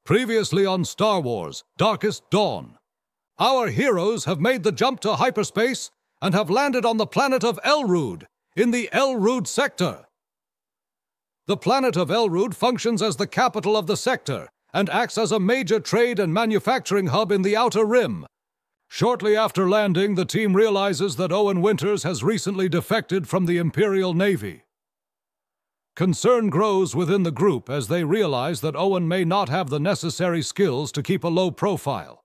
Previously on Star Wars: Darkest Dawn. Our heroes have made the jump to hyperspace and have landed on the planet of Elrude, in the Elrude sector. The planet of Elrude functions as the capital of the sector and acts as a major trade and manufacturing hub in the Outer Rim. Shortly after landing, the team realizes that Owen Winters has recently defected from the Imperial Navy. Concern grows within the group as they realize that Owen may not have the necessary skills to keep a low profile.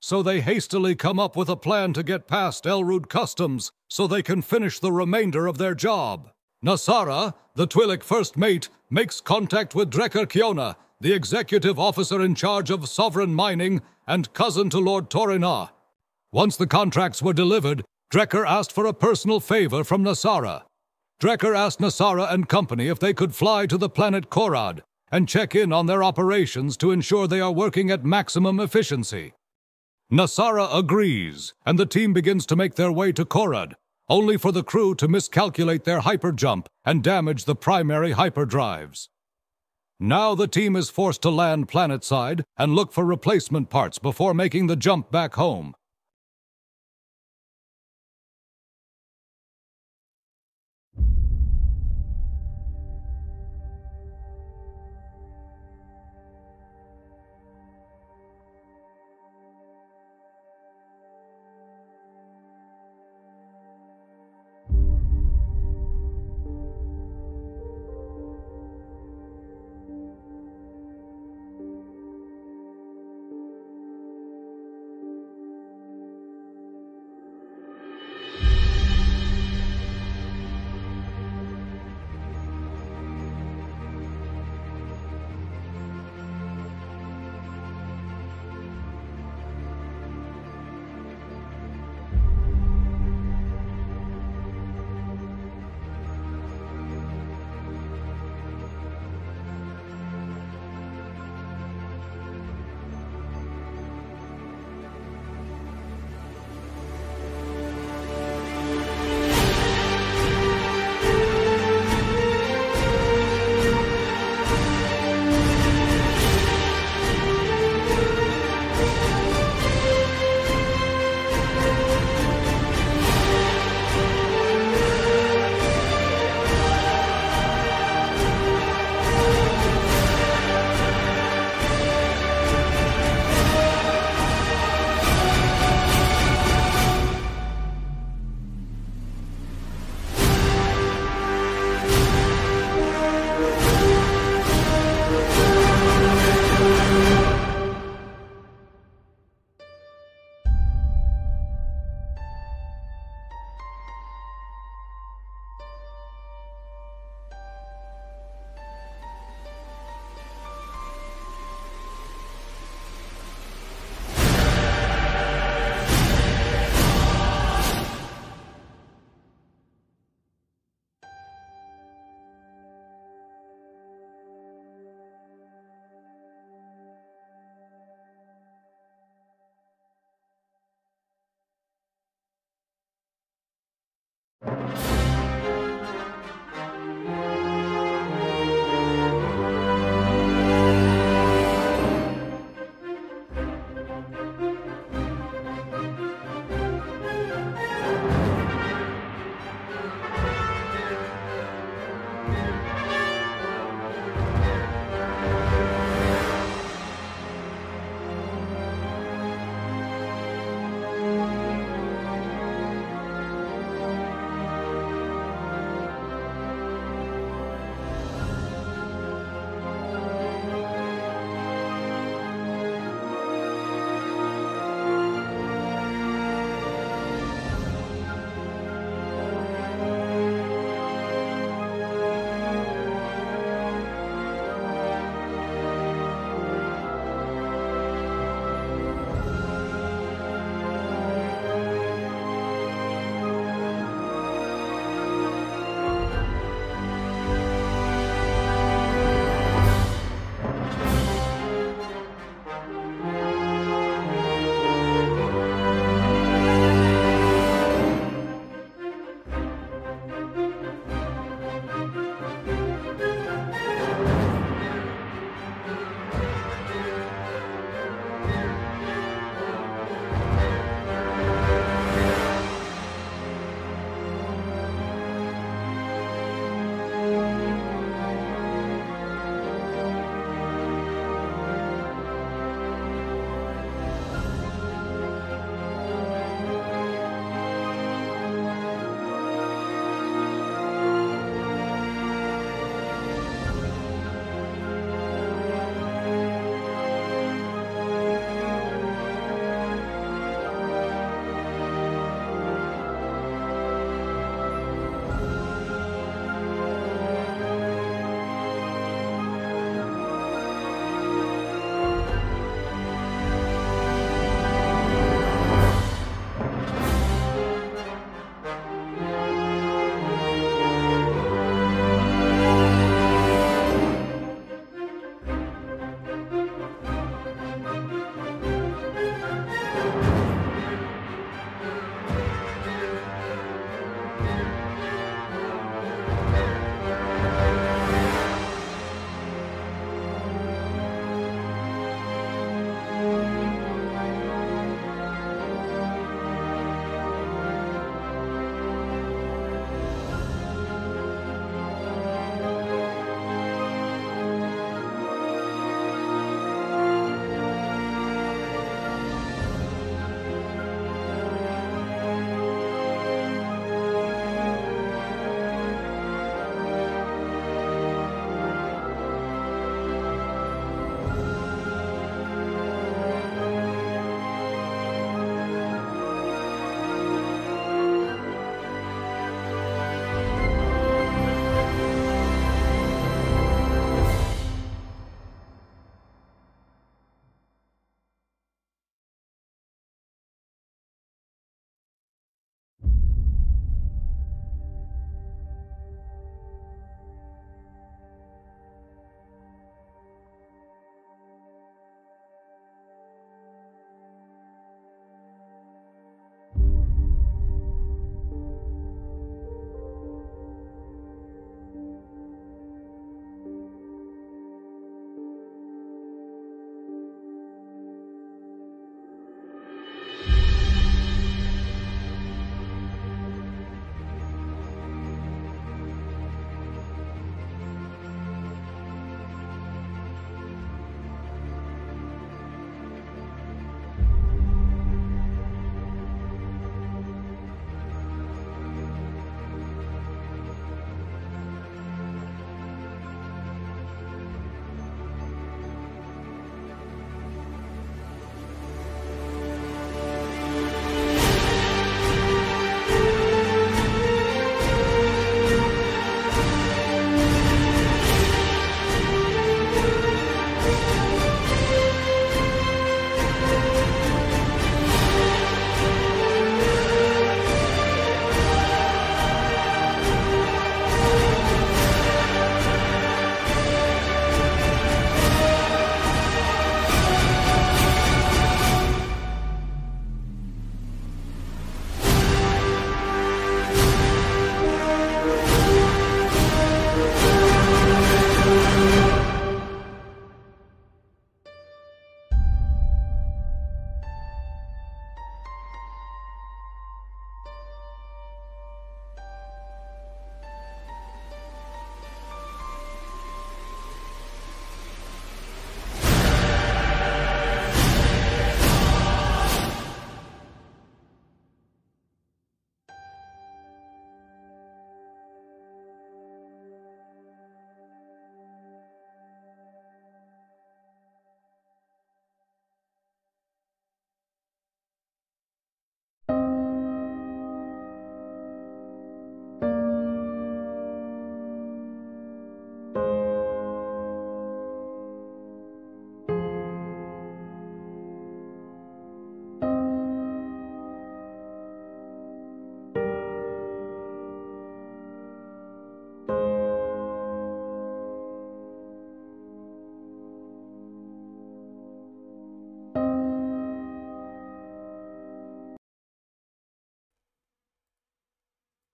So they hastily come up with a plan to get past Elrude Customs so they can finish the remainder of their job. Nasara, the Twi'lek first mate, makes contact with Drekker Kiona, the executive officer in charge of sovereign mining and cousin to Lord Torina. Once the contracts were delivered, Drekker asked for a personal favor from Nasara. Drekker asked Nasara and company if they could fly to the planet Korad and check in on their operations to ensure they are working at maximum efficiency. Nasara agrees, and the team begins to make their way to Korad, only for the crew to miscalculate their hyperjump and damage the primary hyperdrives. Now the team is forced to land planetside and look for replacement parts before making the jump back home.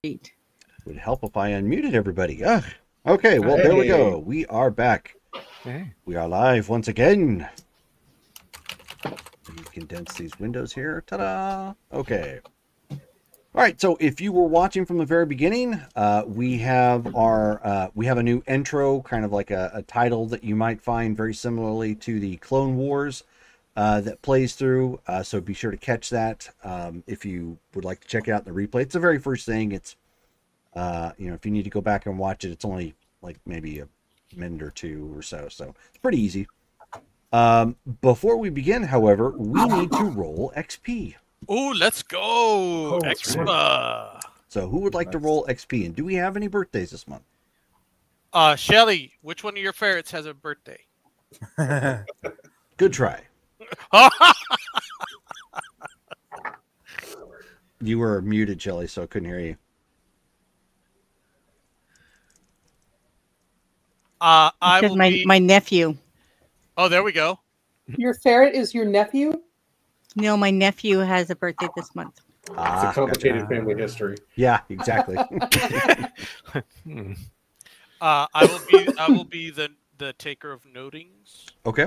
Would help if I unmuted everybody. Ugh. Okay, well, there we go. We are back. Hey. We are live once again. Let me condense these windows here. Ta-da! Okay. All right, so if you were watching from the very beginning, we have a new intro, kind of like a title that you might find very similarly to the Clone Wars that plays through. So be sure to catch that if you would like to check it out in the replay. It's the very first thing. It's if you need to go back and watch it, it's only like maybe a minute or two or so. So it's pretty easy. Before we begin, however, we need to roll XP. Ooh, let's go! Expa! So who would like to roll XP? And do we have any birthdays this month? Shelly, which one of your ferrets has a birthday? Good try. You were muted, Shelly, so I couldn't hear you. I will my nephew. Oh, there we go. Your ferret is your nephew? No, my nephew has a birthday this month. It's a complicated family history. Yeah, exactly. I will be the taker of notings. Okay.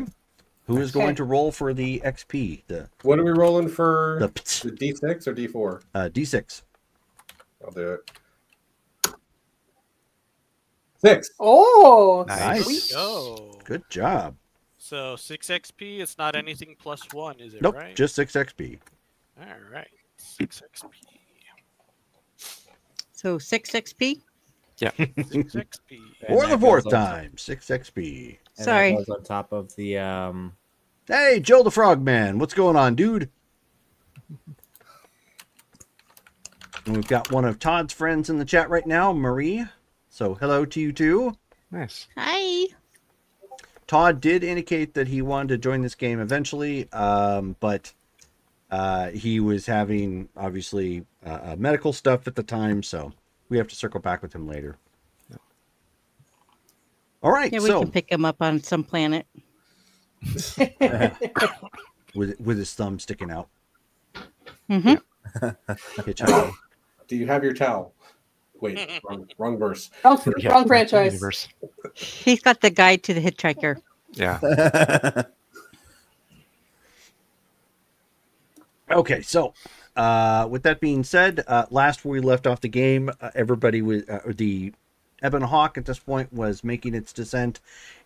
Who is going to roll for the XP? What are we rolling for? The D6 or D4? D6. I'll do it. 6. Oh, Nice. sweet. Go. Good job. So 6 XP. It's not anything plus 1, is it? Nope, right? just 6 XP. All right. 6 XP. So 6 XP? 6 XP. For the fourth time, 6 XP. And Sorry. that goes on top of the Hey, Joe the Frogman, what's going on, dude? And we've got one of Todd's friends in the chat right now, Marie. So hello to you too. Nice. Hi. Todd did indicate that he wanted to join this game eventually, but he was having, obviously, medical stuff at the time, so we have to circle back with him later. All right, Yeah, we can pick him up on some planet. with his thumb sticking out. Mm-hmm. Hitchhiking. Do you have your towel? Wait, wrong verse. Wrong franchise. Universe. He's got the guide to the hitchhiker. Yeah. Okay, so with that being said, last we left off the game, everybody was the Ebon Hawk at this point was making its descent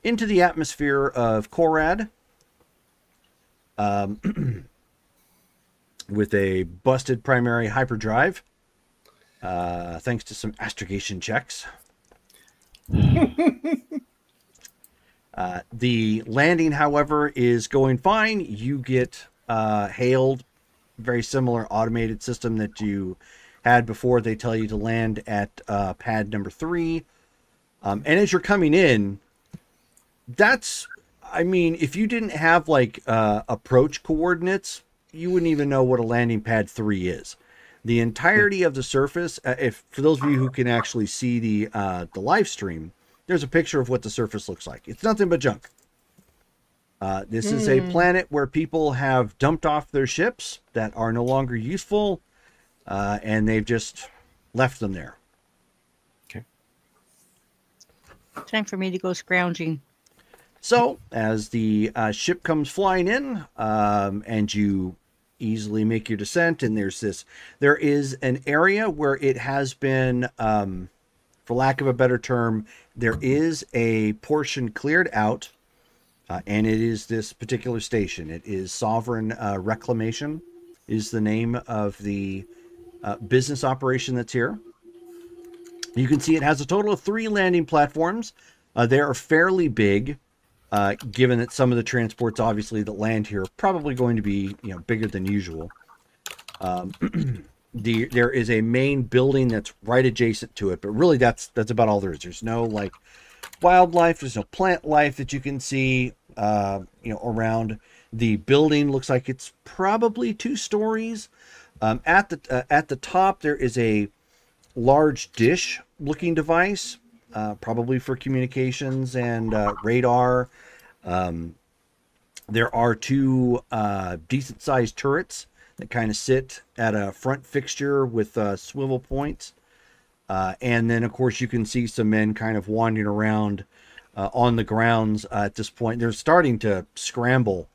into the atmosphere of Korad with a busted primary hyperdrive, thanks to some astrogation checks. The landing, however, is going fine. You get hailed. Very similar automated system that you had before. They tell you to land at pad number 3. And as you're coming in, if you didn't have like approach coordinates, you wouldn't even know what a landing pad 3 is. The entirety of the surface, for those of you who can actually see the live stream, there's a picture of what the surface looks like. It's nothing but junk. This is a planet where people have dumped off their ships that are no longer useful, and they've just left them there. Okay. Time for me to go scrounging. So, as the ship comes flying in, and you easily make your descent, and there is an area where it has been, for lack of a better term, there is a portion cleared out. And it is this particular station. It is Sovereign Reclamation is the name of the business operation that's here. You can see it has a total of 3 landing platforms. They are fairly big, given that some of the transports, obviously, that land here are probably going to be bigger than usual. There is a main building that's right adjacent to it, but really that's about all there is. There's no like wildlife, there's no plant life that you can see around. The building looks like it's probably 2 stories. At the top there is a large dish looking device, probably for communications and radar. There are 2 decent sized turrets that kind of sit at a front fixture with swivel points. And then, of course, you can see some men kind of wandering around on the grounds at this point. They're starting to scramble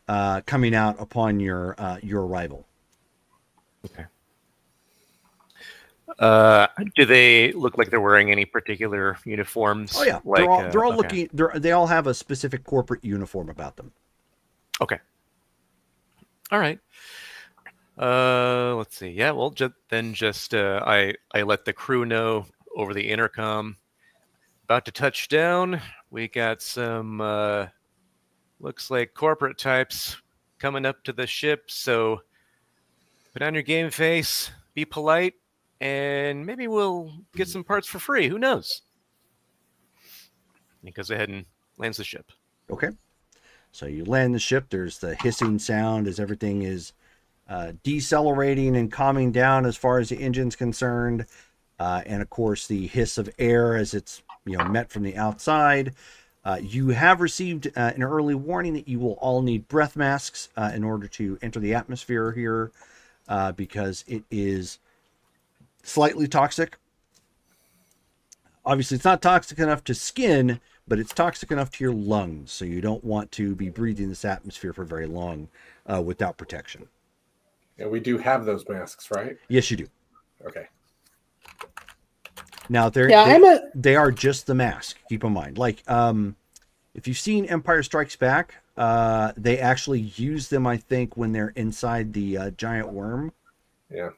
coming out upon your arrival. Okay. Do they look like they're wearing any particular uniforms? Oh yeah, like, they're all okay. looking. They all have a specific corporate uniform about them. Okay. All right. Let's see. Yeah. Well, I let the crew know over the intercom. About to touch down. We got some looks like corporate types coming up to the ship. So put on your game face. Be polite. And maybe we'll get some parts for free. Who knows? He goes ahead and lands the ship. Okay. So you land the ship. There's the hissing sound as everything is decelerating and calming down as far as the engine's concerned. And of course, the hiss of air as it's met from the outside. You have received an early warning that you will all need breath masks in order to enter the atmosphere here because it is slightly toxic. Obviously, it's not toxic enough to skin, but it's toxic enough to your lungs. So you don't want to be breathing this atmosphere for very long without protection. And we do have those masks, right? Yes, you do. Okay. Now they are just the mask. Keep in mind, like if you've seen Empire Strikes Back, they actually use them. I think when they're inside the giant worm. Yeah.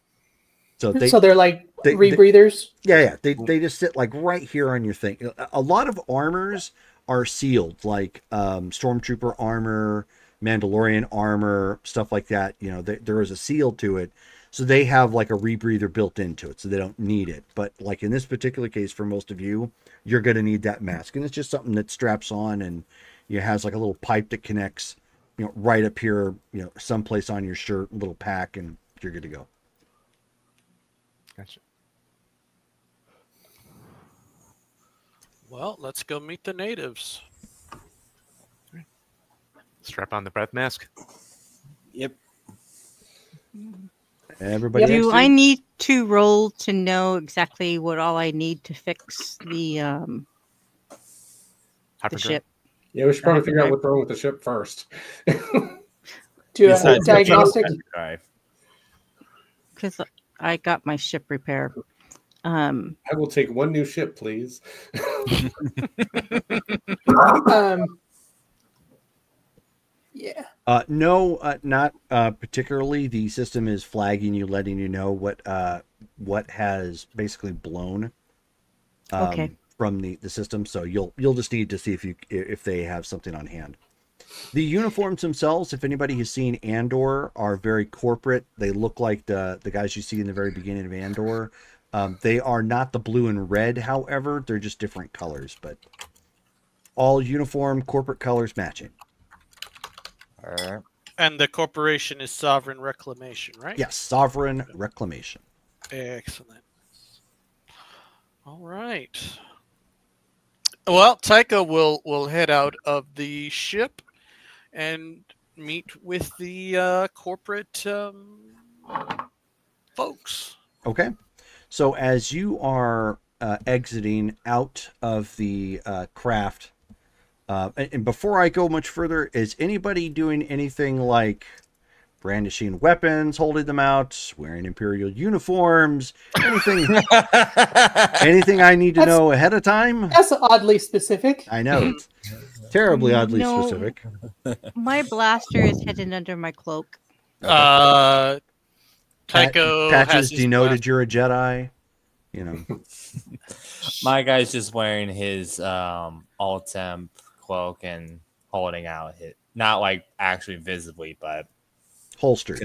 So they're like rebreathers. They just sit like right here on your thing. A lot of armors are sealed, like stormtrooper armor, Mandalorian armor, stuff like that. There is a seal to it, so they have like a rebreather built into it, so they don't need it. But like in this particular case, for most of you, you're going to need that mask, and it's just something that straps on, and it has like a little pipe that connects, right up here, someplace on your shirt, a little pack, and you're good to go. Gotcha. Well, let's go meet the natives. Strap on the breath mask. Yep. Everybody. Do I need to roll to know exactly what all I need to fix the ship? Yeah, we should probably figure out what's wrong with the ship first. Do a diagnostic. Because I got my ship repair. I will take one new ship, please. Yeah. No, not particularly. The system is flagging you, letting you know what has basically blown from the system. So you'll just need to see if they have something on hand. The uniforms themselves, if anybody has seen Andor, are very corporate. They look like the guys you see in the very beginning of Andor. They are not the blue and red, however. They're just different colors, but all uniform corporate colors matching. All right. And the corporation is Sovereign Reclamation, right? Yes, Sovereign Reclamation. Excellent. All right. Well, Taika will head out of the ship and meet with the corporate folks. Okay. So as you are exiting out of the craft, and before I go much further, is anybody doing anything like brandishing weapons, holding them out, wearing Imperial uniforms, anything anything I need to know ahead of time? That's oddly specific. I know. It's terribly oddly No. specific. My blaster is hidden under my cloak. Tycho Patches has his denoted you're a Jedi. My guy's just wearing his all temp cloak and holding out his, not like actually visibly, but Holstered.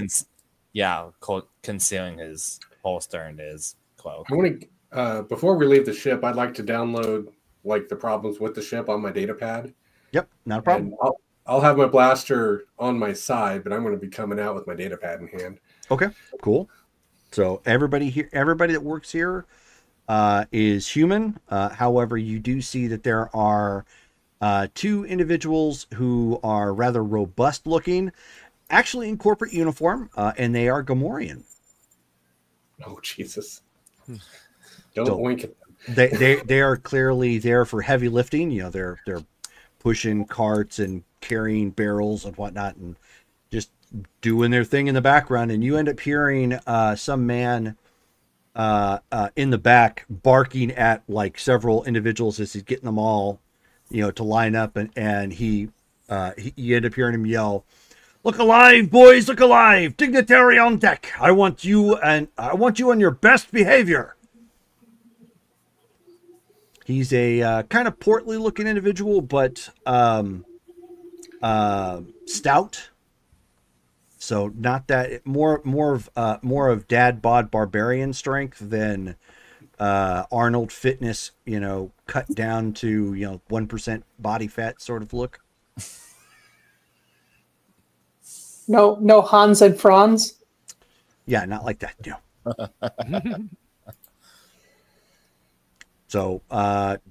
concealing his holster and his cloak. I want to before we leave the ship, I'd like to download like the problems with the ship on my data pad. Yep, not a problem. And I'll have my blaster on my side, but I'm going to be coming out with my data pad in hand. Okay, cool. So everybody that works here is human. However, you do see that there are two individuals who are rather robust looking, actually in corporate uniform, and they are Gamorrean. Oh, Jesus. Don't So- wink at them. They are clearly there for heavy lifting. You know, they're pushing carts and carrying barrels and whatnot, and just doing their thing in the background. And you end up hearing some man in the back barking at like several individuals as he's getting them all, you know, to line up. And you end up hearing him yell, "Look alive, boys! Look alive! Dignitary on deck! I want you on your best behavior." He's a kind of portly looking individual, but stout. So not that more of dad bod barbarian strength than Arnold fitness, you know, cut down to, you know, 1% body fat sort of look. No Hans and Franz. Yeah, not like that. No. So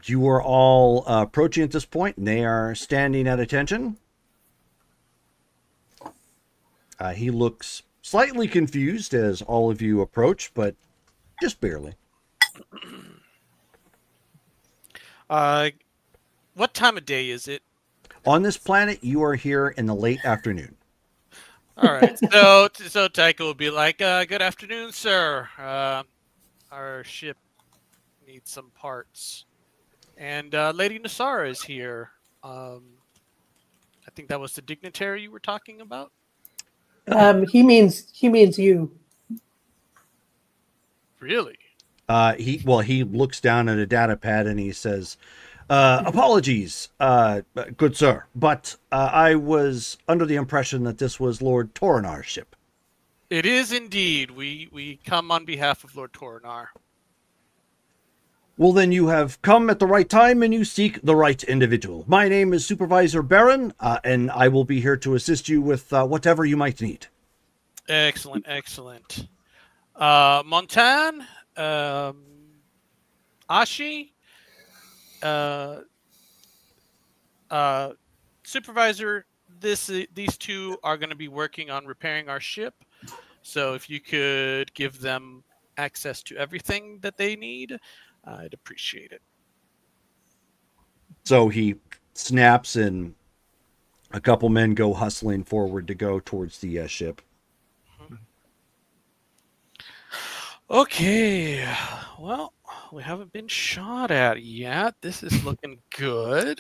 you are all approaching at this point, and they are standing at attention. He looks slightly confused as all of you approach, but just barely. What time of day is it? On this planet, you are here in the late afternoon. All right. So Tycho will be like, "Good afternoon, sir. Our ship needs some parts, and Lady Nasara is here. I think that was the dignitary you were talking about." He means you. Really? He looks down at a data pad and he says, "Apologies, good sir, but I was under the impression that this was Lord Torinar's ship." It is indeed. We come on behalf of Lord Torinar. Well, then you have come at the right time and you seek the right individual. My name is Supervisor Baron, and I will be here to assist you with whatever you might need. Excellent. Montan, Ashi, Supervisor, these two are going to be working on repairing our ship. So if you could give them access to everything that they need, I'd appreciate it. So he snaps, and a couple men go hustling forward to go towards the ship. Okay, well, we haven't been shot at yet. This is looking good.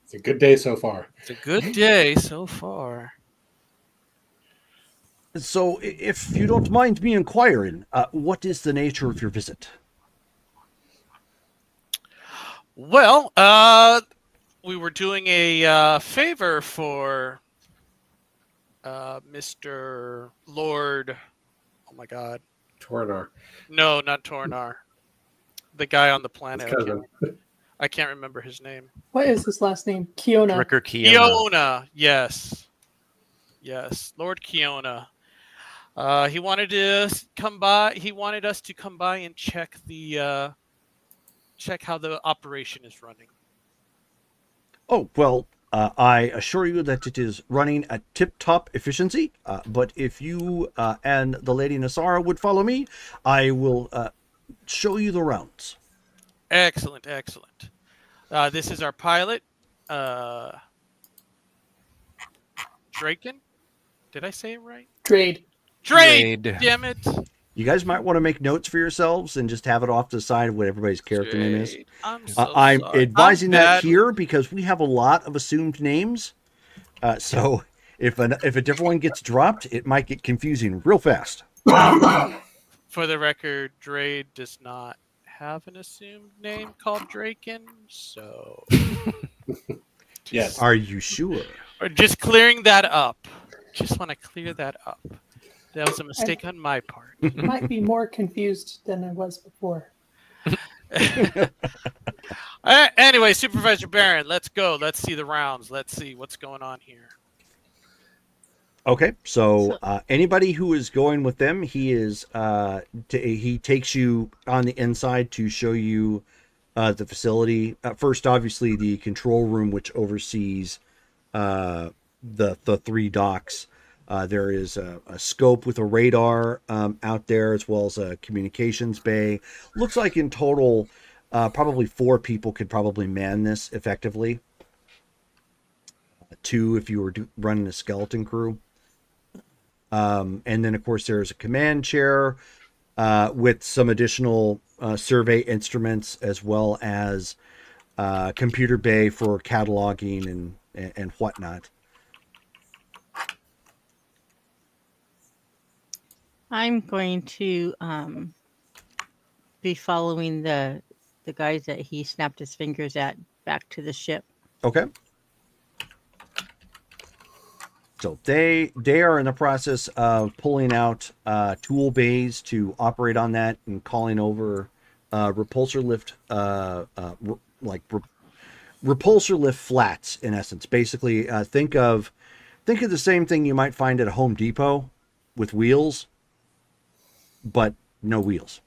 It's a good day so far. It's a good day so far. So, if you don't mind me inquiring, what is the nature of your visit? Well, we were doing a favor for Mr. Lord. Oh my God. Torinar. No, not Torinar. The guy on the His planet. cousin. I can't remember his name. What is his last name? Kiona. Ricker Kiona. Kiona. Yes. Lord Kiona. He wanted to come by. He wanted us to come by and check how the operation is running. Oh, well, I assure you that it is running at tip-top efficiency, but if you and the Lady Nasara would follow me, I will show you the rounds. Excellent. This is our pilot, Draken. Did I say it right? Drade. Drade. Damn it. You guys might want to make notes for yourselves and just have it off to the side of what everybody's character name is. I'm so I'm sorry. advising I'm that bad. here because we have a lot of assumed names. So if a different one gets dropped, it might get confusing real fast. For the record, Drade does not have an assumed name called Draken, so Yes. Are you sure? or just clearing that up. Just want to clear that up. That was a mistake on my part. Might be more confused than I was before. Anyway, Supervisor Baron, let's go. Let's see the rounds. Let's see what's going on here. Okay, so anybody who is going with them, he takes you on the inside to show you the facility. First, obviously, the control room, which oversees the three docks. There is a scope with a radar out there, as well as a communications bay. Looks like in total, probably 4 people could probably man this effectively. 2 if you were running a skeleton crew. And then, of course, there's a command chair with some additional survey instruments, as well as computer bay for cataloging and whatnot. I'm going to be following the guys that he snapped his fingers at back to the ship. Okay. So they are in the process of pulling out tool bays to operate on that and calling over repulsor lift, repulsor lift flats, in essence. Basically, think of the same thing you might find at a Home Depot with wheels, but no wheels.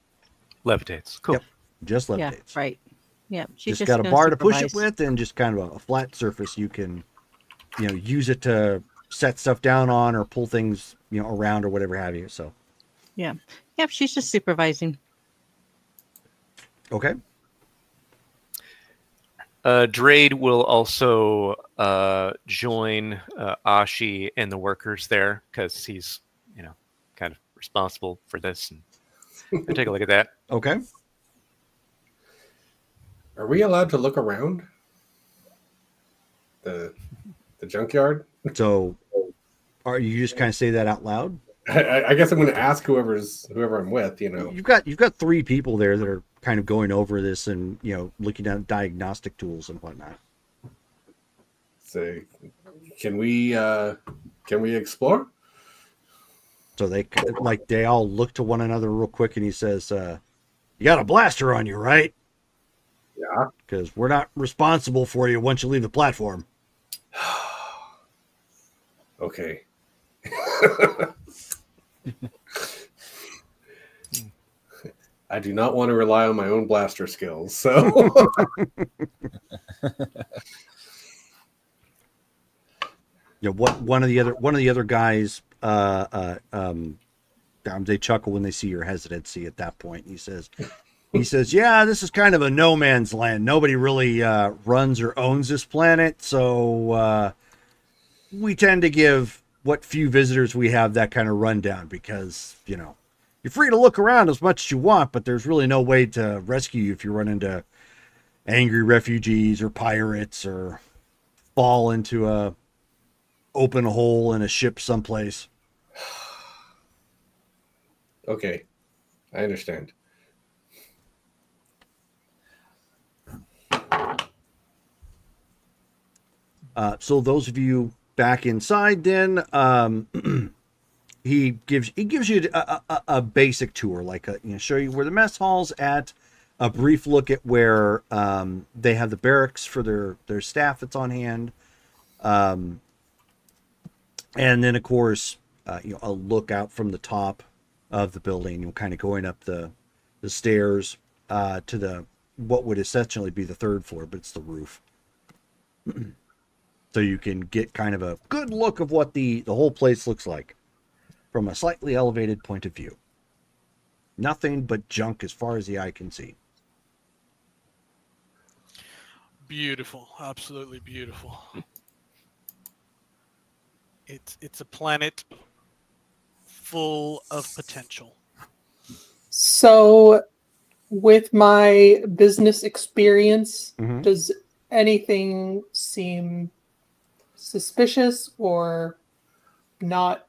Levitates. Cool. Yep. Just levitates. Yeah, right. Yeah, she's Just got a gonna bar to push it supervise. with, and just kind of a flat surface you can, use it to set stuff down on or pull things, around or whatever have you. So, Yeah, she's just supervising. okay. Drade will also join Ashi and the workers there, because he's, kind of responsible for this. And take a look at that. Okay. Are we allowed to look around the junkyard? So, are you just kind of say that out loud? I guess I'm going to ask whoever I'm with. You've got 3 people there that are kind of going over this and looking at diagnostic tools and whatnot. So, can we explore? So they all look to one another real quick, and he says, "You got a blaster on you, right?" Yeah. Because we're not responsible for you once you leave the platform. Okay. I do not want to rely on my own blaster skills, so one of the other guys they chuckle when they see your hesitancy at that point. He says, "Yeah, this is kind of a no man's land. Nobody really runs or owns this planet, so we tend to give what few visitors we have that kind of rundown, because you're free to look around as much as you want, but there's really no way to rescue you if you run into angry refugees or pirates or fall into a open hole in a ship someplace." Okay, I understand. So those of you back inside, then he gives you a basic tour, like show you where the mess hall's at, a brief look at where they have the barracks for their staff that's on hand, and then of course a look out from the top of the building, kind of going up the stairs to the what would essentially be the 3rd floor, but it's the roof. So you can get kind of a good look of what the whole place looks like from a slightly elevated point of view. Nothing but junk as far as the eye can see. Beautiful, absolutely beautiful. It's a planet full of potential. So, with my business experience, Mhm. does anything seem suspicious or not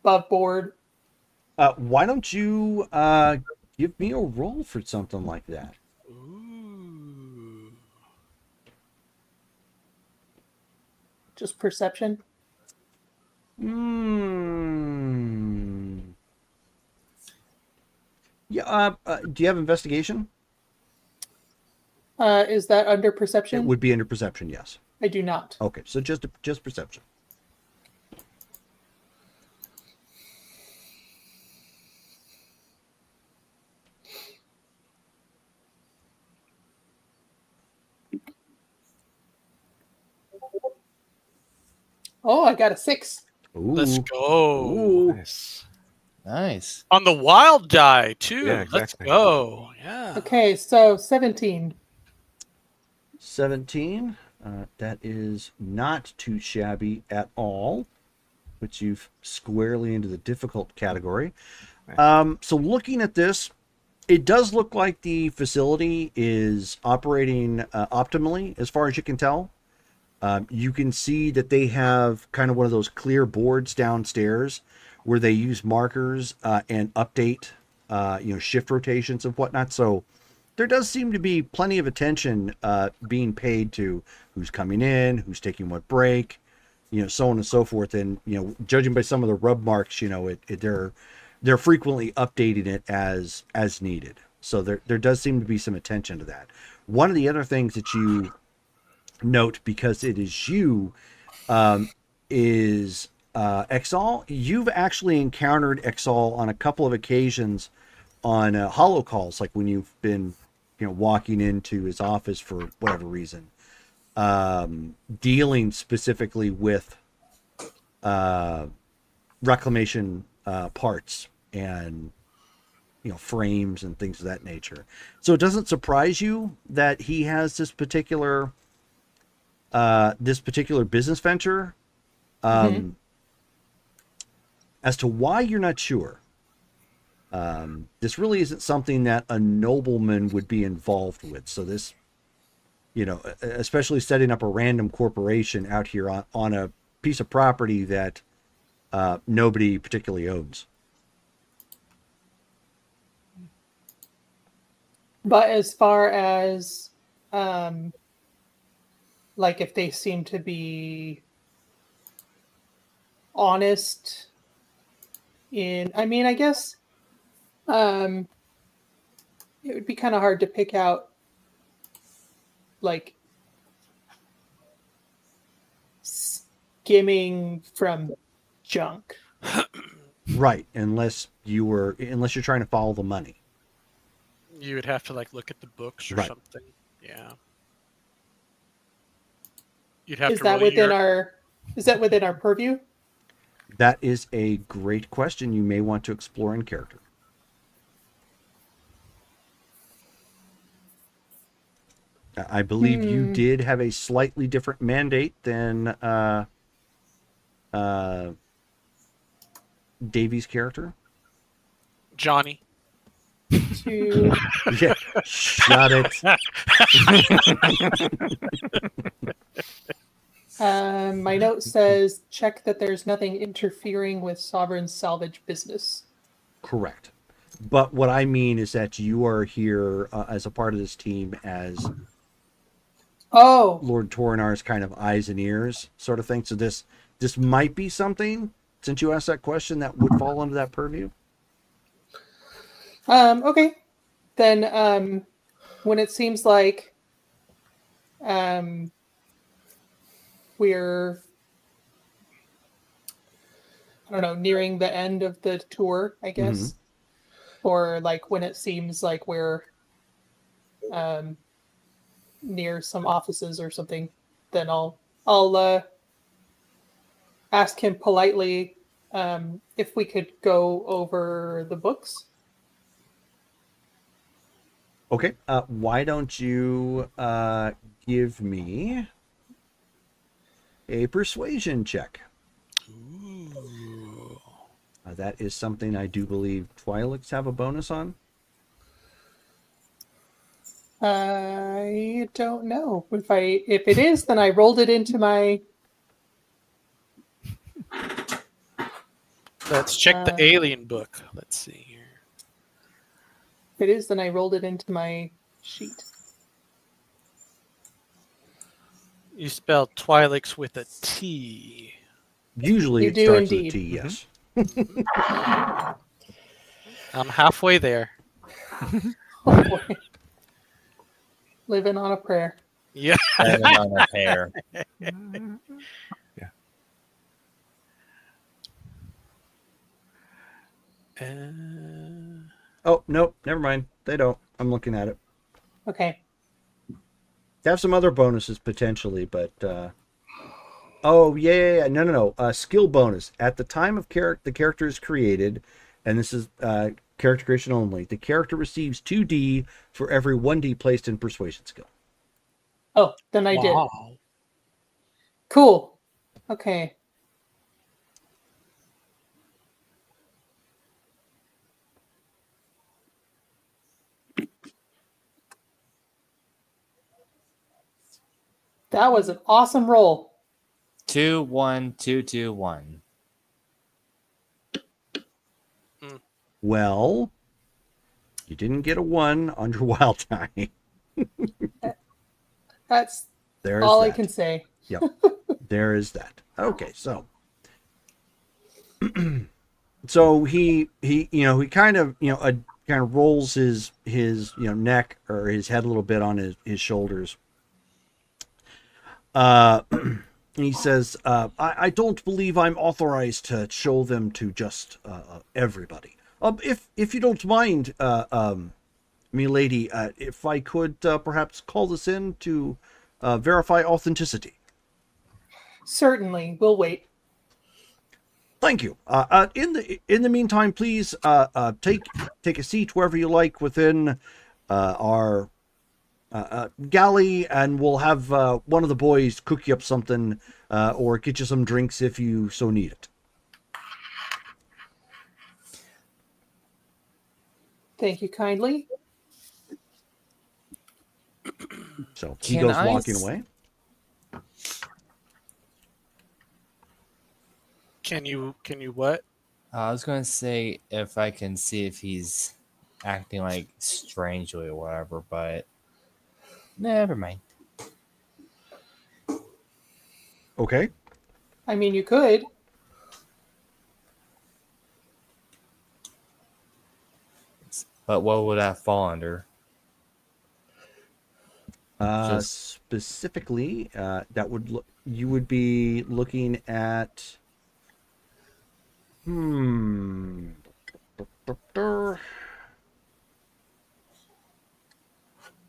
above board? Why don't you give me a roll for something like that? Ooh. Just perception? Yeah. Do you have investigation? Is that under It perception? would be under perception, yes. I do not. Okay, so just perception. Oh, I got a 6. Let's Ooh. go. Ooh. Nice. Nice. On the wild die, too. Yeah, Let's exactly. go. Yeah. Okay, so 17. 17. That is not too shabby at all, which you've squarely into the difficult category. So looking at this, it does look like the facility is operating optimally as far as you can tell. You can see that they have kind of one of those clear boards downstairs where they use markers and update, shift rotations and whatnot. So there does seem to be plenty of attention being paid to who's coming in, who's taking what break, so on and so forth. And, judging by some of the rub marks, they're frequently updating it as needed. So there does seem to be some attention to that. One of the other things that you note, because it is you, is Exal. You've actually encountered Exal on a couple of occasions on holo calls, like when you've been walking into his office for whatever reason, dealing specifically with reclamation parts and frames and things of that nature. So it doesn't surprise you that he has this particular business venture. As to why you're not sure, this really isn't something that a nobleman would be involved with. So this, especially setting up a random corporation out here on a piece of property that nobody particularly owns. But as far as, like, if they seem to be honest I guess it would be kind of hard to pick out, like, skimming from junk. Right, unless you're trying to follow the money. You would have to look at the books or Right. something. Yeah. You'd have Is to that roll within your... our purview? That is a great question you may want to explore in character. I believe you did have a slightly different mandate than Davy's character. Johnny. To Yeah, shut it. my note says check that there's nothing interfering with Sovereign salvage business. Correct. But what I mean is that you are here as a part of this team as Lord Torinar's kind of eyes and ears sort of thing. So this might be something, since you asked that question, that would fall under that purview. Okay. Then when it seems like we're, I don't know, nearing the end of the tour, I guess. Or like when it seems like we're near some offices or something, then I'll ask him politely if we could go over the books. Okay. Why don't you give me a persuasion check? Ooh. That is something I do believe Twi'leks have a bonus on. I don't know. If it is, then I rolled it into my... Let's check the alien book. Let's see here. If it is, then I rolled it into my sheet. You spelled Twi'leks with a T. Usually You it do starts indeed. with a T, yes. I'm halfway there. Oh boy. Living on a prayer. Yeah. Living on a pair. Oh, nope, never mind. They don't. I'm looking at it. Okay. They have some other bonuses potentially, but Oh, yeah. No. Skill bonus. At the time of the character is created, and this is character creation only, the character receives 2d for every 1d placed in persuasion skill. Oh, then I did. Wow. Cool. Okay. That was an awesome roll. 2, 1, 2, 2, 1. Well, you didn't get a 1 on your wild die. That's There's all that. I can say. Yep. There is that. Okay, so so he kind of rolls his neck or his head a little bit on his shoulders. He says, I don't believe I'm authorized to show them to just everybody. If you don't mind, milady, if I could perhaps call this in to verify authenticity. Certainly, we'll wait. Thank you. In the meantime, please take a seat wherever you like within our galley, and we'll have one of the boys cook you up something or get you some drinks if you so need it. Thank you kindly. So he Can goes I walking away. Can you what? I was going to say if I can see if he's acting like strangely or whatever, but never mind. Okay. I mean, you could. But what would that fall under? Specifically, that would you would be looking at.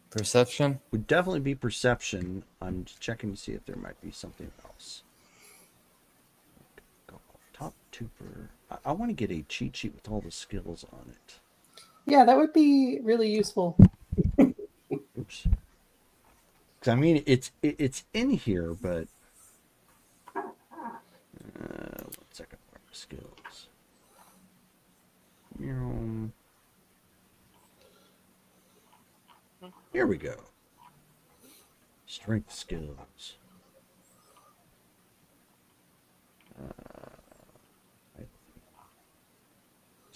Perception? Would definitely be perception. I'm just checking to see if there might be something else. Top tuber. I want to get a cheat sheet with all the skills on it. Yeah, that would be really useful. Oops. Because I mean, it's in here, but 1 second. Skills. Here we go. Strength skills. Let's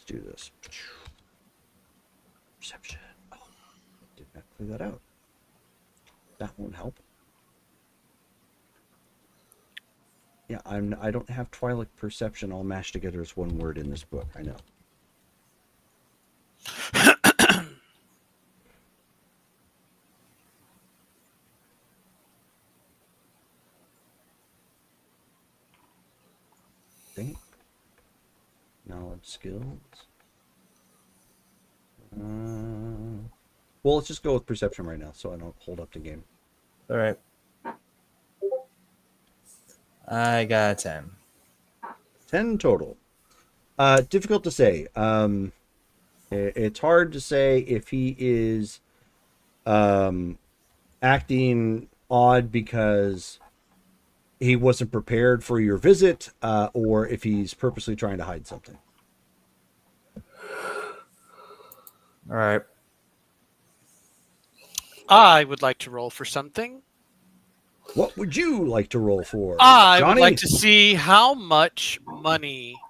do this. Perception. Oh, did not clear that out. That won't help. Yeah, I don't have Twilight Perception all mashed together as one word in this book. I know. Think. Knowledge skills. Well, let's just go with perception right now, so I don't hold up the game. All right. I got a 10. 10 total. Difficult to say. It's hard to say if he is acting odd because he wasn't prepared for your visit, or if he's purposely trying to hide something. All right. I would like to roll for something. What would you like to roll for, I Johnny? would like to see how much money,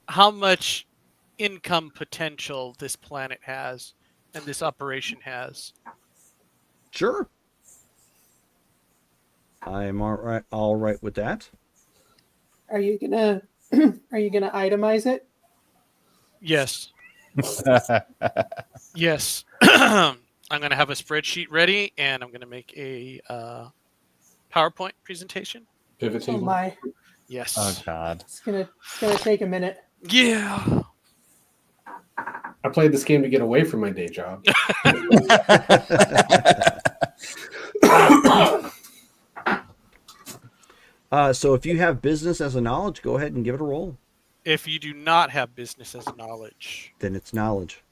how much income potential this planet has and this operation has. Sure. I'm all right with that. Are you gonna itemize it? Yes. Yes. I'm going to have a spreadsheet ready, and I'm going to make a PowerPoint presentation. Pivot Oh table. my. Yes. Oh God. It's gonna take a minute. Yeah. I played this game to get away from my day job. So if you have business as a knowledge, go ahead and give it a roll. If you do not have business as knowledge, Then it's knowledge.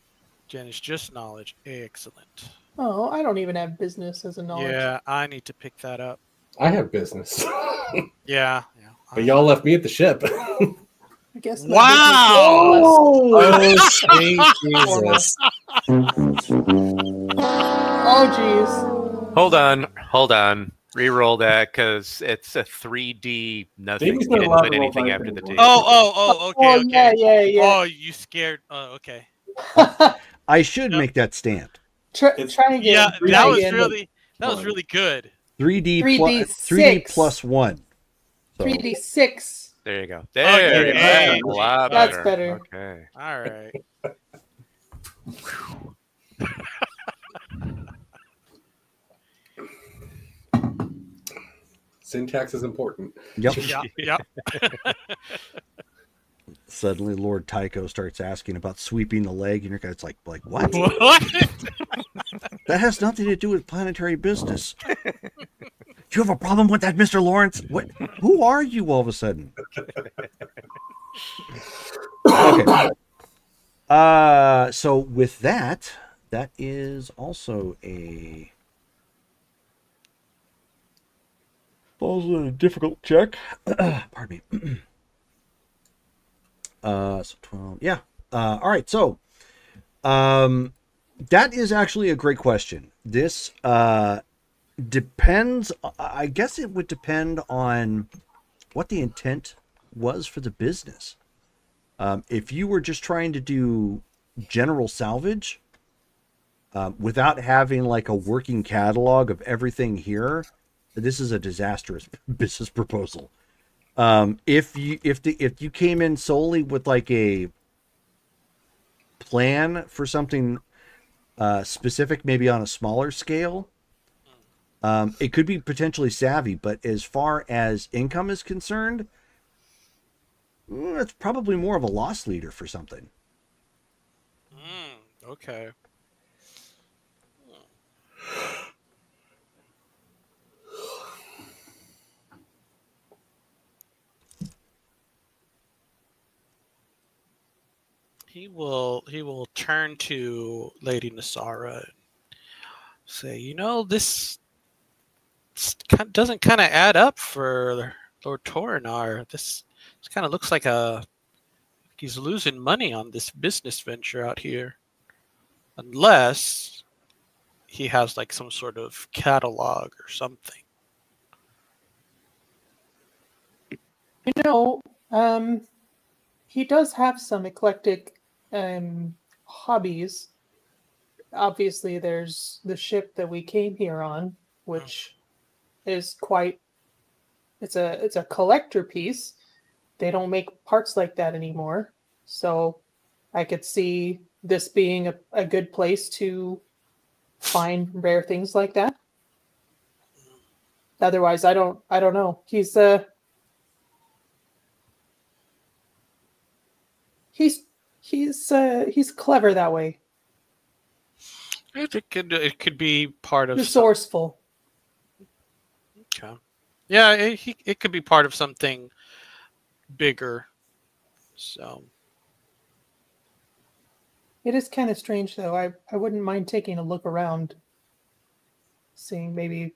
then it's just knowledge. Excellent. Oh, I don't even have business as a knowledge. Yeah, I need to pick that up. I have business, Yeah. but y'all left me at the ship. I guess. my Wow! business is Oh, sweet Jesus. Oh, geez. Hold on. Reroll that because it's a 3D nothing. Maybe You it's not didn't allowed put to roll anything dice after the anymore. D. Oh, okay, Oh, okay. yeah. Oh, you scared. Oh, okay. I should make that stand. Try It's- again. Yeah, try that was again. really good. 3D 3D plus 3D six. plus 1. So, 3d6. There you go. Okay, There you go. hey, That's a lot that's better. better. Okay. All right. Syntax is important. Yep. Yeah. Suddenly Lord Tycho starts asking about sweeping the leg, and your guy's like what? What? That has nothing to do with planetary business. You have a problem with that, Mr. Lawrence? What? Who are you all of a sudden? Okay. So with that is also a difficult check. Pardon me. So 12. Yeah. All right. So, that is actually a great question. This depends. I guess it would depend on what the intent was for the business. If you were just trying to do general salvage, without having like a working catalog of everything here, this is a disastrous business proposal. If you came in solely with like a plan for something specific, maybe on a smaller scale, it could be potentially savvy. But as far as income is concerned, it's probably more of a loss leader for something. Okay. He will turn to Lady Nasara and say, this doesn't kind of add up for Lord Torinar. This kind of looks like he's losing money on this business venture out here, unless he has like some sort of catalog or something. He does have some eclectic hobbies. Obviously, there's the ship that we came here on, which is it's a collector piece. They don't make parts like that anymore. So I could see this being a good place to find rare things like that. Otherwise, I don't know. He's clever that way. It could be part of Resourceful. Okay. Yeah, it could be part of something bigger. So it is kind of strange, though. I wouldn't mind taking a look around, seeing maybe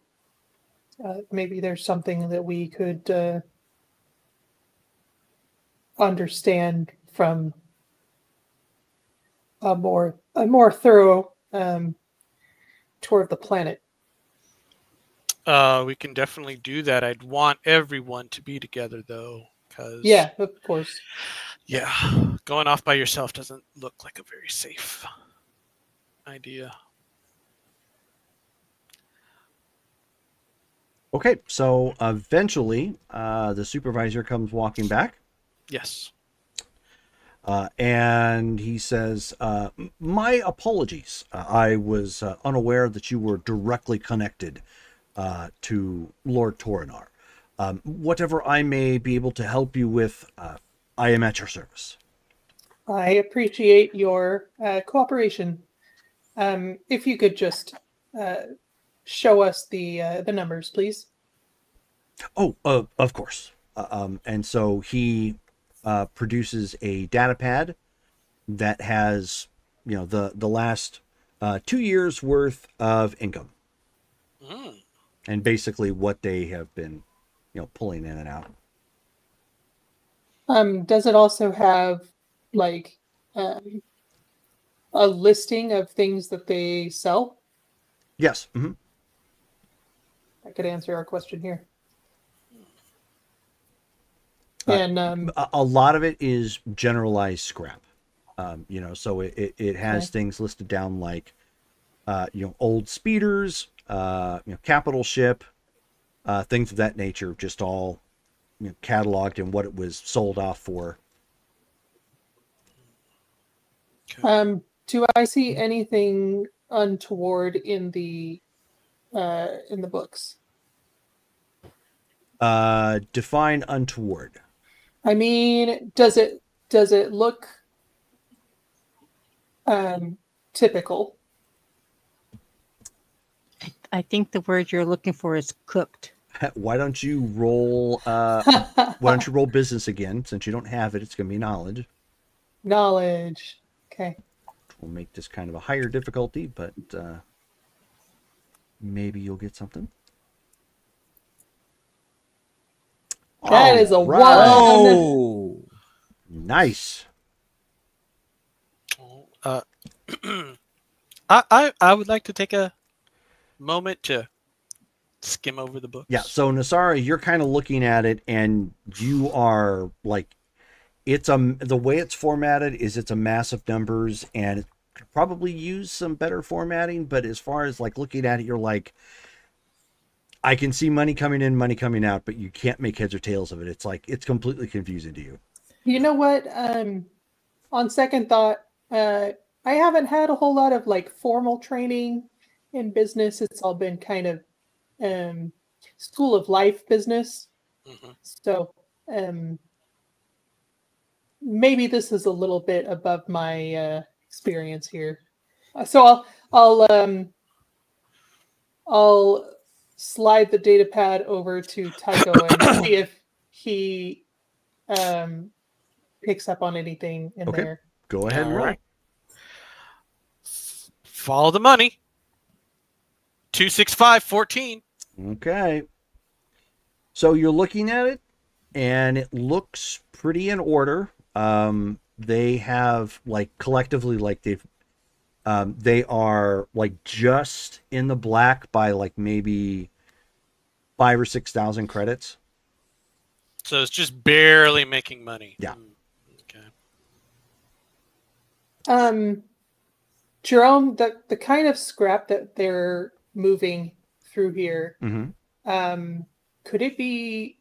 there's something that we could understand from a more thorough tour of the planet. We can definitely do that. I'd want everyone to be together, though, because yeah, of course. Yeah, going off by yourself doesn't look like a very safe idea. Okay, so eventually the supervisor comes walking back. Yes. And he says, my apologies. I was unaware that you were directly connected to Lord Torinar. Whatever I may be able to help you with, I am at your service. I appreciate your cooperation. If you could just show us the numbers, please. Oh, of course. And so he produces a data pad that has, the last 2 years worth of income, Mm. and basically what they have been, pulling in and out. Does it also have like a listing of things that they sell? Yes. Hmm. That could answer our question here. Uh, And a lot of it is generalized scrap. So it has Okay. things listed down like, old speeders, capital ship, things of that nature, just all, cataloged and what it was sold off for. do I see anything untoward in the books? Define untoward. I mean, does it look typical? I think the word you're looking for is cooked. Why don't you roll? Why don't you roll business again? Since you don't have it, it's going to be knowledge. Knowledge. Okay. We'll make this kind of a higher difficulty, but maybe you'll get something. That is a All right. one. Oh, Nice. I would like to take a moment to skim over the books. Yeah. So Nasara, you're kind of looking at it, and you are like, the way it's formatted is it's a mass of numbers, and it could probably use some better formatting. But as far as like looking at it, you're like, I can see money coming in, money coming out, but you can't make heads or tails of it. It's like, it's completely confusing to you. You know what? On second thought, I haven't had a whole lot of like formal training in business. It's all been kind of school of life business. Mhm. So maybe this is a little bit above my experience here. So I'll slide the data pad over to Tycho and see if he picks up on anything in Okay. there. Go ahead and All roll. right. Follow the money. 26514. Okay. So you're looking at it, and it looks pretty in order. They have like collectively, like they are like just in the black by like maybe 5,000 or 6,000 credits. So it's just barely making money. Yeah. Okay. Jerome, the kind of scrap that they're moving through here, Mm-hmm. could it be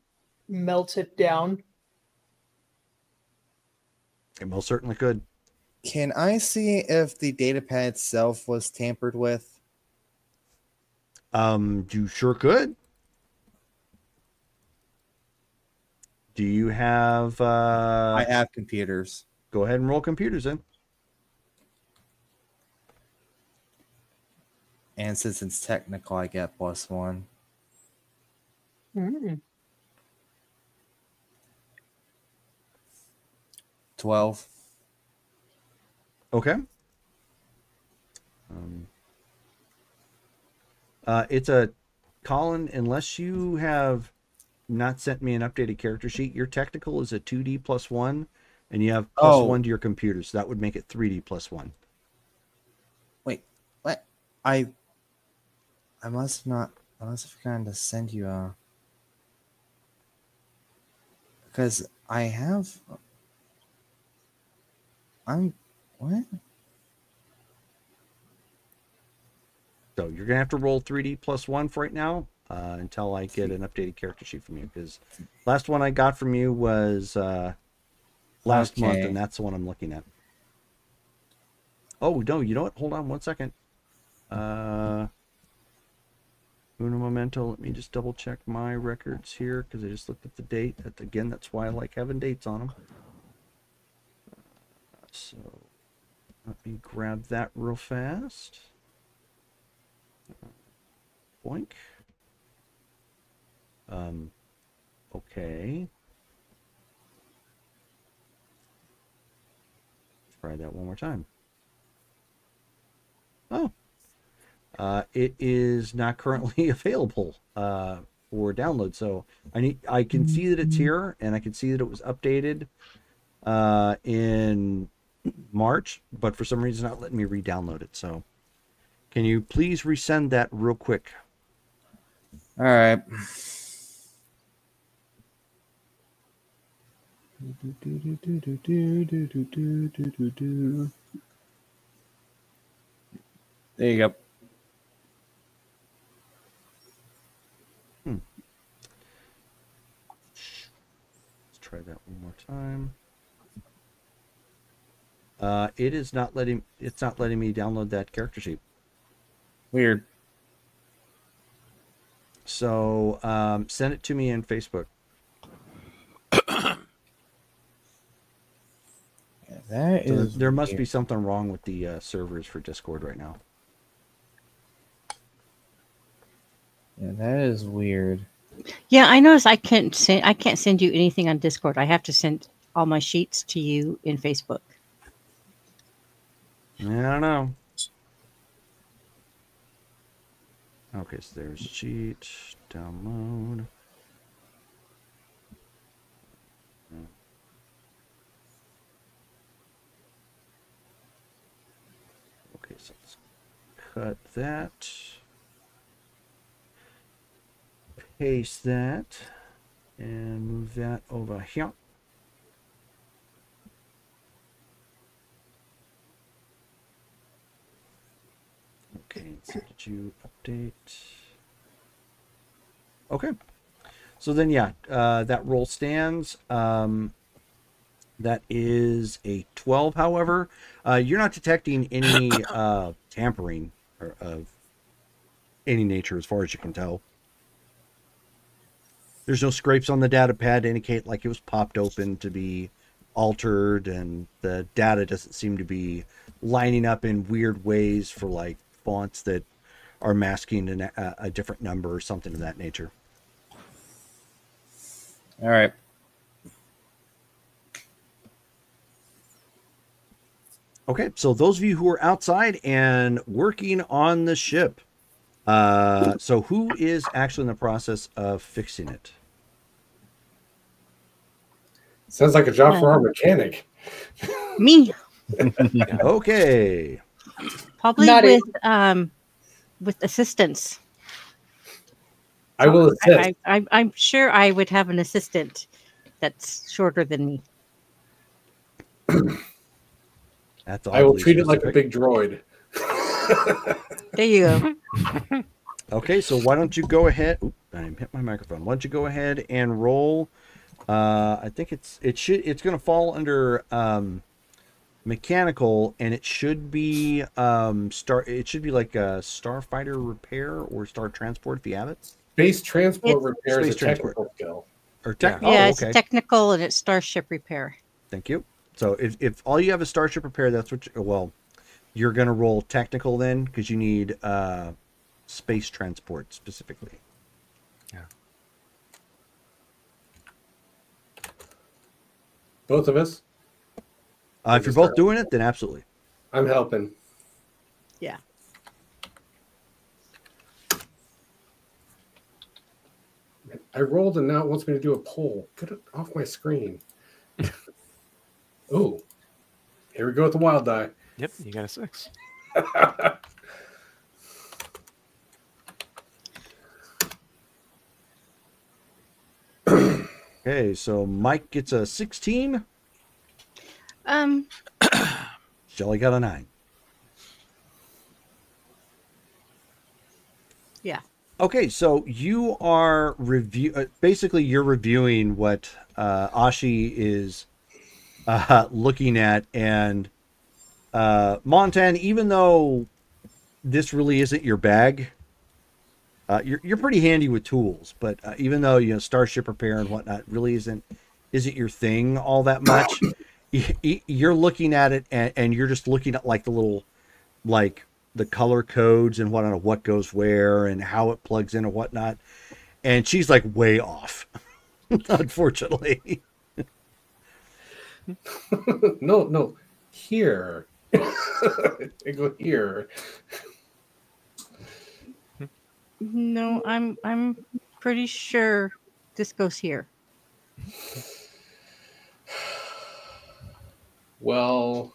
melted down? It most certainly could. can I see if the data pad itself was tampered with? You sure could. Do you have? I have computers. Go ahead and roll computers in. And since it's technical, I get +1. Mm. 12. Okay. It's a Colin. Unless you have not sent me an updated character sheet, your technical is a 2D +1, and you have +1 to your computer, so that would make it 3D +1. Wait, what? I must not. I must have forgotten to send you a. Because I have. What? So you're gonna have to roll 3D +1 for right now until I get an updated character sheet from you. Because last one I got from you was last month, Okay. and that's the one I'm looking at. Oh no, you know what? Hold on 1 second. Uno momento. Let me just double check my records here because I just looked at the date. Again, that's why I like having dates on them. So let me grab that real fast. Boink. Okay. Try that one more time. Oh. It is not currently available for download. So I can see that it's here, and I can see that it was updated in March, but for some reason not letting me re-download it. So can you please resend that real quick? All right. There you go. Let's try that one more time. It's not letting me download that character sheet. Weird. So send it to me in Facebook. That So is there must weird. be something wrong with the servers for Discord right now. Yeah, that is weird. Yeah, I noticed I can't send you anything on Discord. I have to send all my sheets to you in Facebook. I don't know. Okay, so there's cheat, download. Okay, so let's cut that. Paste that. And move that over here. Okay, so did you update? Okay. So then, yeah, that roll stands. That is a 12, however. You're not detecting any tampering of any nature as far as you can tell. There's no scrapes on the data pad to indicate like it was popped open to be altered, and the data doesn't seem to be lining up in weird ways for like fonts that are masking a different number or something of that nature. All right. Okay, so those of you who are outside and working on the ship, so who is actually in the process of fixing it? Sounds like a job for our mechanic. Me, Okay. probably Not with assistance. I will assist. I'm sure I would have an assistant that's shorter than me. That's I will oddly treat it like a specific. big droid. There you go. Okay, so why don't you go ahead? Oop, I hit my microphone. Why don't you go ahead and roll? I think it's going to fall under mechanical, and it should be It should be like a starfighter repair or star transport if you have it. Space transport It's- repair is a Space transport. technical skill. Or tech. Yeah, Oh, it's okay. technical and it's starship repair. Thank you. So if all you have is starship repair, that's what you're going to roll technical then, because you need space transport specifically. Both of us? If you're both doing it, then absolutely. I'm helping. Yeah. I rolled and now it wants me to do a poll. Get it off my screen. Oh, here we go with the wild die. Yep, you got a 6. Okay, so Mike gets a 16. Shelly got a 9. Yeah. Okay, so you are basically you're reviewing what Ashi is looking at, and Montan, even though this really isn't your bag, you're pretty handy with tools, but even though starship repair and whatnot really isn't your thing all that much, you're looking at it and you're just looking at like the little the color codes and whatnot, what goes where and how it plugs in and whatnot. And she's like way off. unfortunately. No, here. I go here. No, I'm pretty sure this goes here. Well,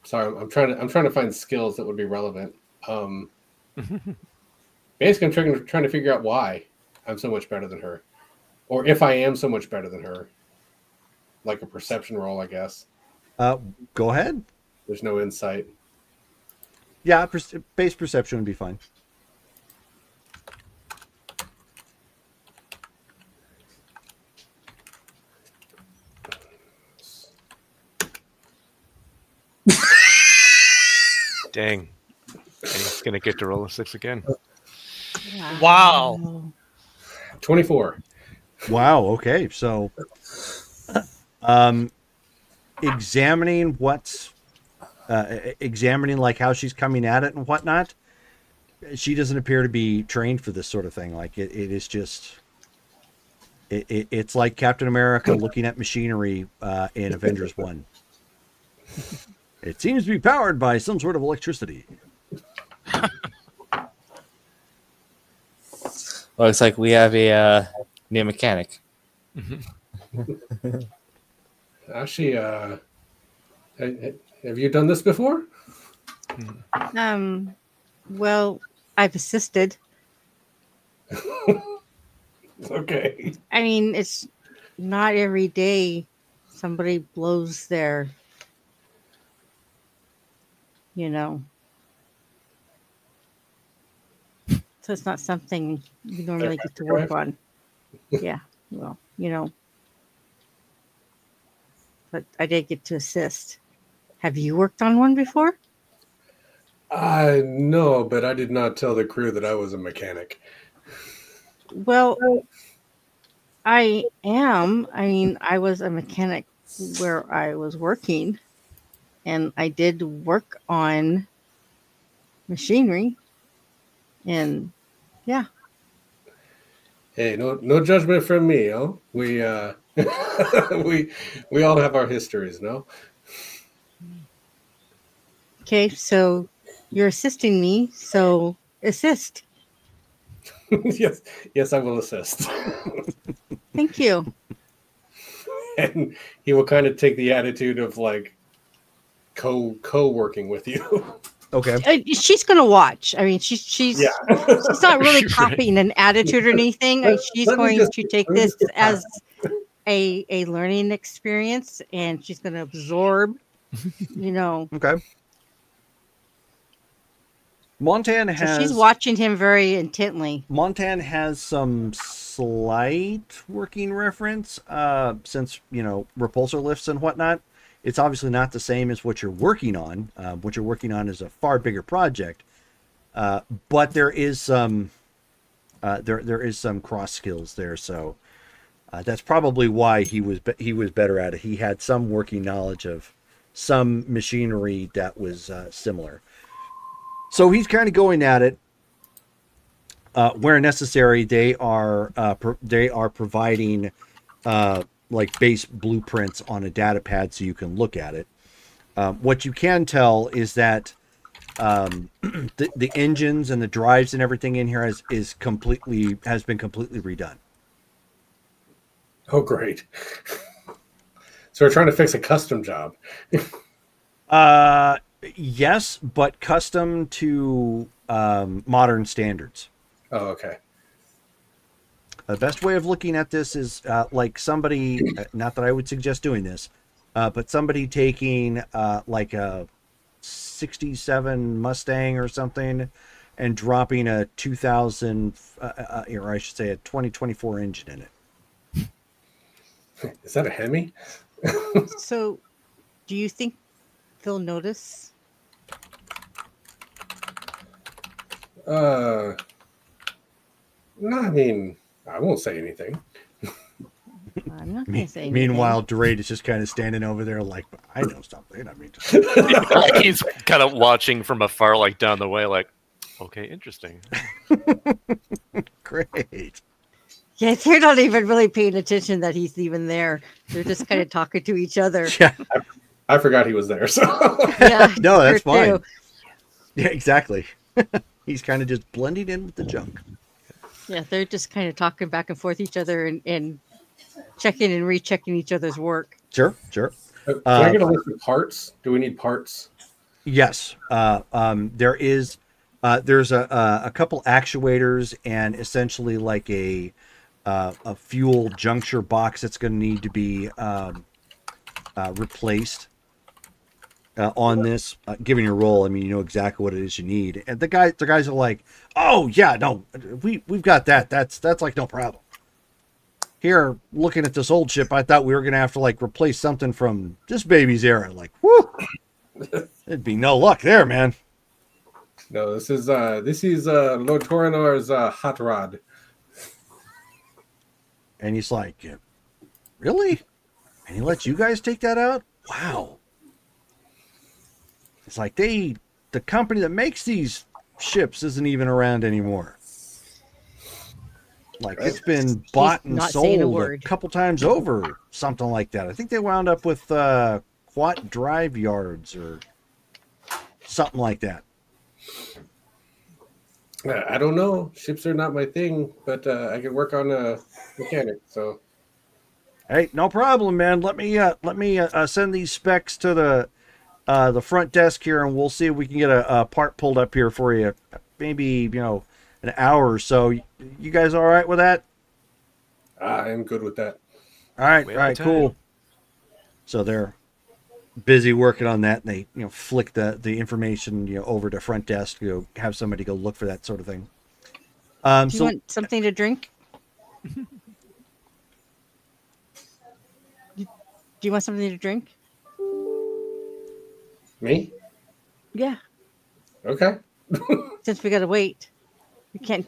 sorry, I'm trying to find skills that would be relevant. Basically, I'm trying to figure out why I'm so much better than her, or if I am so much better than her. Like a perception roll, I guess. Go ahead. There's no insight. Yeah, base perception would be fine. Dang. And he's going to get to roll a 6 again. Wow. 24. Wow. Okay. So, examining examining like how she's coming at it and whatnot, she doesn't appear to be trained for this sort of thing. Like it is just, it's like Captain America looking at machinery in Avengers 1. It seems to be powered by some sort of electricity. Looks like we have a new mechanic. Actually, have you done this before? Well, I've assisted. Okay. I mean, it's not every day somebody blows their, so it's not something you normally get to work on. Yeah, well, but I did get to assist. Have you worked on one before? No, but I did not tell the crew that I was a mechanic. Well, I am. I mean, I was a mechanic where I was working, and I did work on machinery, and yeah. Hey, no judgment from me, oh. We we all have our histories, no? Okay, so you're assisting me, so assist. Yes, I will assist. Thank you. And he will kind of take the attitude of like co-working with you. Okay. She's gonna watch. I mean, she's not really copying an attitude or anything. She's going to take this as a learning experience, and she's going to absorb. Okay. Montan has. So she's watching him very intently. Montan has some slight working reference, since repulsor lifts and whatnot. It's obviously not the same as what you're working on. What you're working on is a far bigger project, but there is some there is some cross skills there. So that's probably why he was better at it. He had some working knowledge of some machinery that was similar. So he's kind of going at it. Where necessary, they are providing like base blueprints on a data pad so you can look at it. What you can tell is that the engines and the drives and everything in here has been completely redone. Oh, great. So we're trying to fix a custom job. Yes, but custom to modern standards. Oh, okay. The best way of looking at this is like somebody, not that I would suggest doing this, but somebody taking like a 67 Mustang or something and dropping a 2000, or I should say a 2024 engine in it. Is that a Hemi? So, do you think they'll notice? No, I mean, I won't say anything. I'm not going to say anything. Meanwhile, Dorade is just kind of standing over there like, I know something. I mean, He's kind of watching from afar, like down the way, like, okay, interesting. Great. Yeah, they're not even really paying attention that he's even there. They're just kind of talking to each other. Yeah. I forgot he was there. So Yeah, No, that's her too. fine. Yeah, exactly. He's kind of just blending in with the junk. Yeah, they're just kind of talking back and forth each other and checking and rechecking each other's work. Sure, sure. can I get a list of parts? Do we need parts? Yes. There's a couple actuators and essentially like a fuel juncture box that's going to need to be replaced on this. Given your role, I mean, you know exactly what it is you need. And the guys are like, "Oh yeah, no, we've got that. That's like no problem." Here, looking at this old ship, I thought we were going to have to like replace something from this baby's era. Like, whoo, there'd be no luck there, man. No, this is Lord Torinar's hot rod. And he's like, really? And he lets you guys take that out? Wow. It's like the company that makes these ships isn't even around anymore. Like it's been bought and sold a couple times over, something like that. I think they wound up with Quat Drive Yards or something like that. I don't know. Ships are not my thing, but I can work on a mechanic. So, hey, no problem, man. Let me send these specs to the front desk here, and we'll see if we can get a part pulled up here for you. Maybe an hour or so. You guys all right with that? I am good with that. All right, cool. So they're busy working on that, and they flick the information over to front desk to have somebody go look for that sort of thing. Do you want something to drink? Do you want something to drink? Me? Yeah. Okay. Since we gotta wait, we can't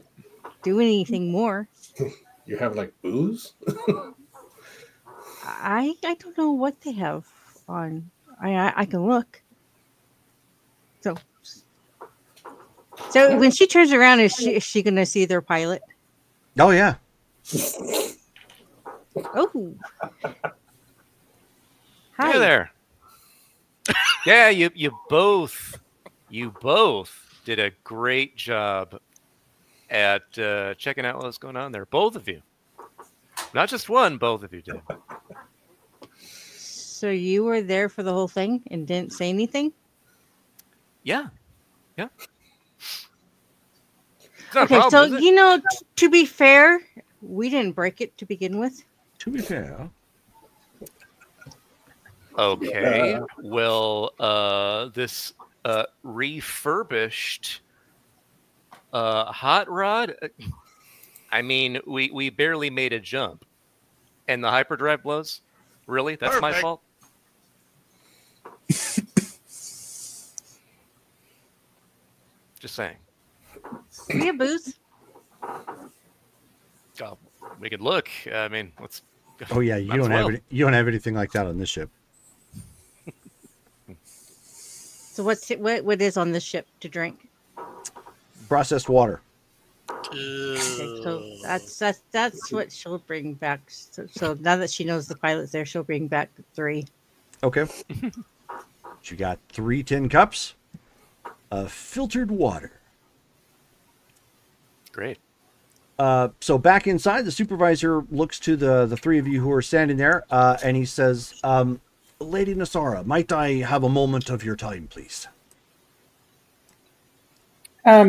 do anything more. You have like booze? I don't know what they have on. I can look. So when she turns around, is she gonna see their pilot? Oh yeah. Oh. Hi Hey there. Yeah, you both did a great job at checking out what's going on there. Both of you. Not just one, both of you did. So you were there for the whole thing and didn't say anything? Yeah. Okay, problem, so to be fair, we didn't break it to begin with. To be fair. Okay. Well, this refurbished hot rod. I mean, we barely made a jump, and the hyperdrive blows. Really, that's my fault. Just saying. Do we have booze? Oh, we could look. I mean, let's. Oh yeah, you don't have anything like that on this ship. So what is on this ship to drink? Processed water. Okay, so that's what she'll bring back. So now that she knows the pilot's there, she'll bring back 3. Okay. She got 3 tin cups of filtered water. Great. So back inside, the supervisor looks to the 3 of you who are standing there, and he says, Lady Nasara, might I have a moment of your time, please?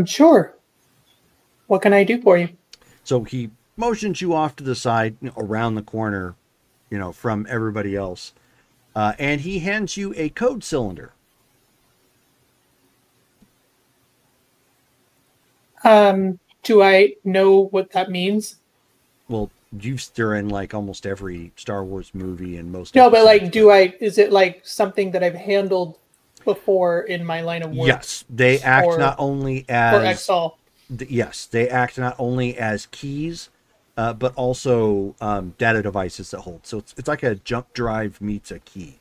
Sure. What can I do for you? So he motions you off to the side, around the corner, from everybody else, and he hands you a code cylinder. Do I know what that means? Well, they're in like almost every Star Wars movie and most. No, but like, is it like something that I've handled before in my line of work? Yes, they act not only as or Exol. Yes, they act not only as keys, but also data devices that hold. So it's like a jump drive meets a key.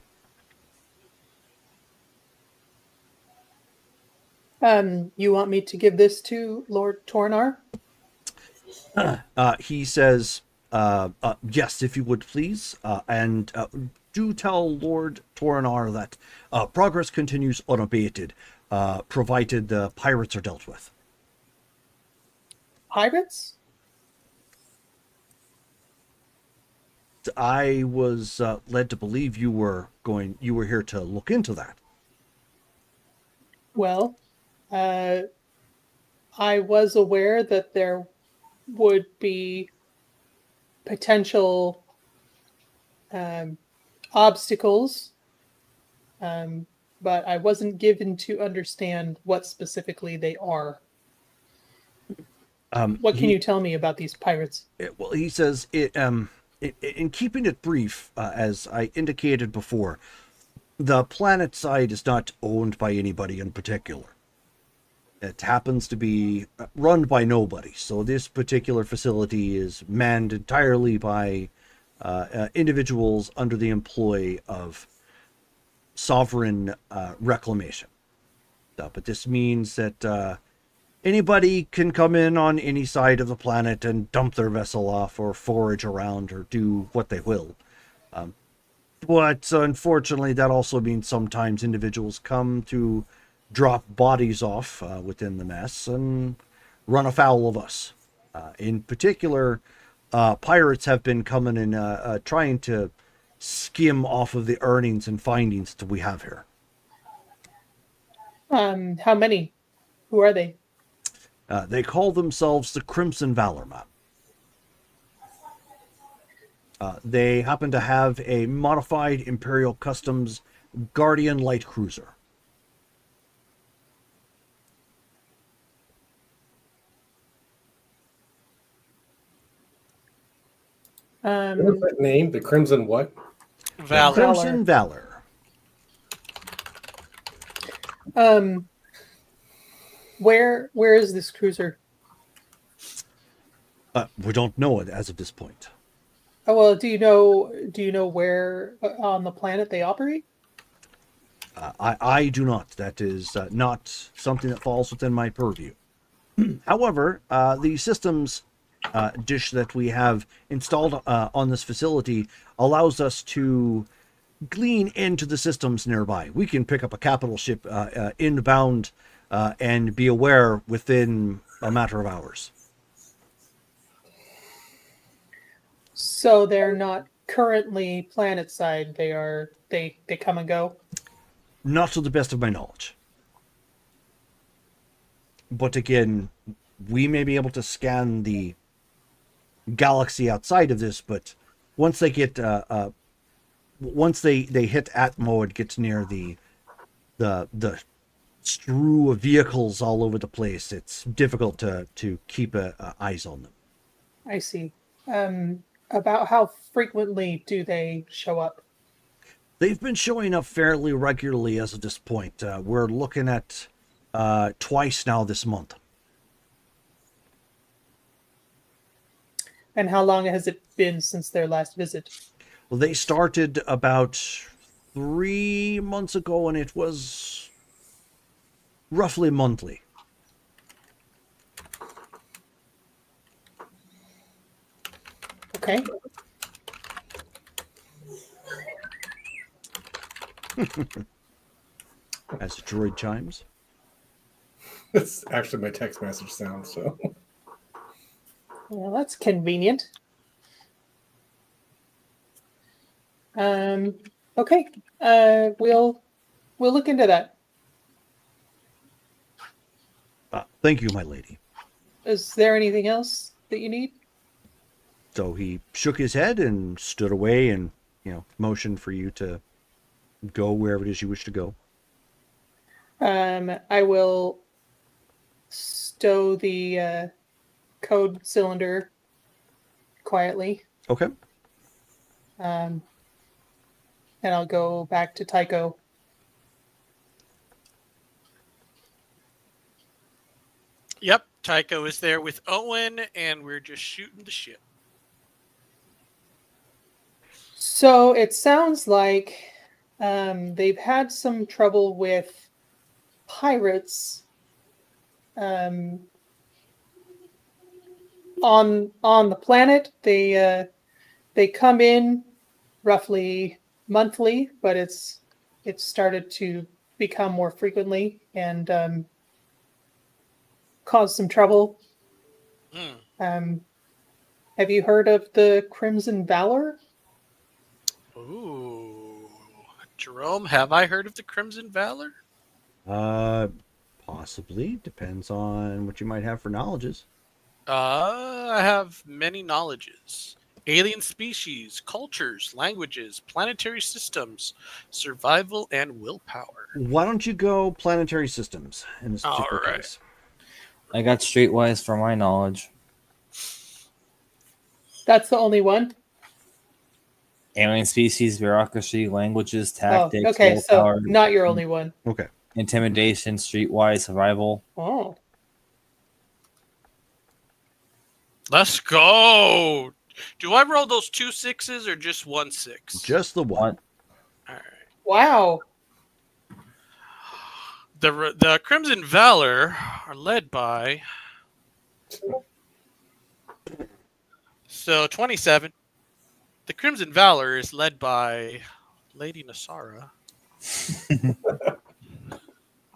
You want me to give this to Lord Tornar? He says, Yes, if you would please. And do tell Lord Toronar that progress continues unabated, provided the pirates are dealt with. Pirates? I was led to believe you were here to look into that. Well, I was aware that there would be potential obstacles, but I wasn't given to understand what specifically they are. What can you tell me about these pirates? Well, he says in keeping it brief, as I indicated before, the planet side is not owned by anybody in particular. It happens to be run by nobody. So this particular facility is manned entirely by individuals under the employ of sovereign reclamation. But this means that anybody can come in on any side of the planet and dump their vessel off or forage around or do what they will. But unfortunately, that also means sometimes individuals come to drop bodies off within the mess and run afoul of us. In particular, pirates have been coming and trying to skim off of the earnings and findings that we have here. How many? Who are they? They call themselves the Crimson Valor Map. They happen to have a modified Imperial Customs Guardian light cruiser. What's that name? The Crimson what? Valor. Crimson Valor. Where is this cruiser? We don't know it as of this point. Oh, well, do you know where on the planet they operate? I do not. That is not something that falls within my purview. However, the systems dish that we have installed on this facility allows us to glean into the systems nearby. We can pick up a capital ship inbound and be aware within a matter of hours. So they're not currently planet side. They come and go? Not to the best of my knowledge. But again, we may be able to scan the galaxy outside of this, but once they get once they hit Atmo, it gets near the strew of vehicles all over the place. It's difficult to keep eyes on them. I see. About how frequently do they show up? They've been showing up fairly regularly as of this point. We're looking at twice now this month. And how long has it been since their last visit? Well, they started about 3 months ago, and it was roughly monthly. Okay. As the droid chimes. That's actually my text message sound, so. Well, that's convenient. Okay. We'll look into that. Thank you, my lady. Is there anything else that you need? So he shook his head and stood away and, motioned for you to go wherever it is you wish to go. I will stow the code cylinder quietly. Okay. And I'll go back to Tycho. Yep, Tycho is there with Owen, and we're just shooting the ship. So it sounds like they've had some trouble with pirates on the planet. They come in roughly monthly, but it's started to become more frequently and cause some trouble. Have you heard of the Crimson Valor? Ooh, Jerome, have I heard of the Crimson Valor? Possibly. Depends on what you might have for knowledges. I have many knowledges. Alien species, cultures, languages, planetary systems, survival, and willpower. Why don't you go planetary systems in this particular All right. case? I got streetwise for my knowledge. That's the only one? Alien species, bureaucracy, languages, tactics, okay, willpower, so not your only one. Okay. intimidation, streetwise, survival. Oh. Let's go. Do I roll those 2 6s or just 1 6? Just the one. All right. Wow. The Crimson Valor are led by 27. The Crimson Valor is led by Lady Nasara.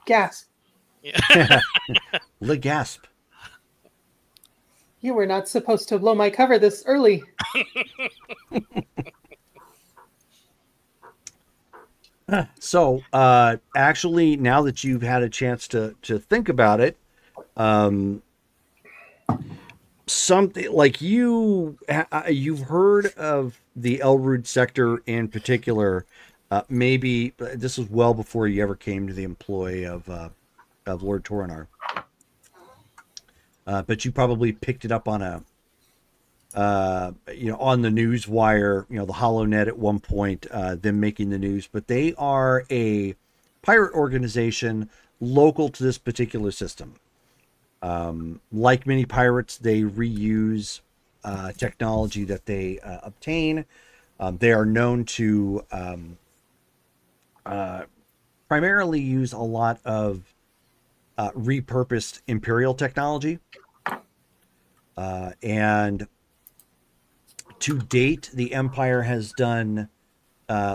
Gasp. Yeah. The gasp. You were not supposed to blow my cover this early. So, actually, now that you've had a chance to think about it, something like you've heard of the Elrude sector in particular. Maybe this was well before you ever came to the employ of Lord Toronar. But you probably picked it up on on the news wire, the HoloNet at one point, them making the news. But they are a pirate organization local to this particular system. Like many pirates, they reuse technology that they obtain. They are known to primarily use a lot of repurposed Imperial technology. And to date, the Empire has done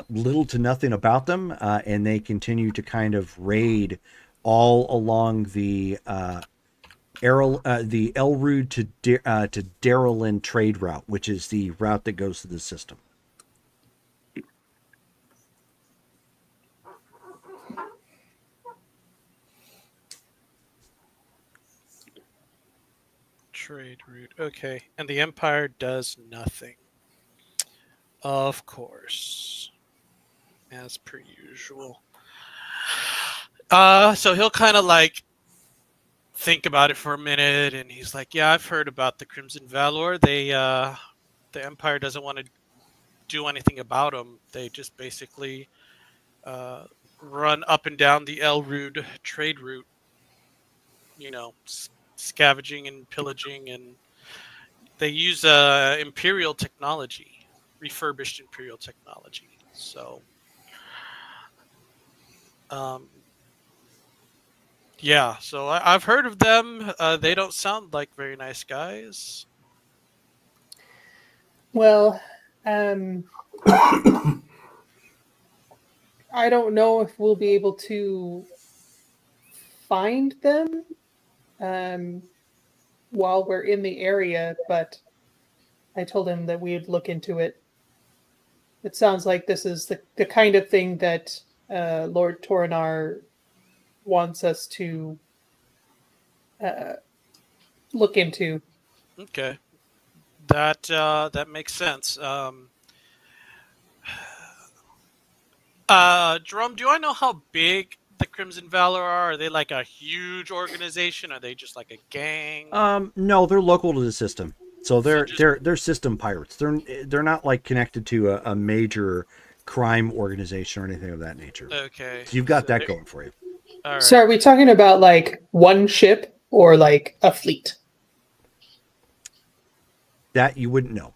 little to nothing about them, and they continue to kind of raid all along the Elrude to Darylin trade route, which is the route that goes to the system. Trade route. Okay. And the Empire does nothing. Of course. As per usual. So he'll kind of like think about it for a minute, and he's like, yeah, I've heard about the Crimson Valor. They the Empire doesn't want to do anything about them. They just basically run up and down the Elrude trade route, scavenging and pillaging, and they use Imperial technology, refurbished Imperial technology. So, yeah, so I've heard of them. They don't sound like very nice guys. Well, I don't know if we'll be able to find them while we're in the area, but I told him that we'd look into it. It sounds like this is the kind of thing that Lord Toronar wants us to look into. Okay, that makes sense. Jerome, do I know how big the Crimson Valor are? Are they like a huge organization? Are they just like a gang? No, they're local to the system. So they're system pirates. They're not like connected to a major crime organization or anything of that nature. Okay. So you've got that going for you. All right. So are we talking about like one ship or like a fleet? That you wouldn't know.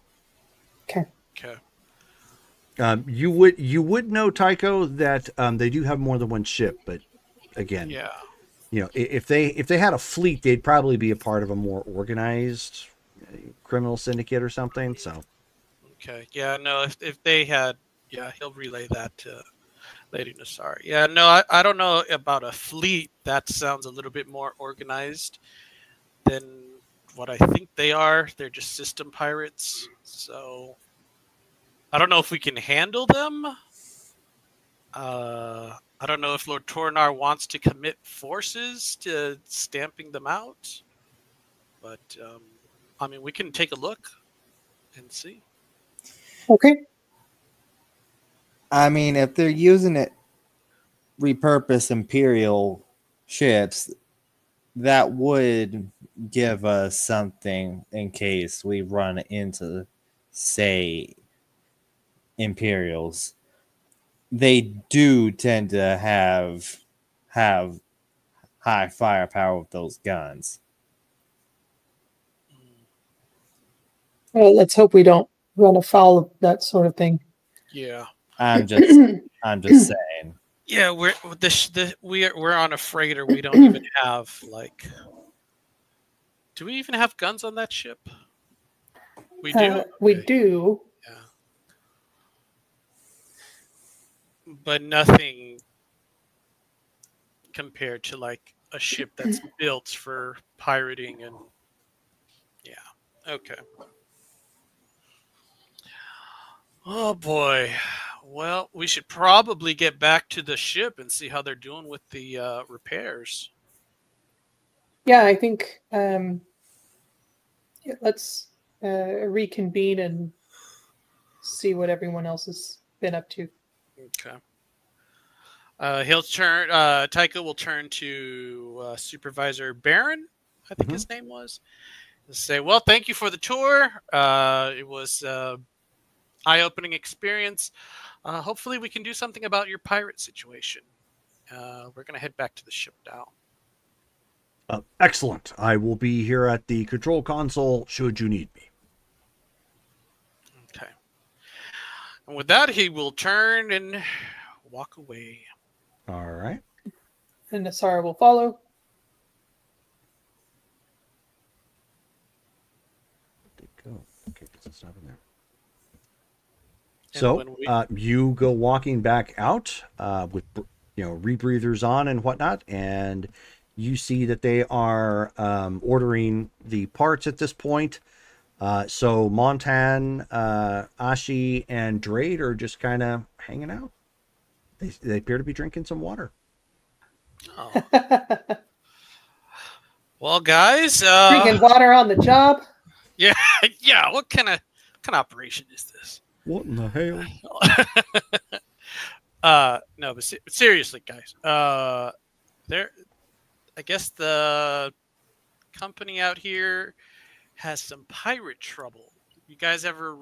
Okay. Okay. You would know, Tycho, that they do have more than one ship, but again, Yeah. if they had a fleet, they'd probably be a part of a more organized criminal syndicate or something. So, Okay. Yeah. No. If they had, yeah, he'll relay that to Lady Nassar. Yeah. No. I don't know about a fleet. That sounds a little bit more organized than what I think they are. They're just system pirates. So I don't know if we can handle them. I don't know if Lord Tornar wants to commit forces to stamping them out, but I mean, we can take a look and see. Okay. I mean, if they're using it, repurpose Imperial ships, that would give us something in case we run into, say, Imperials. They do tend to have high firepower with those guns. Well, let's hope we don't run afoul of that sort of thing. Yeah. I'm just saying. Yeah, we're on a freighter. We don't even have like. Do we even have guns on that ship? We do. We do. Yeah. But nothing compared to like a ship that's built for pirating and yeah. Okay. Oh boy. Well, we should probably get back to the ship and see how they're doing with the repairs. Yeah, I think let's reconvene and see what everyone else has been up to. Okay. He'll turn. Tycho will turn to Supervisor Barron, I think his name was. And say, "Well, thank you for the tour. It was eye-opening experience. Hopefully, we can do something about your pirate situation. We're gonna head back to the ship now." Excellent. I will be here at the control console should you need me. Okay. And with that, he will turn and walk away. All right. And Nassar will follow. Go. Okay, because it's not in there. And So you go walking back out with rebreathers on and whatnot, and you see that they are ordering the parts at this point. So Montan, Ashi, and Drade are just kind of hanging out. They appear to be drinking some water. Oh. Well, guys, drinking water on the job. Yeah, yeah. What kind of operation is this? What in the hell? No, but seriously, guys. I guess the company out here has some pirate trouble. You guys ever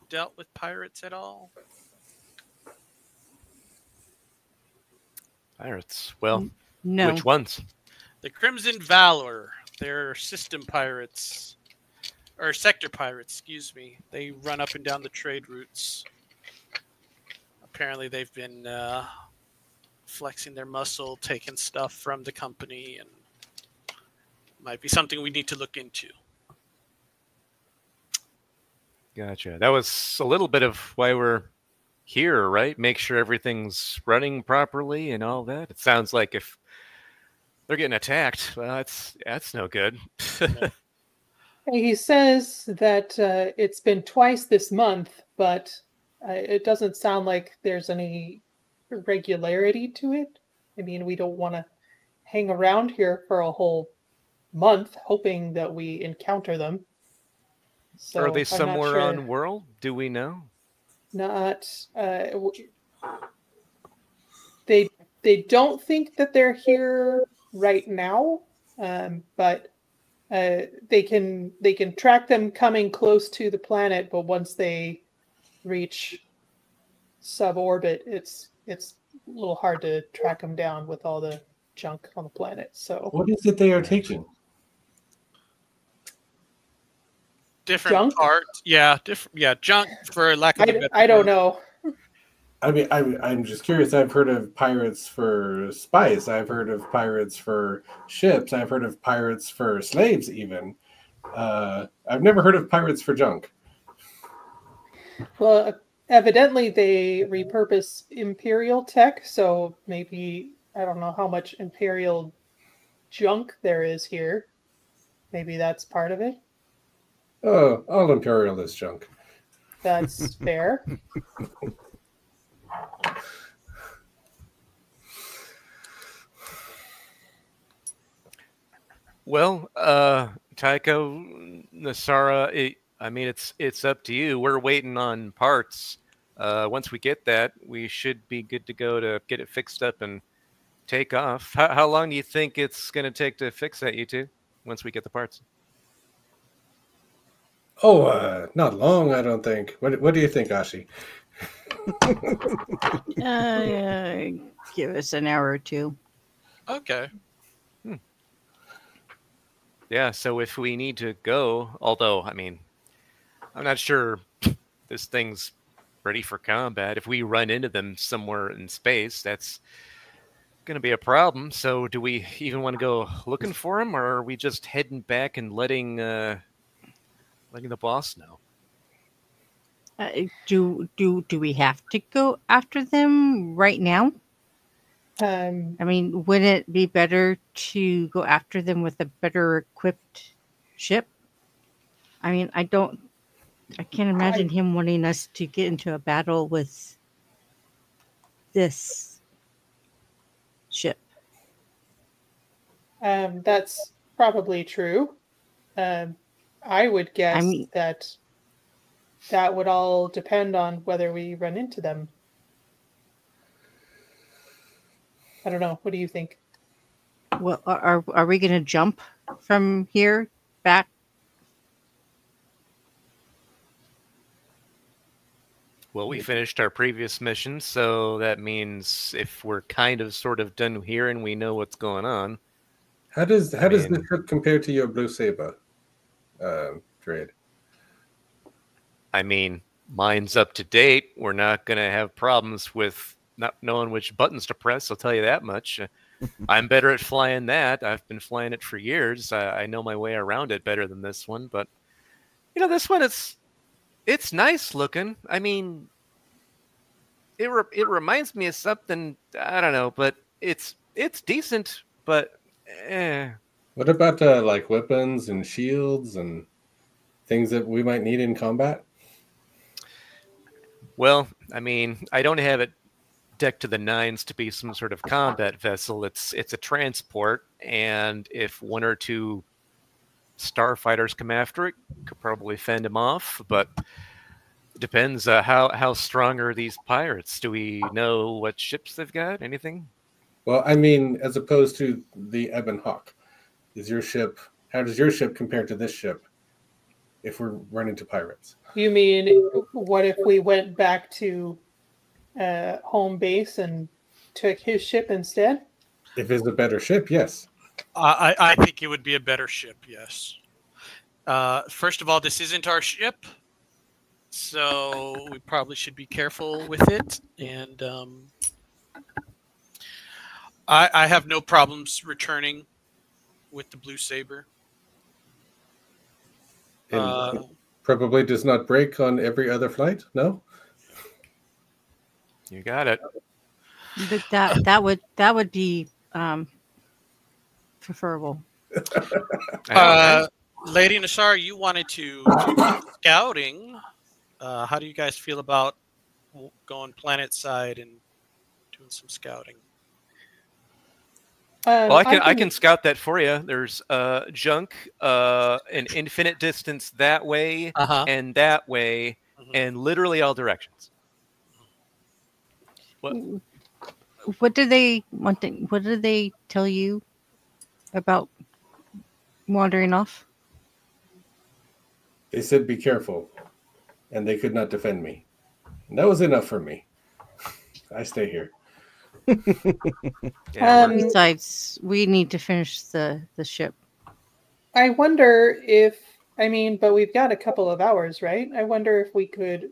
dealt with pirates at all? Pirates? Well, No. which ones? The Crimson Valor. They're system pirates. Or sector pirates, excuse me. They run up and down the trade routes. Apparently they've been flexing their muscle, taking stuff from the company, and might be something we need to look into. Gotcha. That was a little bit of why we're here, right? Make sure everything's running properly and all that. It sounds like if they're getting attacked, well, that's no good. He says that it's been twice this month, but it doesn't sound like there's any regularity to it. I mean, we don't want to hang around here for a whole month hoping that we encounter them. So Are they I'm somewhere not sure. on World? Do we know? Not. They don't think that they're here right now, but they can track them coming close to the planet. But once they reach suborbit, it's a little hard to track them down with all the junk on the planet. So what is it they are taking? Different Junk? parts. Yeah, different. Yeah, junk for lack of a better I don't word. know. I mean, I'm just curious. I've heard of pirates for spice. I've heard of pirates for ships. I've heard of pirates for slaves, even. I've never heard of pirates for junk. Well, evidently they repurpose Imperial tech, so maybe I don't know how much Imperial junk there is here. Maybe that's part of it. Oh, all Imperial is junk. That's fair. Well, Tycho, Nasara, I mean, it's up to you. We're waiting on parts. Once we get that, we should be good to go to get it fixed up and take off. How long do you think it's going to take to fix that, you two, once we get the parts? Oh, not long, I don't think. What do you think, Ashi? Give us an hour or two. Okay. Yeah, so if we need to go, although, I mean, I'm not sure this thing's ready for combat. If we run into them somewhere in space, that's going to be a problem. So do we even want to go looking for them, or are we just heading back and letting the boss know? Do we have to go after them right now? I mean, wouldn't it be better to go after them with a better equipped ship? I mean, I can't imagine him wanting us to get into a battle with this ship. That's probably true. I would guess that would all depend on whether we run into them. I don't know. What do you think? Well, are we going to jump from here back? Well, we finished our previous mission, so that means if we're kind of sort of done here and we know what's going on. How does this ship compare to your Blue Saber trade? I mean, mine's up to date. We're not going to have problems with not knowing which buttons to press, I'll tell you that much. I'm better at flying that. I've been flying it for years. I know my way around it better than this one, but this one, it's nice looking. I mean, it reminds me of something, I don't know, but it's decent, but What about like weapons and shields and things that we might need in combat? Well, I mean, I don't have it decked to the nines to be some sort of combat vessel. It's a transport, and if one or two starfighters come after it, could probably fend them off. But it depends. How strong are these pirates? Do we know what ships they've got? Anything? Well, I mean, as opposed to the Ebon Hawk, how does your ship compare to this ship if we're running into pirates? You mean, what if we went back to home base and took his ship instead? If it's a better ship, yes. I think it would be a better ship, yes. First of all, this isn't our ship, so we probably should be careful with it. And I have no problems returning with the Blue Saber. Probably does not break on every other flight, no? You got it. That would be preferable. Lady Nasara, you wanted to do scouting. How do you guys feel about going planet side and doing some scouting? Well, I can scout that for you. There's junk, an infinite distance that way and that way, and literally all directions. What do they want? What did they tell you about wandering off? They said, "Be careful," and they could not defend me. And that was enough for me. I stay here. Besides, we need to finish the ship. I wonder if, but we've got a couple of hours, right? I wonder if we could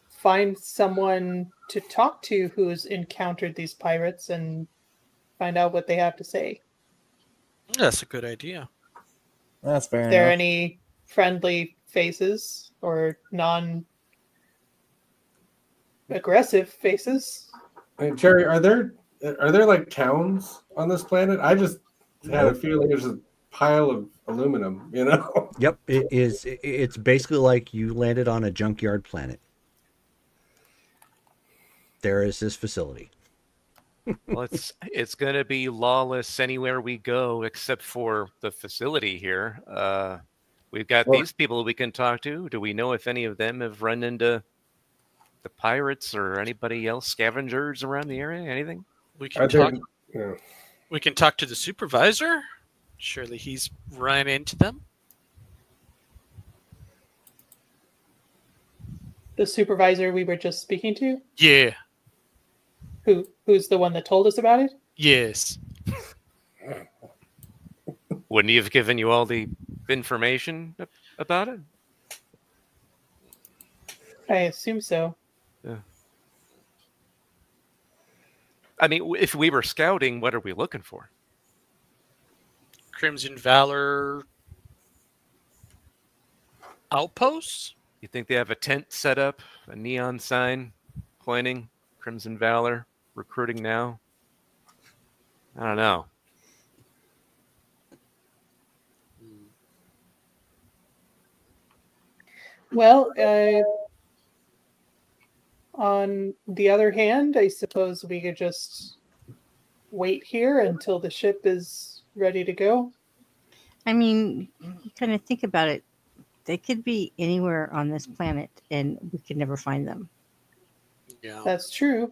find someone to talk to who's encountered these pirates and find out what they have to say. That's a good idea. That's fair Are there enough. any friendly faces or non-aggressive faces? Hey, Jerry, are there like towns on this planet? I just had a feeling there's a pile of aluminum, you know? Yep, it is. It's basically like you landed on a junkyard planet. There is this facility. Well, it's going to be lawless anywhere we go except for the facility here. We've got these people we can talk to. Do we know if any of them have run into the pirates or anybody else, scavengers around the area? Anything? We can talk. We can talk to the supervisor. Surely he's run into them. The supervisor we were just speaking to? Yeah. Who's the one that told us about it? Yes. Wouldn't he have given you all the information about it? I assume so. Yeah. I mean, if we were scouting, what are we looking for? Crimson Valor outposts? You think they have a tent set up, a neon sign pointing Crimson Valor, recruiting now? I don't know. Well, on the other hand, I suppose we could just wait here until the ship is ready to go. I mean, you kind of think about it. They could be anywhere on this planet, and we could never find them. Yeah, that's true.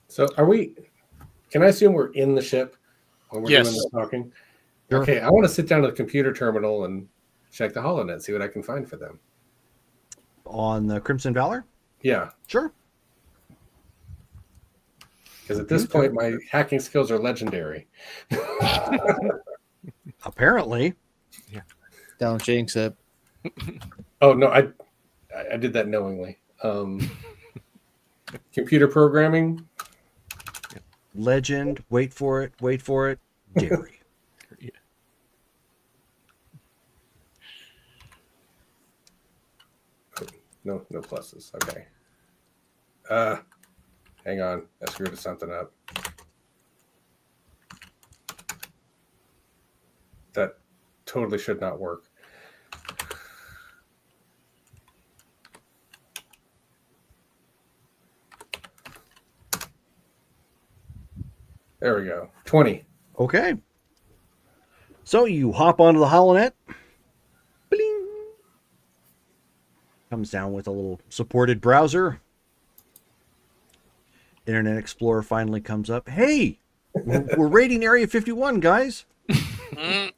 So, can I assume we're in the ship when we're doing this talking? Sure. Okay, I want to sit down to the computer terminal and check the HoloNet, see what I can find for them. On the Crimson Valor? Yeah. Sure. Because at this point, my hacking skills are legendary. Apparently. Yeah. Don't jinx it. Oh, no, I did that knowingly. Computer programming. Legend. Wait for it. Gary. Yeah. No pluses. Okay. Hang on. I screwed something up. That totally should not work. There we go. 20. Okay. So you hop onto the HoloNet. Bling. Comes down with a little supported browser. Internet Explorer finally comes up. Hey, we're raiding Area 51, guys. The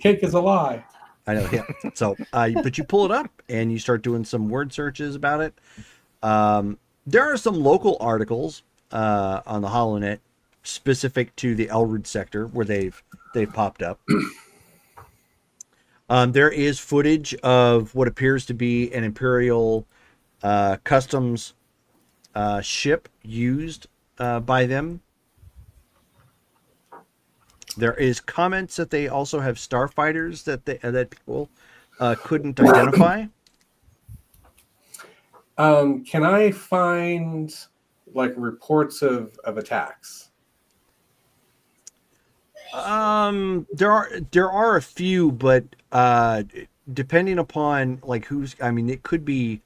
cake is a lie. I know, yeah. So, but you pull it up and you start doing some word searches about it. There are some local articles on the HoloNet specific to the Elrud sector where they've popped up. There is footage of what appears to be an Imperial customs ship used by them. There is comments that they also have starfighters that people couldn't identify. Can I find like reports of attacks? There are a few, but depending upon like who's, I mean, it could be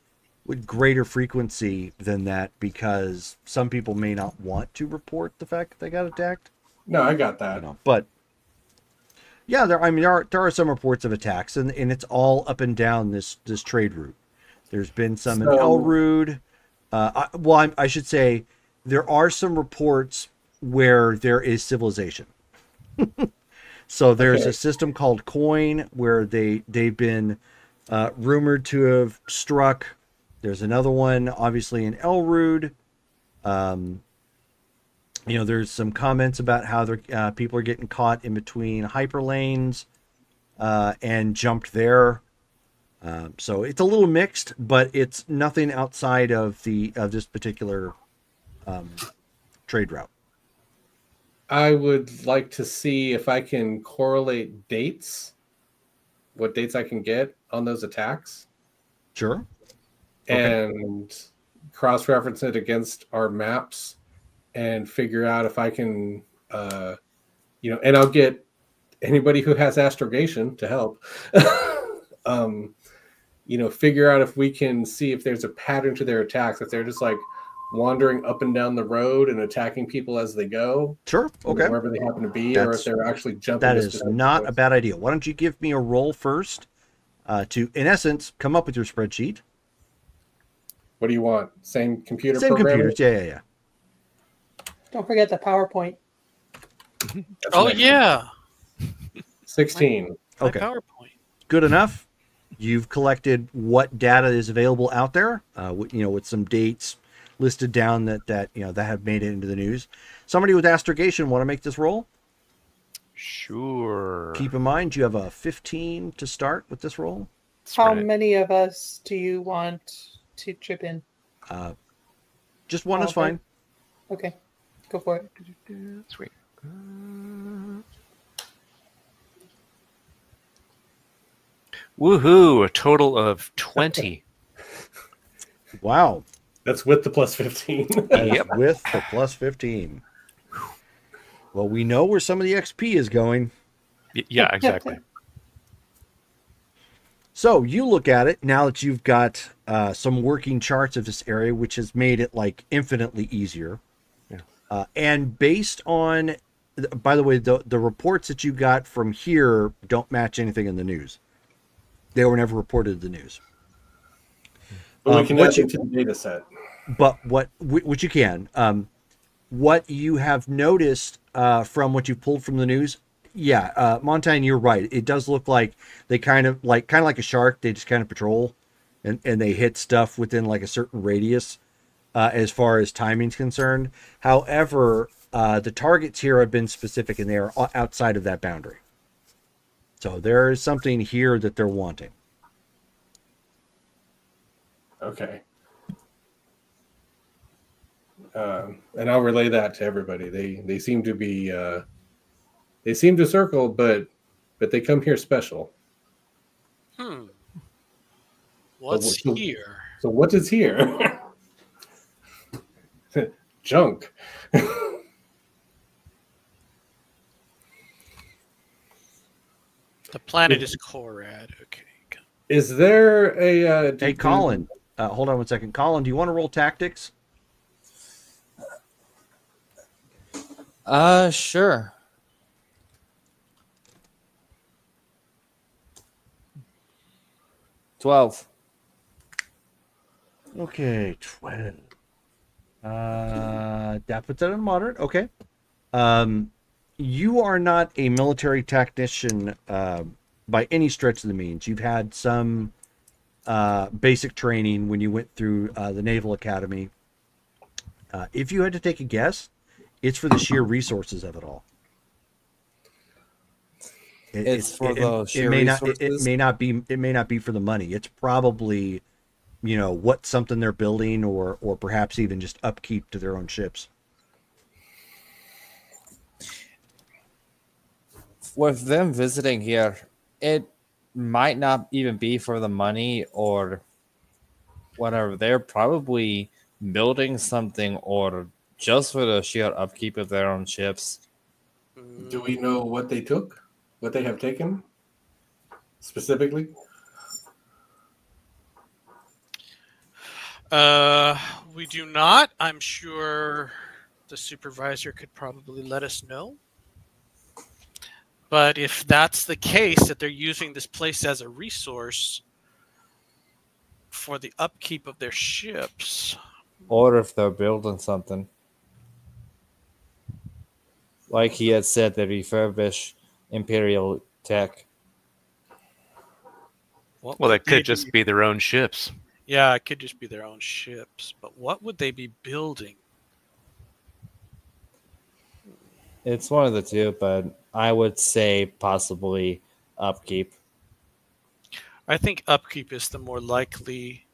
with greater frequency than that because some people may not want to report the fact that they got attacked. No, I got that. You know, but yeah, there are some reports of attacks, and it's all up and down this trade route. There's been some in Elrud. I should say there are some reports where there is civilization. So there's a system called Coin where they've been rumored to have struck. There's another one, obviously, in Elrud. There's some comments about how people are getting caught in between hyperlanes and jumped there. So it's a little mixed, but it's nothing outside of this particular trade route. I would like to see if I can correlate dates, what dates I can get on those attacks. Sure. And cross-reference it against our maps and figure out if I can, and I'll get anybody who has astrogation to help. Figure out if we can see if there's a pattern to their attacks, if they're just like wandering up and down the road and attacking people as they go. Sure. Okay. Wherever they happen to be, or if they're actually jumping. That is not a bad idea. Why don't you give me a roll first to, in essence, come up with your spreadsheet. What do you want? Same computer Same programming? computers. Yeah. Don't forget the PowerPoint. Oh, yeah. 16. My Okay. PowerPoint. Good enough. You've collected what data is available out there, with some dates listed down that have made it into the news. Somebody with astrogation want to make this roll? Sure. Keep in mind you have a 15 to start with this roll. How many of us do you want to chip in? Just one is fine. Okay, go for it. Sweet. Woohoo! A total of 20. Wow. That's with the plus 15. Yep. With the plus 15. Well, we know where some of the XP is going. Yeah, exactly. So you look at it now that you've got some working charts of this area, which has made it like infinitely easier. Yeah. And based on, by the way, the reports that you got from here don't match anything in the news. They were never reported to the news. But we can add it to the data set. But which you can. What you have noticed from what you pulled from the news, Montaigne, you're right. It does look like they kind of like a shark. They just kind of patrol, and they hit stuff within like a certain radius as far as timing's concerned. However, the targets here have been specific, and they are outside of that boundary. So there is something here that they're wanting. Okay. And I'll relay that to everybody. They seem to be they seem to circle, but they come here special. What's here? So what is here? Junk. The planet is Korad. Okay. Is there a hey, Colin? Hold on one second. Colin, do you want to roll tactics? Sure. $12. Okay, 12. That puts it on moderate. Okay. You are not a military tactician by any stretch of the means. You've had some basic training when you went through the Naval Academy. If you had to take a guess, it's for the sheer resources of it all. It may not be for the money. It's probably, what something they're building or perhaps even just upkeep to their own ships. With them visiting here, it might not even be for the money or whatever. They're probably building something or just for the sheer upkeep of their own ships. Do we know what they took? What they have taken? Specifically? We do not. I'm sure the supervisor could probably let us know. But if that's the case, that they're using this place as a resource for the upkeep of their ships. Or if they're building something. Like he had said, they refurbish Imperial tech. Well, that could just be their own ships. Yeah, it could just be their own ships. But what would they be building? It's one of the two, but I would say possibly upkeep. I think upkeep is the more likely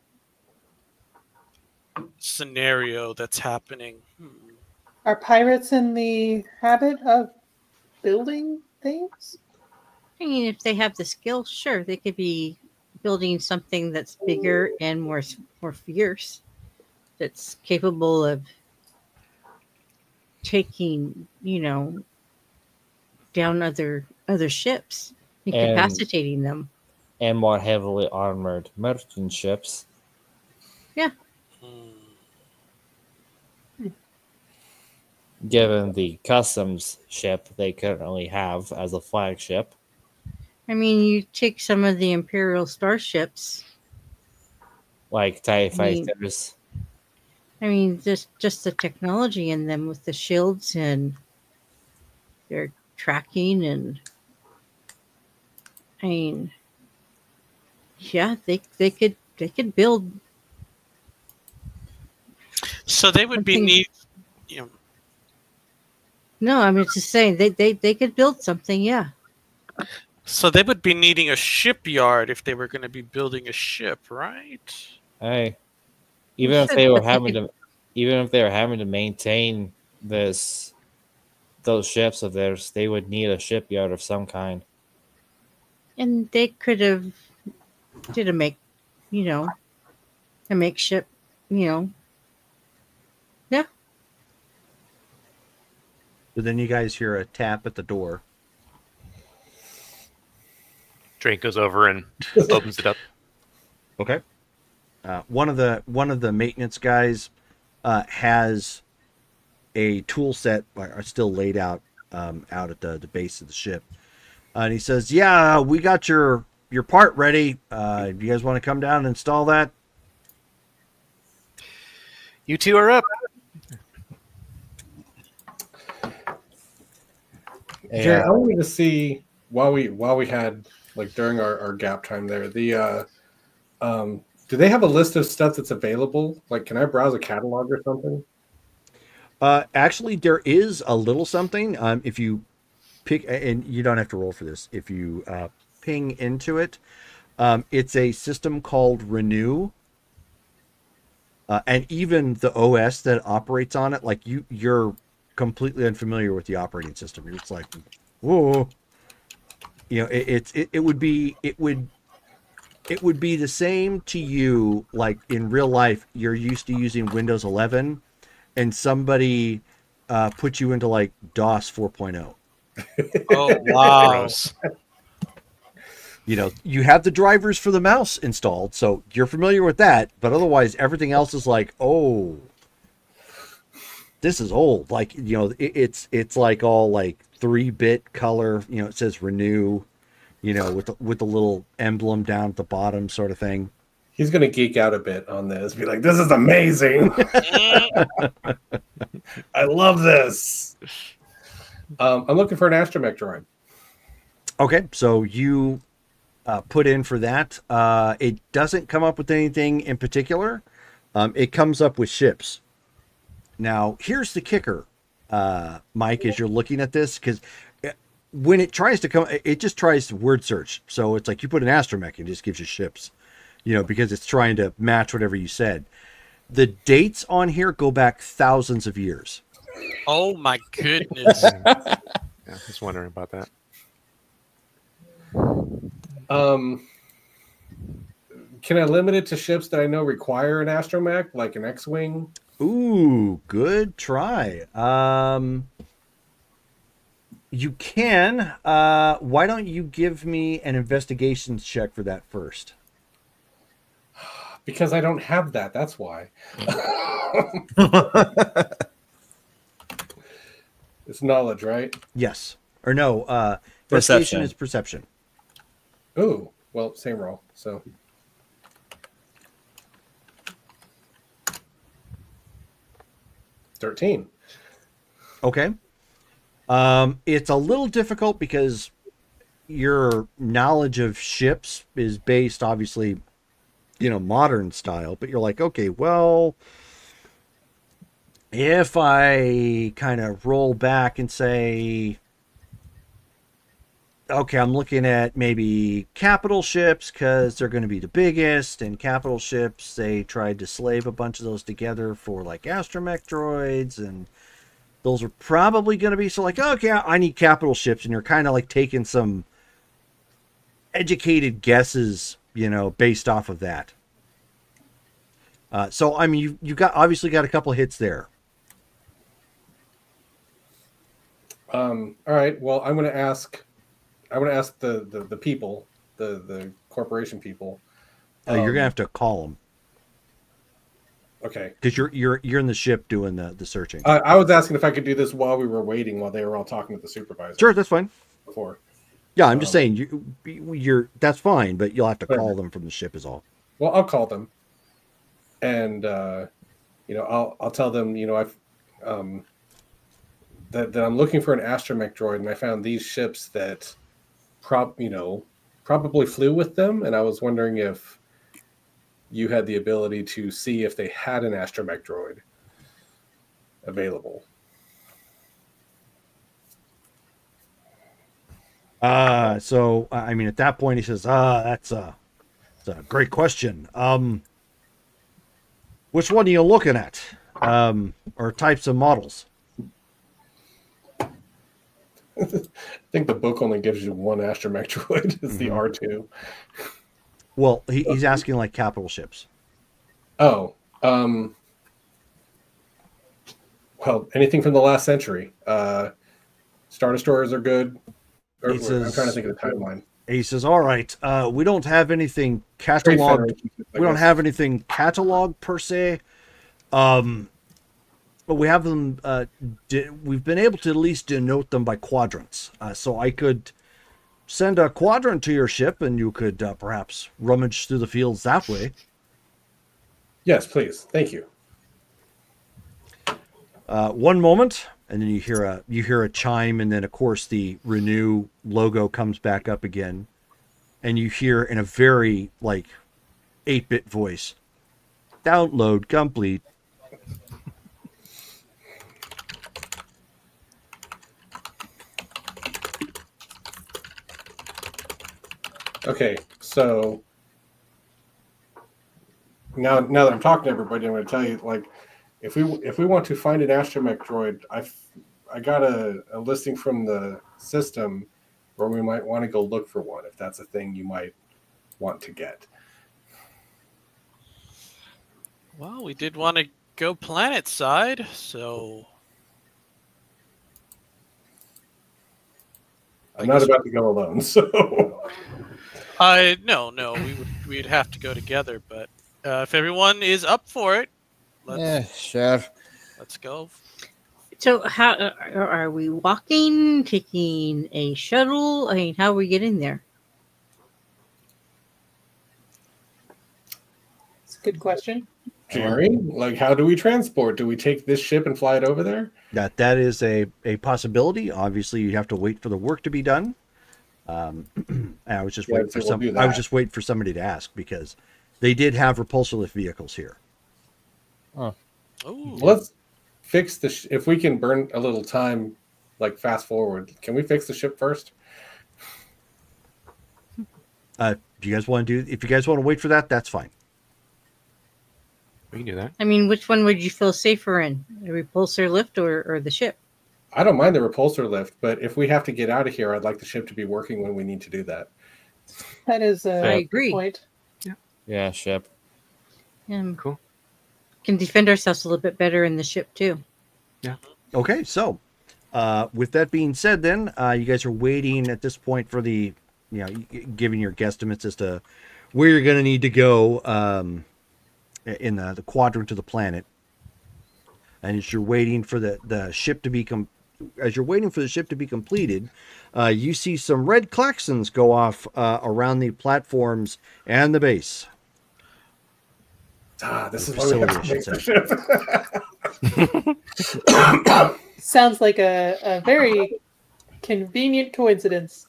scenario that's happening. Are pirates in the habit of building things? I mean, if they have the skill, sure, they could be building something that's bigger and more fierce, that's capable of taking, down other ships, incapacitating them. And more heavily armored merchant ships. Yeah. Given the customs ship they currently have as a flagship. I mean, you take some of the Imperial starships. Like TIE fighters. I mean, just the technology in them with the shields and their tracking and... I mean... Yeah, they could build. So they would be No, I mean, it's just saying they could build something. Yeah. So they would be needing a shipyard if they were going to be building a ship, right? Hey, even if they were having to maintain those ships of theirs, they would need a shipyard of some kind. And they could have a makeshift, Yeah. But then you guys hear a tap at the door. Drake goes over and opens it up. Okay. One of the maintenance guys has a tool set still laid out out at the base of the ship, and he says, "Yeah, we got your part ready. Do you guys want to come down and install that?" You two are up. Jared, I wanted to see while we had like during our gap time there, the do they have a list of stuff that's available? Like, can I browse a catalog or something? Actually, there is a little something. If you pick, and you don't have to roll for this, if you ping into it, it's a system called Renew. And even the OS that operates on it, like you're completely unfamiliar with the operating system. It's like, whoa, it would be the same to you. Like in real life, you're used to using Windows 11, and somebody put you into like DOS 4.0. Oh wow! You have the drivers for the mouse installed, so you're familiar with that. But otherwise, everything else is like, oh, this is old. Like, it's like all like 3-bit color. It says Renew, with the little emblem down at the bottom, sort of thing. He's gonna geek out a bit on this. Be like, this is amazing. I love this. I'm looking for an astromech droid. Okay, so you put in for that. It doesn't come up with anything in particular. It comes up with ships. Now, here's the kicker, Mike, as you're looking at this, because when it tries to come, it just tries to word search. So it's like you put an astromech and it just gives you ships, because it's trying to match whatever you said. The dates on here go back thousands of years. Oh my goodness. Yeah, I was wondering about that. Can I limit it to ships that I know require an astromech, like an X-wing? Ooh, good try. You can. Why don't you give me an investigations check for that first? Because I don't have that. That's why. It's knowledge, right? Yes. Or no. Investigation Perception. is perception. Ooh, well, same roll. So 13. Okay. It's a little difficult because your knowledge of ships is based, obviously, modern style. But you're like, okay, well, if I kind of roll back and say, okay, I'm looking at maybe capital ships because they're going to be the biggest, and capital ships, they tried to slave a bunch of those together for like astromech droids, and those are probably going to be so like, okay, I need capital ships, and you're kind of like taking some educated guesses, based off of that. So I mean, you obviously got a couple hits there. All right. Well, I'm going to ask the people, the corporation people. You're gonna have to call them. Okay. Because you're in the ship doing the searching. I was asking if I could do this while we were waiting, while they were all talking to the supervisor. Sure, that's fine. Before. Yeah, I'm just saying you're that's fine, but you'll have to call them from the ship is all. Well, I'll call them, and I'll tell them I've that I'm looking for an astromech droid, and I found these ships that probably flew with them, and I was wondering if you had the ability to see if they had an astromech droid available. So I mean, at that point, he says, that's a great question. Which one are you looking at? Or types of models? I think the book only gives you one astromech droid. It's the R2. Well, he's asking like capital ships. Oh, well, anything from the last century. Star Destroyers are good. I'm trying to think of the timeline. He says, all right, we don't have anything cataloged. We don't have anything cataloged per se. But we have them, we've been able to at least denote them by quadrants. So I could send a quadrant to your ship and you could perhaps rummage through the fields that way. Yes, please. Thank you. One moment, and then you hear a chime, and then of course the Renew logo comes back up again, and you hear in a very like 8-bit voice, "Download complete." Okay, so now that I'm talking to everybody, I'm going to tell you, like, if we want to find an astromech droid, I got a listing from the system where we might want to go look for one, if that's a thing you might want to get. Well, we did want to go planet side, so I'm not about to go alone, so no, we'd have to go together, but if everyone is up for it, sure. Let's go. So how are we walking, taking a shuttle? I mean, how are we getting there? It's a good question. Jerry, like, how do we transport? Do we take this ship and fly it over there? That is a possibility. Obviously, you have to wait for the work to be done. I was just waiting for I was just waiting for somebody to ask because they did have repulsor lift vehicles here. Oh, let's fix the. If we can burn a little time, like fast forward, can we fix the ship first? Do you guys want to do? If you guys want to wait for that, that's fine. We can do that. I mean, which one would you feel safer in, a repulsor lift or the ship? I don't mind the repulsor lift, but if we have to get out of here, I'd like the ship to be working when we need to do that. That is I agree. Good point. yeah, ship. Cool. Can defend ourselves a little bit better in the ship too. Yeah. Okay, so with that being said, then you guys are waiting at this point for the, giving your guesstimates as to where you're going to need to go in the quadrant of the planet, and as you're waiting for the ship to be completed, you see some red klaxons go off around the platforms and the base. This is why we have to make the ship. Sounds like a very convenient coincidence.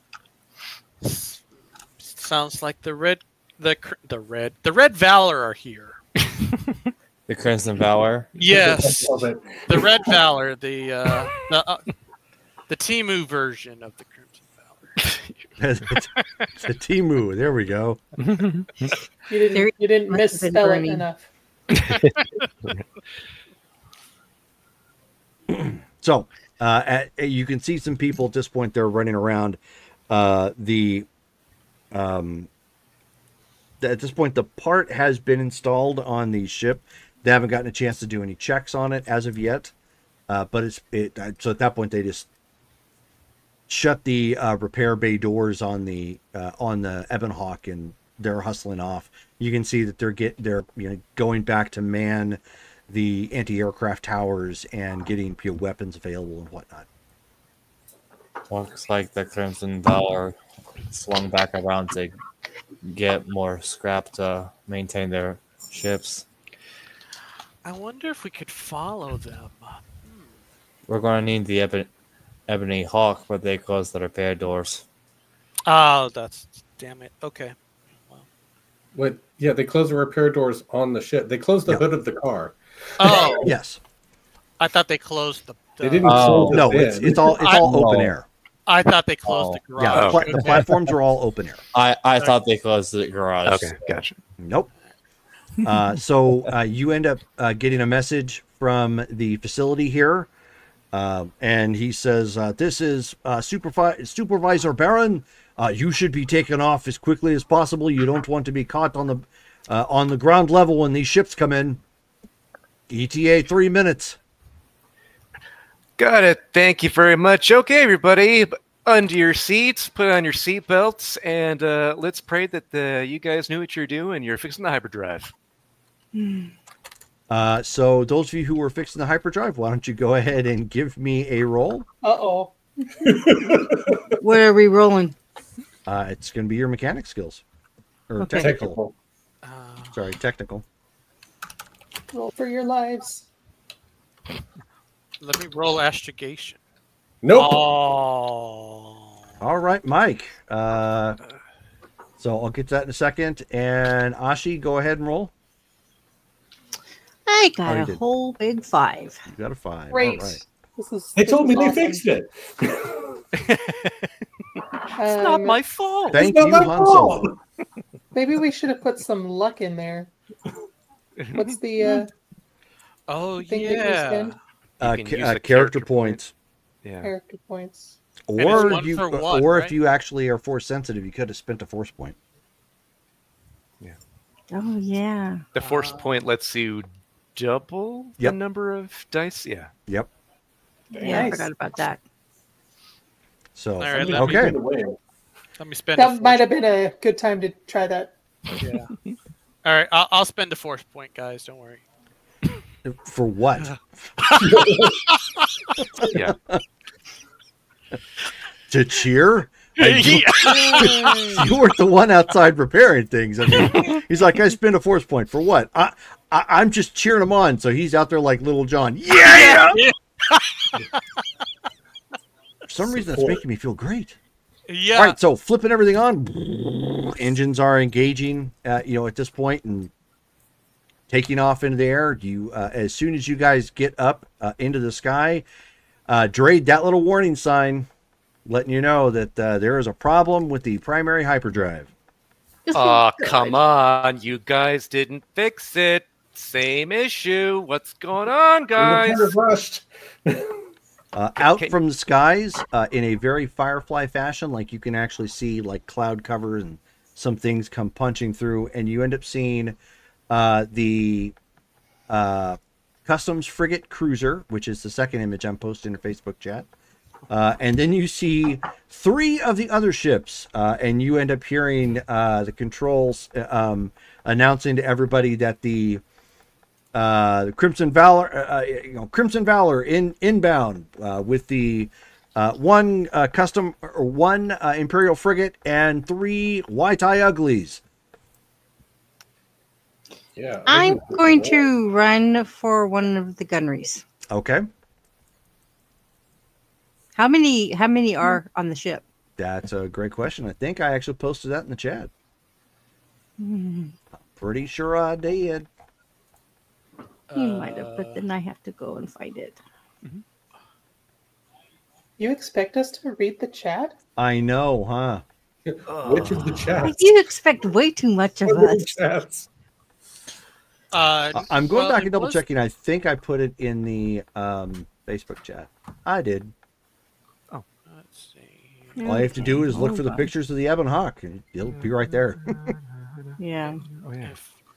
Sounds like the Red Valor are here. The Crimson Valor. Yes, the Red Valor, the Temu version of the Crimson Valor. The Temu. There we go. You didn't misspell it enough. So you can see some people at this point. They're running around. At this point, the part has been installed on the ship. They haven't gotten a chance to do any checks on it as of yet. But so at that point they just shut the repair bay doors on the Ebon Hawk, and they're hustling off. You can see that they're going back to man the anti-aircraft towers and getting weapons available and whatnot. Looks like the Crimson Valor swung back around to get more scrap to maintain their ships. I wonder if we could follow them. We're going to need the Ebony Hawk, but they closed the repair doors. Oh, damn it. Okay. Well. What? Yeah, they closed the repair doors on the ship. They closed the hood of the car. Oh, Yes. I thought they closed the. They didn't close No, it. it's all open air. I thought they closed the garage. Yeah, Okay. the platforms are all open air. I thought they closed the garage. Okay, gotcha. Nope. So you end up getting a message from the facility here, and he says, "This is Supervisor Baron. You should be taken off as quickly as possible. You don't want to be caught on the ground level when these ships come in. ETA 3 minutes." Got it. Thank you very much. Okay, everybody, undo your seats, put on your seat belts, and let's pray that you guys knew what you're doing. You're fixing the hyperdrive. So those of you who were fixing the hyperdrive, why don't you go ahead and give me a roll? Uh-oh. What are we rolling? It's going to be your mechanic skills. Or Okay. technical. Sorry, technical. Roll for your lives. Let me roll astrogation. Nope. Oh. All right, Mike. So I'll get to that in a second. And Ashi, go ahead and roll. I Oh, got you a did. whole big 5. You got a 5. Great. All right. They told me this they is fixed it. It's not my fault. Thank not you, my Han fault. Solo. Maybe we should have put some luck in there. What's the Oh, thing that you yeah. spend? You can use the Character points. Yeah. Character points. Or one you, for one, or right? if you actually are force sensitive, you could have spent a force point. Oh, yeah. The force point lets you double Yep. the number of dice. Yeah. Yep. Yeah, I Nice. forgot about that. So All right, okay. Let me spend a That might have been a good time to try that. Yeah. All right, I'll spend a force point, guys. Don't worry. For what? Yeah. To cheer? You, Yeah. you were the one outside repairing things. I mean, he's like, I spent a force point for what? I'm just cheering him on. So he's out there like Little John. Yeah. For some reason, that's making me feel great. Yeah. All right, so flipping everything on, engines are engaging. At this point and taking off into the air. You, as soon as you guys get up into the sky, Drade, that little warning sign, letting you know that there is a problem with the primary hyperdrive. Oh, come on. You guys didn't fix it. Same issue. What's going on, guys? Rushed. Out from the skies in a very Firefly fashion, like you can actually see like cloud cover and some things come punching through, and you end up seeing the Customs Frigate Cruiser, which is the second image I'm posting in the Facebook chat. And then you see 3 of the other ships, and you end up hearing the controls announcing to everybody that the Crimson Valor, Crimson Valor inbound with the one Imperial frigate and 3 Waitai Uglies. Yeah. I'm going to run for one of the gunneries. Okay, How many are on the ship? that's a great question. I think I actually posted that in the chat. Pretty sure I did. You might have, but then I have to go and find it. You expect us to read the chat? I know, huh? Which of the chats? You expect way too much of What are the us. chats? I'm going Well, back it and double was- checking. I think I put it in the Facebook chat. I did. Let's see. All you have to do is look for the pictures of the Ebon Hawk. And it'll be right there. Yeah. Oh yeah.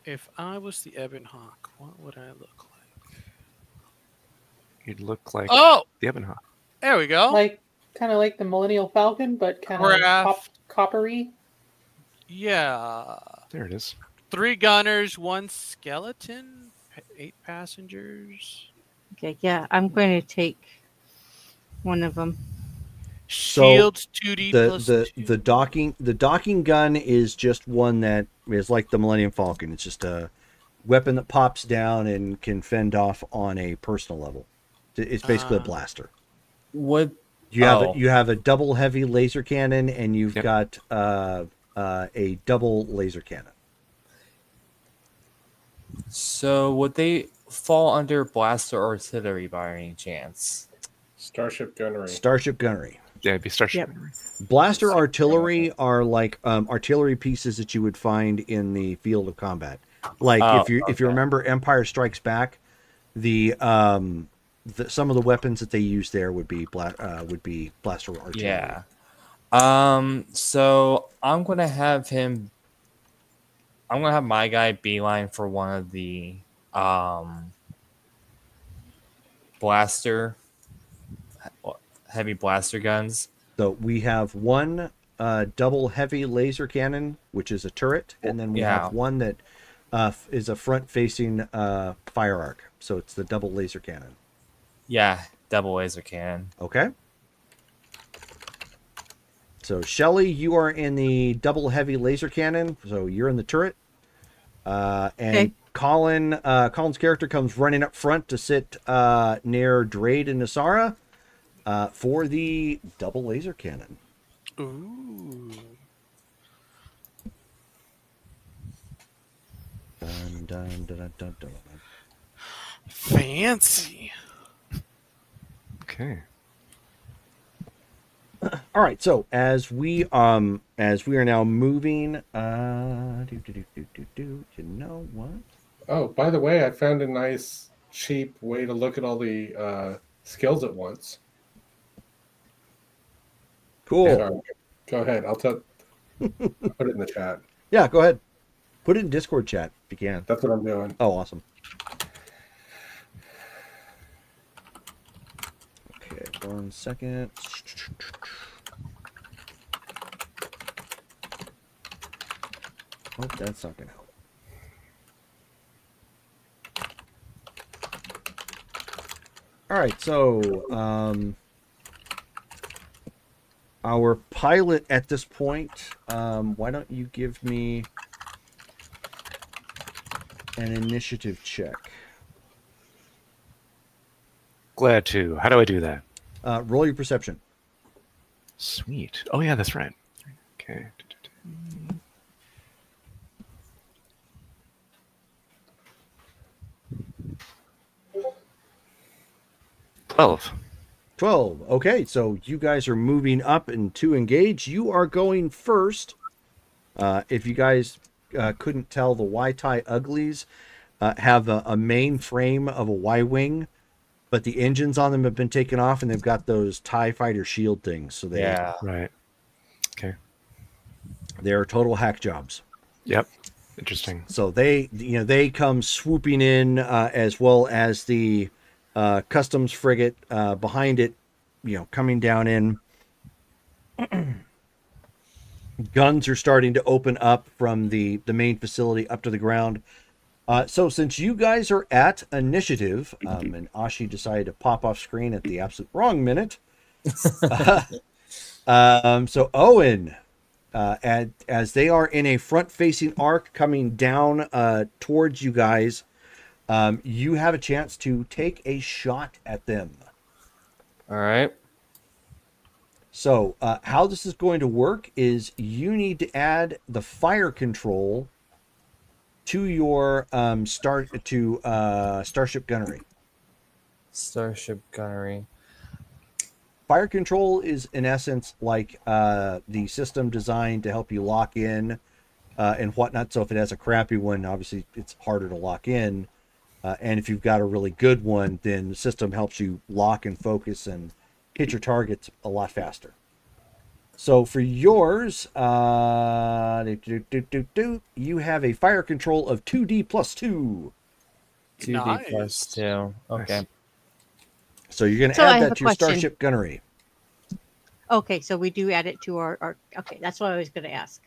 If I was the Ebon Hawk, what would I look like? You'd look like Oh, the Ebon Hawk. there we go. Like kind of like the Millennial Falcon, but kind of Craft. coppery. Yeah. There it is. 3 gunners, 1 skeleton, 8 passengers. Okay. Yeah. I'm going to take one of them. Shields 2D plus The docking gun is just one that is like the Millennium Falcon. It's just a weapon that pops down and can fend off on a personal level. It's basically a blaster. What You have a double heavy laser cannon, and you've got a double laser cannon. So would they fall under blaster artillery by any chance? Starship gunnery. Starship gunnery. Yeah, it'd be Starship. Yep. Blaster artillery are like artillery pieces that you would find in the field of combat. Like if you remember Empire Strikes Back, some of the weapons that they use there would be blaster artillery. Yeah. So I'm gonna have my guy beeline for one of the heavy blaster guns. So we have one double heavy laser cannon, which is a turret, and then we have one that is a front-facing fire arc. So it's the double laser cannon. Yeah, double laser cannon. Okay. So Shelly, you are in the double heavy laser cannon. So you're in the turret. And Colin's character comes running up front to sit near Drade and Nasara for the double laser cannon. Ooh. Dun, dun, dun, dun, dun, dun. Fancy. Okay. All right, so as we are now moving, you know what? Oh, by the way, I found a nice, cheap way to look at all the skills at once. Cool. Sorry. Go ahead. I'll put it in the chat. Yeah, go ahead. Put it in Discord chat if you can. That's what I'm doing. Oh, awesome. Okay, 1 second. Oh, that's not going to help. All right, so our pilot at this point, why don't you give me an initiative check? Glad to. How do I do that? Roll your perception. Sweet. Oh yeah, that's right. Okay. 12. 12. Okay, so you guys are moving up and to engage. You are going first. If you guys couldn't tell, the Y-Tie Uglies have a main frame of a Y-Wing, but the engines on them have been taken off, and they've got those TIE Fighter shield things. So Right. Okay. They're total hack jobs. Yep. Interesting. So they come swooping in, as well as the customs frigate behind it, coming down in. Guns are starting to open up from the main facility up to the ground. So since you guys are at initiative, and Ashi decided to pop off screen at the absolute wrong minute. So Owen, as they are in a front-facing arc coming down towards you guys, you have a chance to take a shot at them. All right. So how this is going to work is you need to add the fire control to your Starship Gunnery. Starship Gunnery. Fire control is in essence like the system designed to help you lock in and whatnot. So if it has a crappy one, obviously it's harder to lock in. And if you've got a really good one, then the system helps you lock and focus and hit your targets a lot faster. So for yours, you have a fire control of 2D plus 2. 2D plus 2. Okay. Nice. So you're going to So I add have that a to your question. starship gunnery. Okay, so we do add it to our okay, that's what I was going to ask.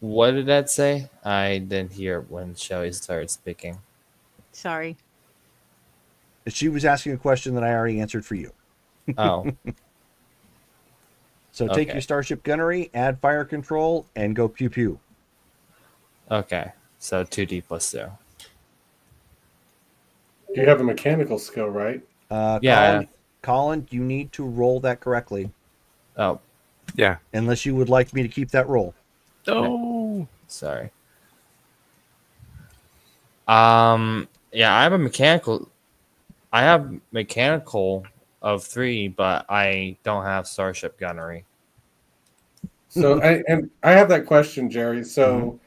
What did that say? I didn't hear when Shelly started speaking. Sorry. She was asking a question that I already answered for you. Oh, So take Okay. your starship gunnery, add fire control, and go pew pew. okay. So 2D plus 2. You have a mechanical skill, right? Yeah. Colin, you need to roll that correctly, Oh, Yeah. unless you would like me to keep that roll. Oh. sorry. Yeah, I have mechanical of 3, but I don't have starship gunnery. So I have that question, Jerry. So,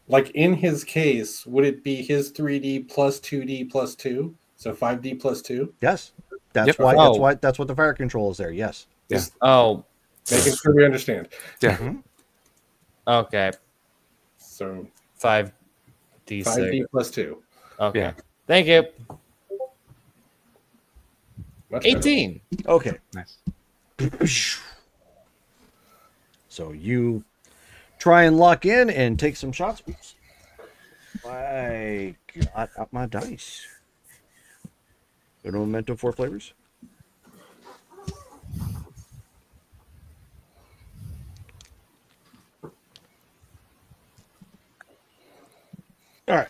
like in his case, would it be his 3D plus 2D plus 2? So 5D plus 2? Yes, that's Yep. why. Oh. That's what the fire control is there. Yes. Yeah. Oh, Making sure we understand. Yeah. okay. So 5D6. 5D plus 2. Okay. Yeah. Thank you. Much better. 18. Okay. Nice. So you try and lock in and take some shots. Oops. I got out my dice. Go to Memento 4 flavors. All right.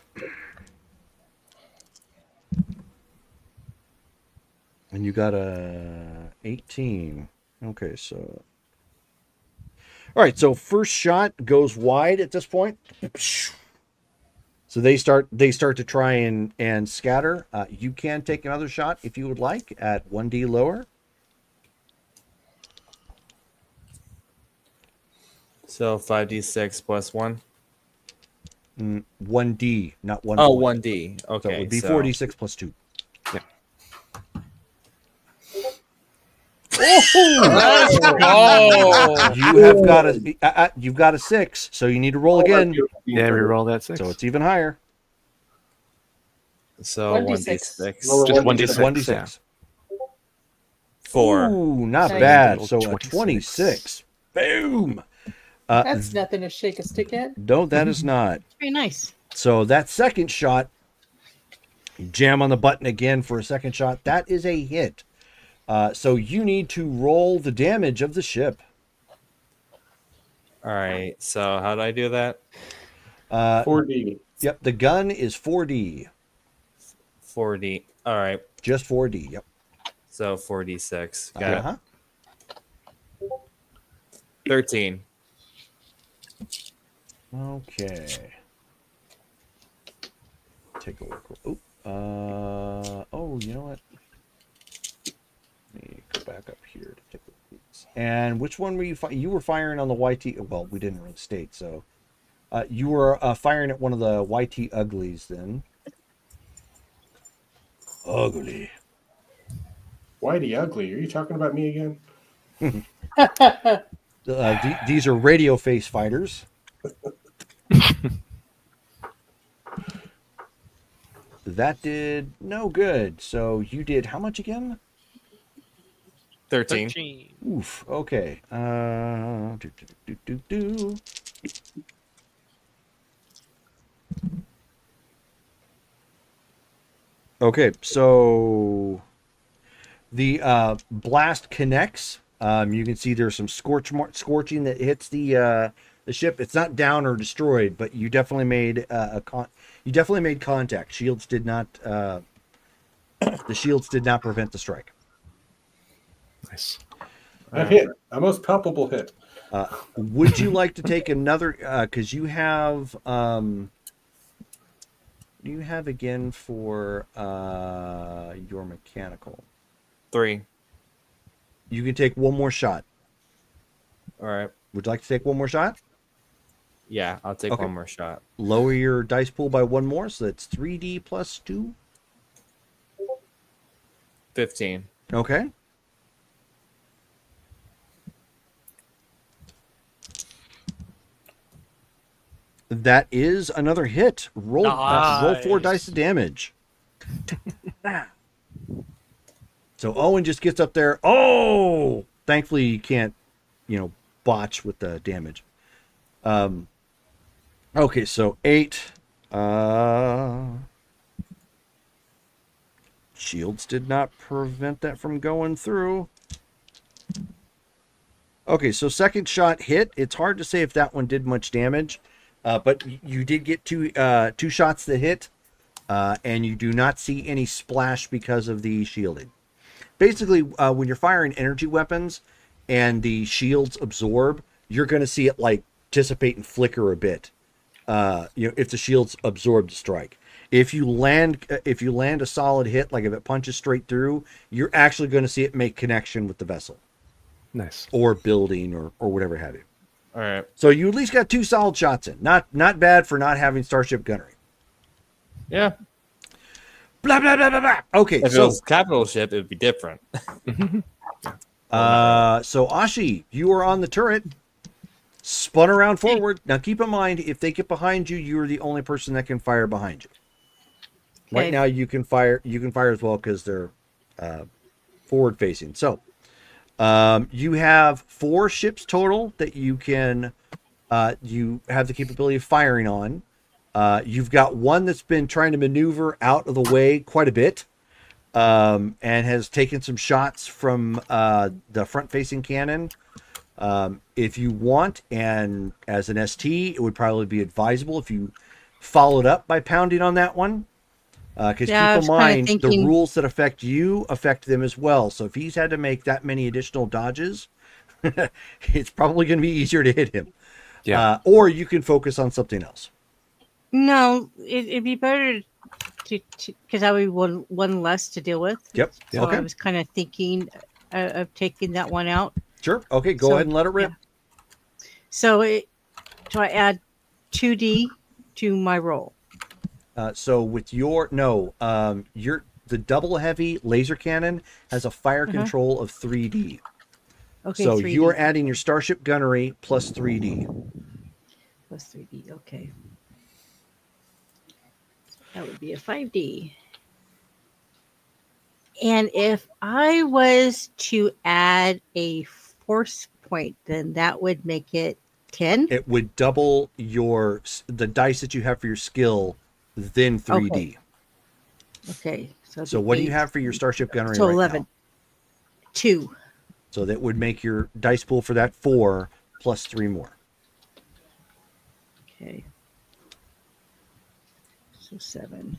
And you got a 18. Okay, so all right, so first shot goes wide at this point. So they start to try and scatter. You can take another shot if you would like at 1D lower. So 5D6 plus 1. 1D, not 1. Oh, 1D. Okay. So it would be 4D6 plus 2. Yeah. Let's go. You've got a 6, so you need to roll again. Yeah, reroll that 6. So it's even higher. So 1d6. 1D6. Roll just 1D6. 1d6. 4. Ooh, not Nice. bad. So a 26. 26. Boom. That's nothing to shake a stick at. No, that is not. Very nice. So that second shot, you jam on the button again for a second shot. That is a hit. So you need to roll the damage of the ship. All right. So how do I do that? 4D. Yep, the gun is 4D. 4D. All right. Just 4D. Yep. So 4D6. Got Uh-huh. it. 13. Okay. Take a look. Oh, you know what? Let me go back up here to take a look at these. And which one were you? You were firing on the YT. Well, we didn't really state. So you were firing at one of the YT uglies then. Ugly. Whitey ugly. Are you talking about me again? These are radio face fighters. That did no good. So you did how much again? 13. 13. Oof. Okay. Do. Okay. So the blast connects. You can see there's some scorching that hits the ship. It's not down or destroyed, but you definitely made contact. Shields did not. The shields did not prevent the strike. Nice. A hit. A most palpable hit. Would you like to take another? Because you have. You have again for your mechanical. 3. You can take one more shot. All right. Would you like to take one more shot? Yeah, I'll take Okay. one more shot. Lower your dice pool by one more, so that's 3D plus 2. 15. Okay. That is another hit. Roll 4 dice of damage. So Owen just gets up there. Oh! Thankfully, you can't, botch with the damage. Okay, so 8. Shields did not prevent that from going through. Okay, so second shot hit. It's hard to say if that one did much damage, but you did get two shots that hit, and you do not see any splash because of the shielding. Basically, when you're firing energy weapons and the shields absorb, you're going to see it like dissipate and flicker a bit. If the shields absorb the strike. If you land a solid hit, like if it punches straight through, you're actually going to see it make connection with the vessel. Nice. Or building or whatever have you. All right. So you at least got 2 solid shots in. Not bad for not having Starship gunnery. Yeah. Blah blah blah blah blah. Okay, If it was capital ship, it would be different. So Ashi, you are on the turret. Spun around forward. Now keep in mind, if they get behind you, you're the only person that can fire behind you. Okay. Right now you can fire as well because they're forward facing. So you have 4 ships total that you can you have the capability of firing on. You've got one that's been trying to maneuver out of the way quite a bit, and has taken some shots from the front-facing cannon. If you want, and as an ST, it would probably be advisable if you followed up by pounding on that one. Because keep in mind, the rules that affect you affect them as well. So if he's had to make that many additional dodges, it's probably going to be easier to hit him. Yeah. Or you can focus on something else. No, it'd be better to because that would be one less to deal with. Yep. So Okay. I was kind of thinking of taking that one out. Sure. Okay. Go ahead and let it rip. Yeah. So do I add 2D to my roll? So with your the double heavy laser cannon has a fire control of 3D. Okay. So 3D. you're adding your Starship gunnery plus 3D. Plus 3D. Okay. That would be a 5D. And if I was to add a force point, then that would make it 10. It would double the dice that you have for your skill, then 3D. Okay. So what do you have for your Starship gunnery? So right 11. Now? 2. So that would make your dice pool for that 4 plus 3 more. Okay. So 7.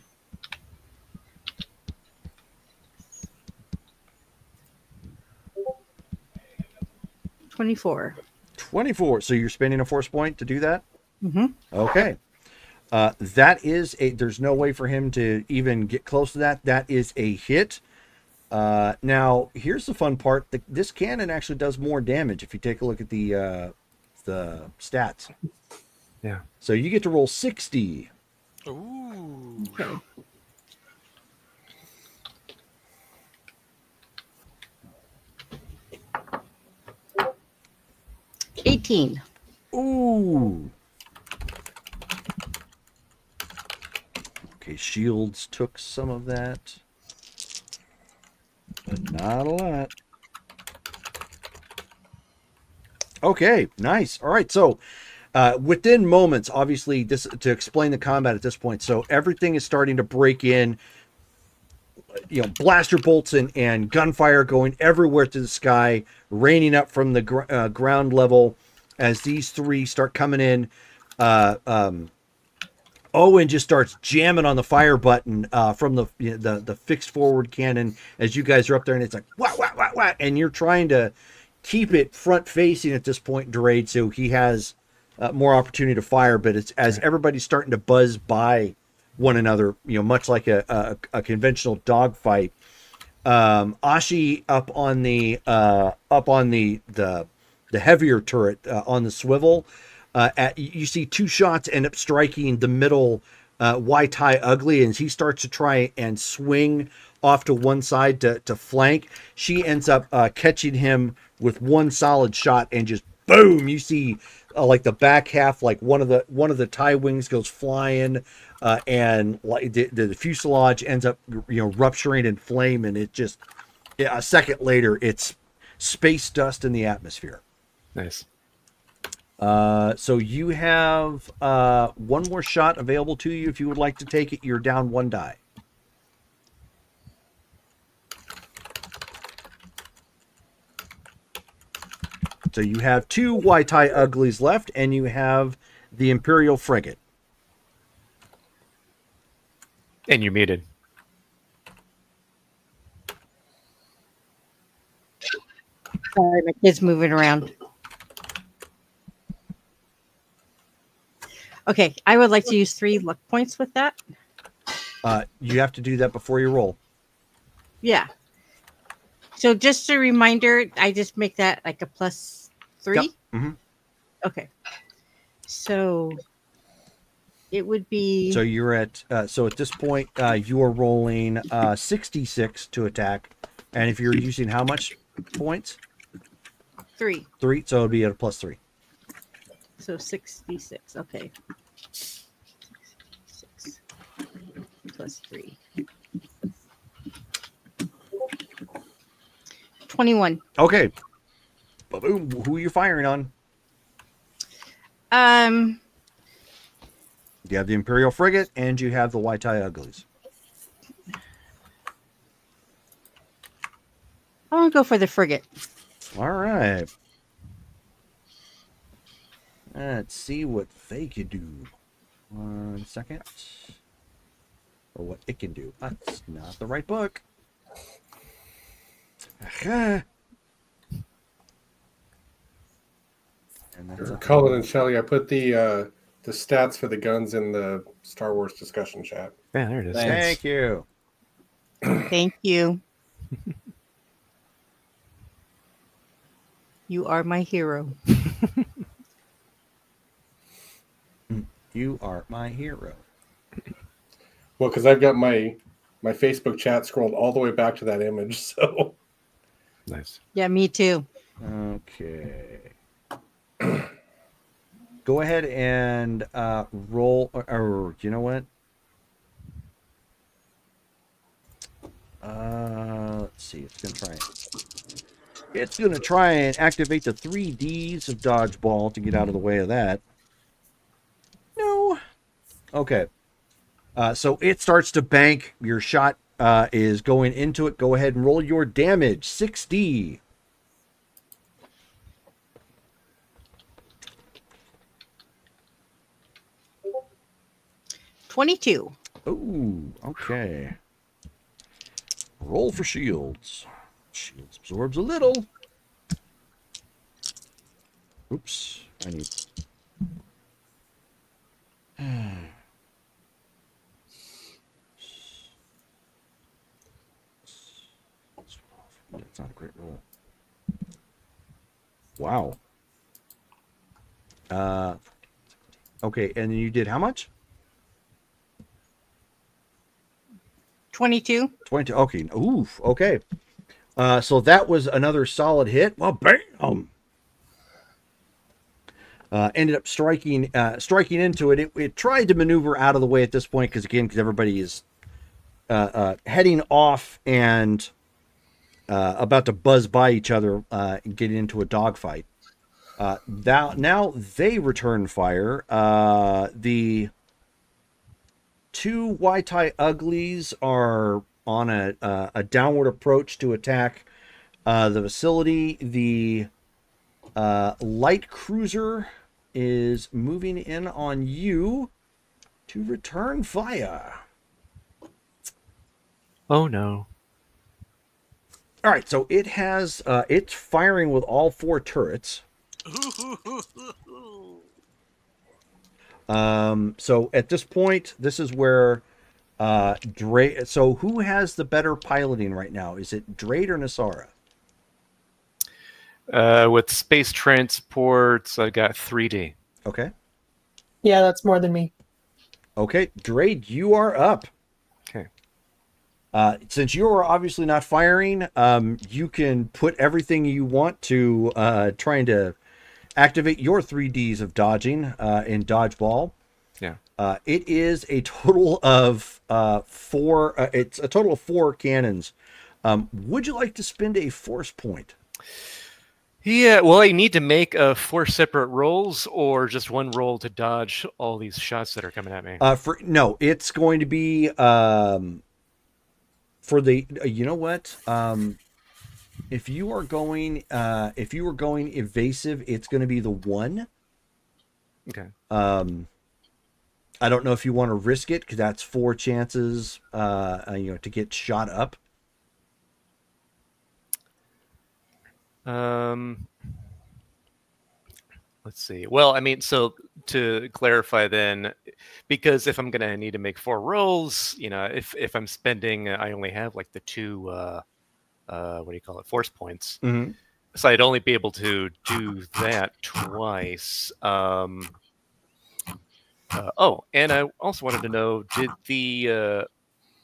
$24. 24. So you're spending a force point to do that? Mm-hmm. Okay. That is there's no way for him to even get close to that. That is a hit. Now, here's the fun part. This cannon actually does more damage if you take a look at the stats. Yeah. So you get to roll 60. Ooh. Okay. $18. Ooh. Okay, shields took some of that, but not a lot. Okay, nice. All right, so within moments, obviously, this to explain the combat at this point. So everything is starting to break in. Blaster bolts and gunfire going everywhere to the sky, raining up from the ground level as these 3 start coming in. Owen just starts jamming on the fire button from the fixed forward cannon as you guys are up there, and it's like wah, wah, wah, wah, and you're trying to keep it front facing at this point, Durade, so he has more opportunity to fire. But it's as everybody's starting to buzz by one another, much like a conventional dogfight. Ashi up on the heavier turret on the swivel. You see 2 shots end up striking the middle Wai-Tai Ugly, and he starts to try and swing off to one side to flank. She ends up catching him with one solid shot, and just boom! You see like the back half, like one of the tie wings goes flying, and like the fuselage ends up rupturing in flame, and it just a second later it's space dust in the atmosphere. Nice. So you have one more shot available to you if you would like to take it. You're down 1 die. So you have 2 Wai-Tai Uglies left, and you have the Imperial Frigate. And you're muted. Sorry, my kid's moving around. Okay, I would like to use 3 luck points with that. You have to do that before you roll. Yeah. So just a reminder, I just make that like a +3. Yep. Mm-hmm. Okay. So it would be. So you're at. So at this point, you are rolling 66 to attack, and if you're using how much points? 3. 3. So it'll be at a +3. So 66. Okay. 66 +3. 21. Okay. Boom. Who are you firing on? You have the Imperial Frigate, and you have the Wai-Tai Uglies. I want to go for the frigate. All right. Let's see what they could do. 1 second. Or what it can do. That's not the right book. Aha. And that's Cullen and Shelley, I put the stats for the guns in the Star Wars discussion chat. Yeah, there it is. Thank you. Thank you. You are my hero. You are my hero. Well, because I've got my Facebook chat scrolled all the way back to that image, so. Nice. Yeah, me too. Okay. Go ahead and roll, or you know what? Let's see. It's gonna try and activate the 3 Ds of dodgeball to get out of the way of that. No. Okay. So it starts to bank. Your shot is going into it. Go ahead and roll your damage. 6D. $22. Ooh, okay. Roll for shields. Shields absorbs a little. Oops. I need... That's not a great roll. Wow. Okay, and you did how much? 22. 22. Okay. Oof. Okay. So that was another solid hit. Well, bam. Ended up striking into it. It tried to maneuver out of the way at this point because everybody is heading off and about to buzz by each other and get into a dogfight. Now they return fire. The 2 Wai-Tai Uglies are on a downward approach to attack the facility. The light cruiser is moving in on you to return fire. Oh no. All right, so it has it's firing with all 4 turrets. So at this point, this is where Drade. So who has the better piloting right now? Is it Drade or Nasara? With space transports, I got 3D. Okay. Yeah, that's more than me. Okay, Drade, you are up. Okay. Since you are obviously not firing, you can put everything you want to trying to activate your 3Ds of dodging in dodgeball. Yeah. It is a total of 4. It's a total of 4 cannons. Would you like to spend a force point? Yeah, well, I need to make 4 separate rolls or just one roll to dodge all these shots that are coming at me. No, it's going to be for the you know what? If you are going evasive, it's going to be the 1. Okay. I don't know if you want to risk it because that's 4 chances to get shot up. Let's see. Well, I mean, so to clarify then, because if I'm gonna need to make 4 rolls, if I'm spending, I only have like the 2, what do you call it, force points. Mm-hmm. So I'd only be able to do that twice. Oh, and I also wanted to know, did the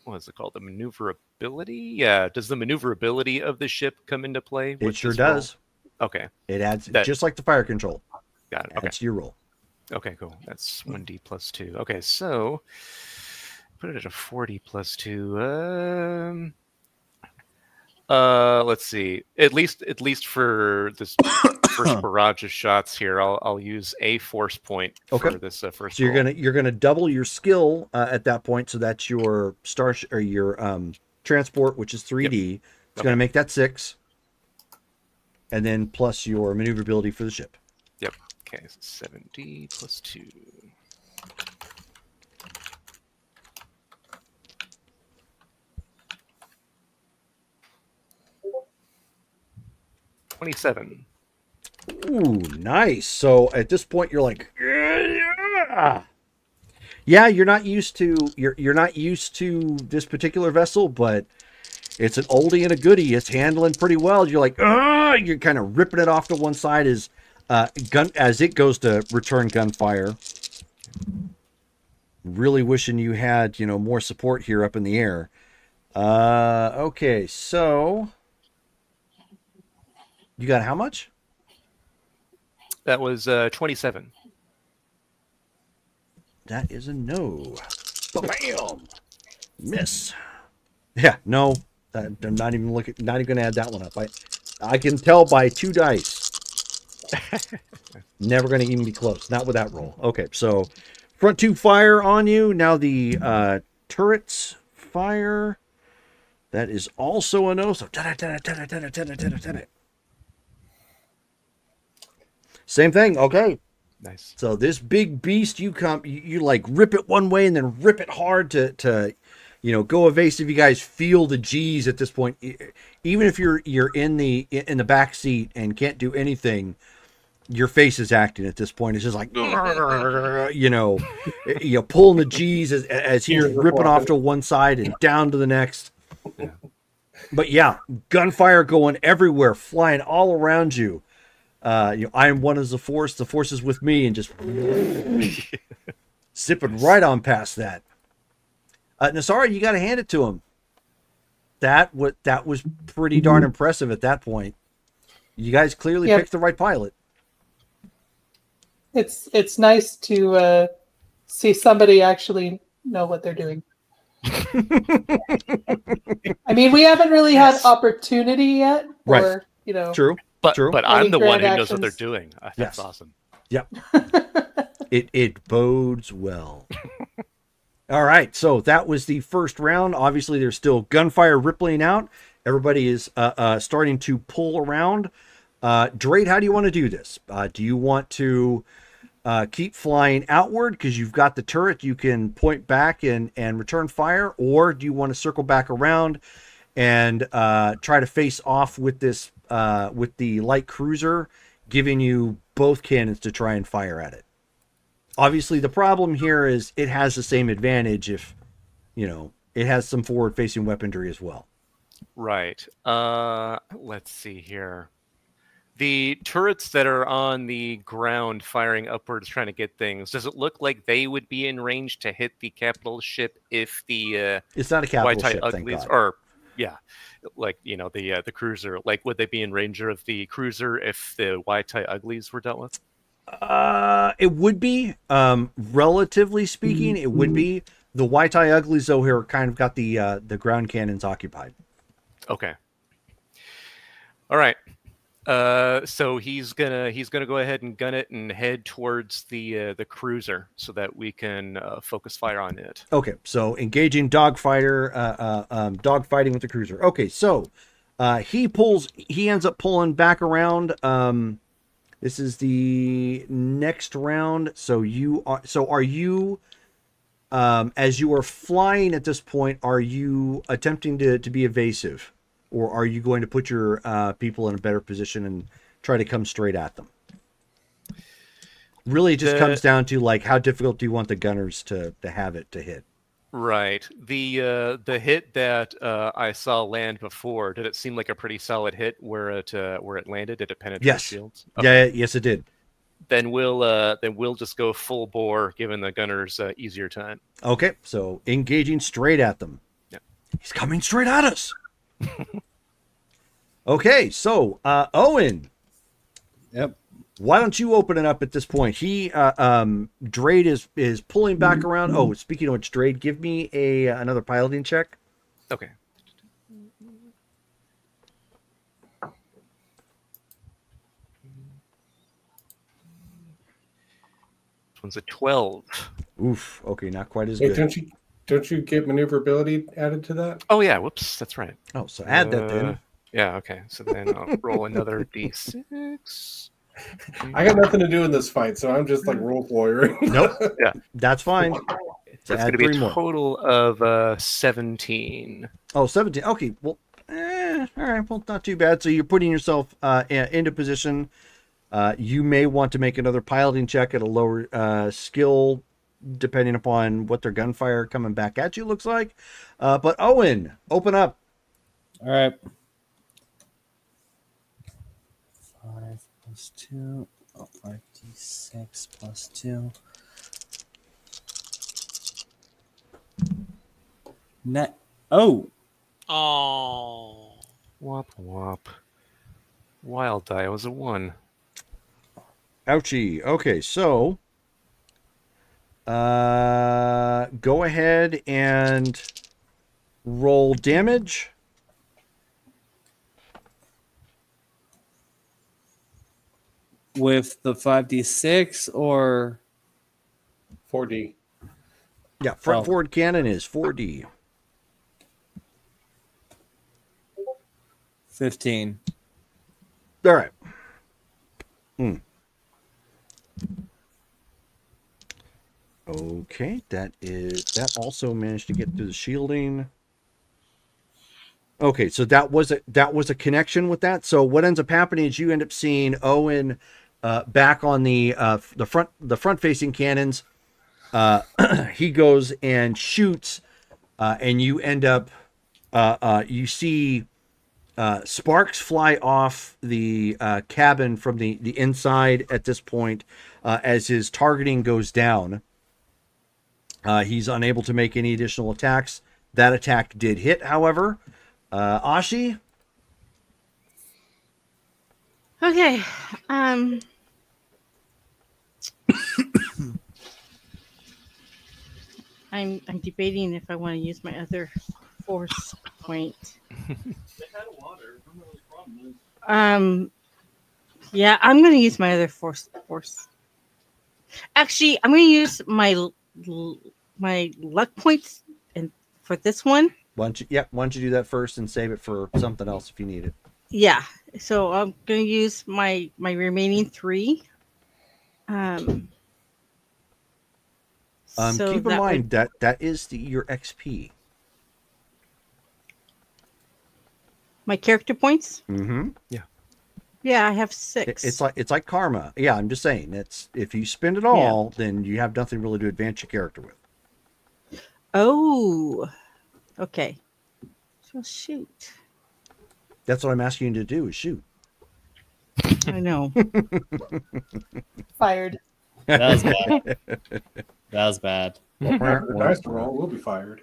what is it called, the maneuverability? Yeah, does the maneuverability of the ship come into play? It sure does. Okay. It adds just like the fire control. Got it. Okay. That's your roll. Okay, cool. That's 1d plus 2. Okay, so put it at a 40 plus 2. Let's see. At least for this first barrage of shots here, I'll use a force point for this first. So you're gonna double your skill at that point. So that's your your transport, which is 3D. Yep. It's gonna make that 6, and then plus your maneuverability for the ship. Yep. Okay, so 7d plus 2. $27. Ooh, nice. So at this point, you're like, yeah, you're not used to this particular vessel, but it's an oldie and a goodie. It's handling pretty well. You're like, you're kind of ripping it off to one side as it goes to return gunfire. Really wishing you had more support here up in the air. Okay, so you got how much? That was 27. That is a no. Bam! Miss. Yeah, no. I'm not even going to add that one up. I can tell by 2 dice. Never going to even be close. Not with that roll. Okay, so front 2 fire on you. Now the turrets fire. That is also a no. So same thing. Okay. Nice. So this big beast, you like rip it one way and then rip it hard to go evasive. You guys feel the G's at this point. Even if you're in the back seat and can't do anything, your face is acting at this point. It's just like pulling the G's as he's ripping off to one side and down to the next. Yeah. But yeah, gunfire going everywhere, flying all around you. I am one as the force is with me, and just zipping right on past that. Nasara, you got to hand it to him. That was pretty darn impressive at that point. You guys clearly picked the right pilot. It's nice to see somebody actually know what they're doing. I mean, we haven't really had opportunity yet, right? True. But I'm the one who knows what they're doing. That's awesome. Yep. It bodes well. All right, so that was the first round. Obviously, there's still gunfire rippling out. Everybody is starting to pull around. Drade, how do you want to do this? Do you want to keep flying outward because you've got the turret, you can point back and return fire, or do you want to circle back around and try to face off with this with the light cruiser, giving you both cannons to try and fire at it? Obviously, the problem here is it has the same advantage if, it has some forward-facing weaponry as well. Right. Let's see here. The turrets that are on the ground firing upwards trying to get things, does it look like they would be in range to hit the capital ship if the It's not a capital White ship, thank Uglies God. or like the cruiser, like would they be in range of the cruiser if the White Uglies were dealt with? It would be, relatively speaking, it would be. The White Uglies though here kind of got the ground cannons occupied. Okay. All right. So he's gonna go ahead and gun it and head towards the cruiser so that we can focus fire on it. Okay, so engaging dogfighting with the cruiser. Okay, so he ends up pulling back around. This is the next round. So are you as you are flying at this point, are you attempting to be evasive? Or are you going to put your people in a better position and try to come straight at them? Really, it just comes down to like how difficult do you want the gunners to have it to hit? Right. The hit that I saw land before, did it seem like a pretty solid hit where it landed? Did it penetrate Yes. shields? Okay. Yeah. Yes, it did. Then we'll just go full bore, giving the gunners easier time. Okay. So engaging straight at them. Yeah. He's coming straight at us. Okay, so Owen. Yep. Why don't you open it up at this point? Drade is pulling back around. Oh, speaking of which, Drade, give me another piloting check. Okay. This one's a 12. Oof. Okay, not quite as Wait, good. don't you get maneuverability added to that? Oh yeah, whoops, that's right. Oh, so add that then. Yeah, okay. So then I'll roll another d6. I got nothing to do in this fight, so I'm just like role lawyering. Nope. Yeah. That's fine. So it's going to be a total of 17. Oh, 17. Okay, well, all right. Well, not too bad. So you're putting yourself into position. You may want to make another piloting check at a lower skill, depending upon what their gunfire coming back at you looks like. But Owen, open up. All right. 5 plus 2. 5d6 plus 2. Oh. Wop wop. Wild die was a 1. Ouchie. Okay, so go ahead and roll damage. With the 5d6 or 4D. Yeah, front forward cannon is 4D. 15. All right. Okay, that also managed to get through the shielding. Okay, so that was a connection with that. So what ends up happening is you end up seeing Owen back on the front facing cannons. He goes and shoots, and you end up you see sparks fly off the cabin from the inside at this point as his targeting goes down. He's unable to make any additional attacks. That attack did hit, however. Ashi? Okay. I'm debating if I want to use my other force point. Yeah, I'm going to use my other force. Actually, I'm going to use my luck points and for this one. Why don't you do that first and save it for something else if you need it? Yeah. So I'm going to use my remaining 3. So keep in mind that is your XP. My character points? Mm-hmm. Yeah. Yeah, I have 6. It's like karma. Yeah, I'm just saying. It's if you spend it all, then you have nothing really to advance your character with. Oh. Okay. So shoot. That's what I'm asking you to do is shoot. I know. Fired. That was bad. That was bad. After the dice roll, we'll be fired.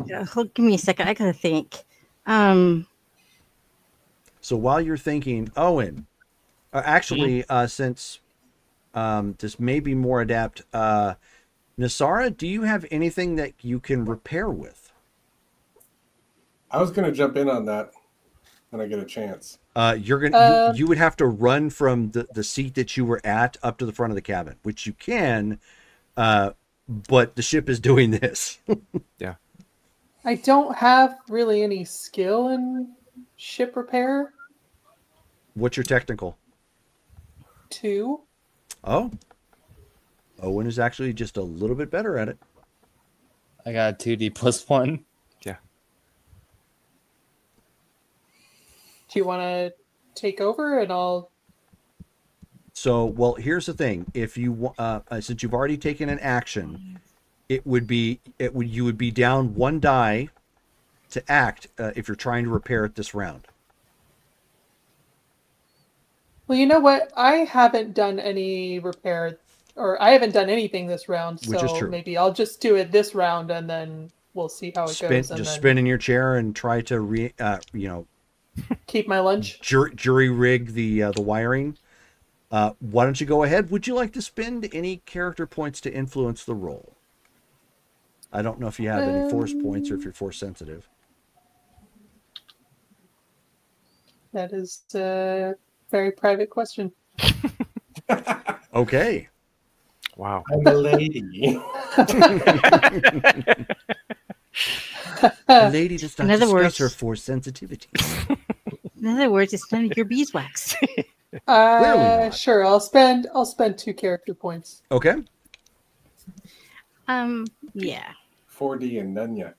Yeah, give me a second. I gotta think. So while you're thinking, Owen, actually, since this may be more adept, Nasara, do you have anything that you can repair with? I was going to jump in on that when I get a chance. You would have to run from the seat that you were at up to the front of the cabin, which you can, but the ship is doing this. Yeah. I don't have really any skill in ship repair. What's your technical? 2. Oh. Owen is actually just a little bit better at it. I got a 2D plus 1. Yeah. Do you want to take over and I'll... So, well, here's the thing. If you since you've already taken an action, you would be down 1 die to act if you're trying to repair it this round. Well, you know what? I haven't done any repair, or I haven't done anything this round, Which is so true. Maybe I'll just do it this round and then we'll see how it goes. Just spin in your chair and try to keep my lunch. Jury rig the wiring. Why don't you go ahead? Would you like to spend any character points to influence the roll? I don't know if you have any force points or if you're force sensitive. That is a very private question. Okay. Wow. I'm a lady. A lady does not In other discuss words- her force sensitivity. In other words, it's none of your beeswax. not. Sure. I'll spend 2 character points. Okay. Yeah. 4D and none yet.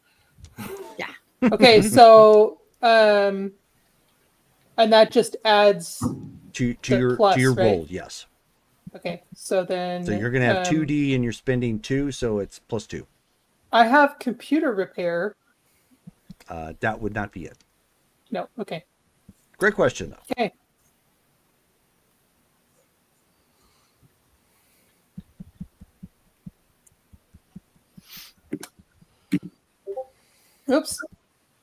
Okay, so and that just adds To The your plus, to your right? roll, yes. Okay, so then So you're gonna have 2D and you're spending 2, so it's plus 2. I have computer repair. That would not be it. No, okay. Great question though. Okay. Oops.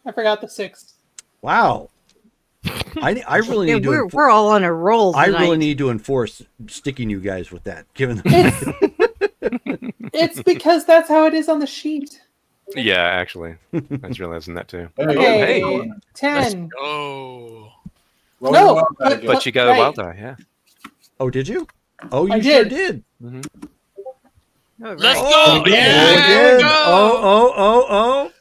I forgot the 6. Wow. I really Yeah, need to we're all on a roll I tonight. really need to enforce sticking you guys with that, given the It's because that's how it is on the sheet. Yeah, actually. I was realizing that too. Okay, hey. 10. Oh. Roll No, your wild die again. But you got a Right. wild die, yeah. Oh, did you? Oh, you I sure did. did. Mm-hmm. All right. Let's Oh, go! you Yeah, did. go! Oh.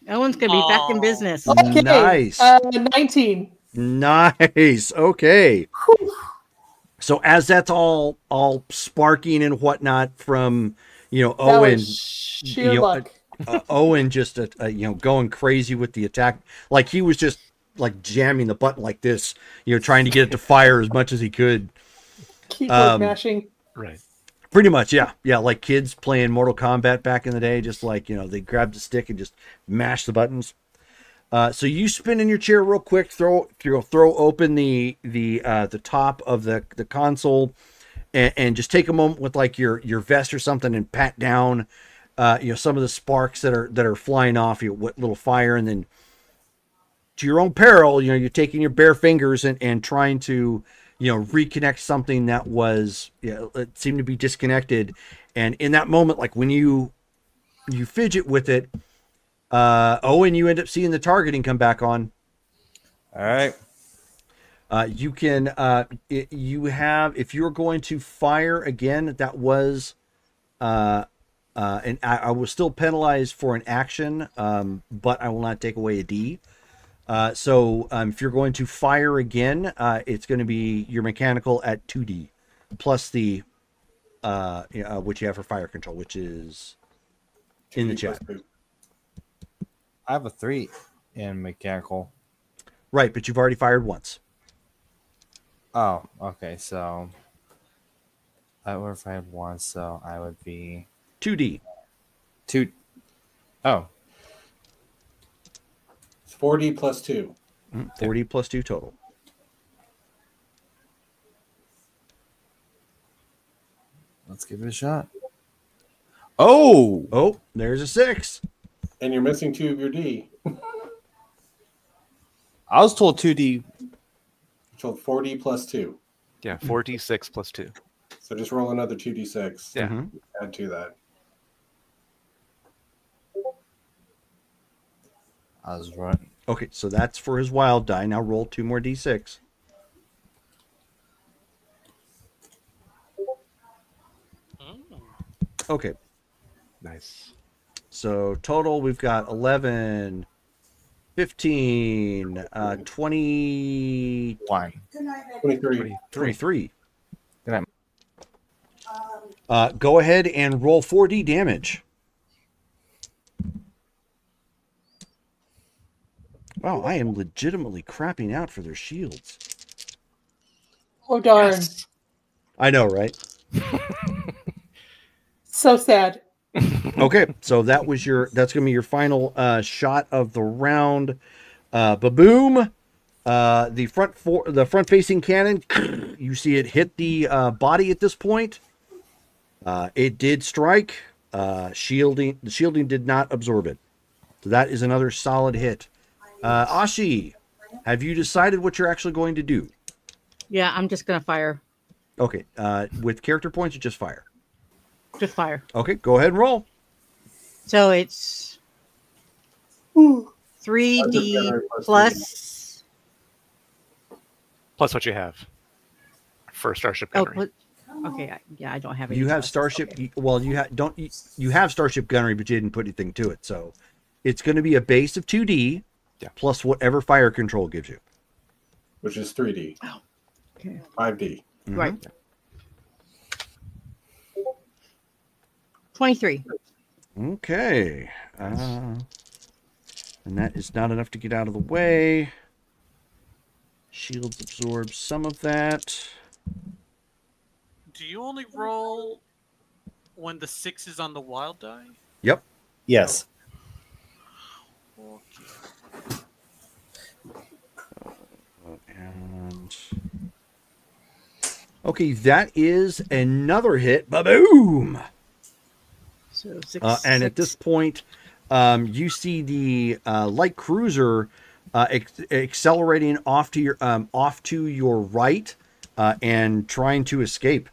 Owen's gonna be back in business. Okay, Nice. 19. Nice. Okay. So as that's all sparking and whatnot from That Owen, was sheer you know, luck. Owen just going crazy with the attack, like he was just like jamming the button like this, trying to get it to fire as much as he could. Keyboard mashing. Right. Pretty much, yeah, like kids playing Mortal Kombat back in the day, just like they grabbed the stick and just mashed the buttons. So you spin in your chair real quick, throw open the top of the console, and just take a moment with like your vest or something and pat down, some of the sparks that are flying off, what little fire, and then to your own peril, you're taking your bare fingers and trying to reconnect something that was it seemed to be disconnected, and in that moment, like when you fidget with it, Owen, you end up seeing the targeting come back on. All right. You can you have, if you're going to fire again, that was and I will still penalize for an action, but I will not take away a D. So if you're going to fire again, it's going to be your mechanical at 2D plus the which you have for fire control, which is in the chat. I have a 3 in mechanical. Right, but you've already fired once. Oh, okay. So I would have fired once, so I would be 2D. 2. Oh. 40 plus 2. 40 plus 2 total. Let's give it a shot. Oh! Oh, there's a 6. And you're missing 2 of your D. I was told 2D. So 40 plus 2. Yeah, 4d6 plus 2. So just roll another 2d6. Yeah. Add to that. I was right. Okay, so that's for his wild die. Now roll 2 more d6. Okay, Nice. so total we've got 11, 15, 20, 23. 23. Good night. Go ahead and roll 4d damage. Wow, I am legitimately crapping out for their shields. Oh darn! Yes. I know, right? So sad. Okay, so that's gonna be your final shot of the round. Ba-boom! The front facing cannon, you see it hit the body at this point. It did strike. The shielding did not absorb it. So that is another solid hit. Ashi, have you decided what you're actually going to do? Yeah, I'm just gonna fire. Okay, with character points, you just fire. Just fire. Okay, go ahead and roll. So it's 3D plus. Plus what you have for Starship Oh, Gunnery. okay. Yeah, I don't have any. You have pluses. Starship. Okay. Well, you have Starship Gunnery, but you didn't put anything to it. So it's going to be a base of 2D plus whatever fire control gives you. Which is 3D. Oh, okay. 5D. Right. 23. Okay. And that is not enough to get out of the way. Shields absorb some of that. Do you only roll when the 6 is on the wild die? Yep. Yes. Okay. And okay, that is another hit. Ba-boom! So 6. And at this point, you see the light cruiser accelerating off to your right and trying to escape.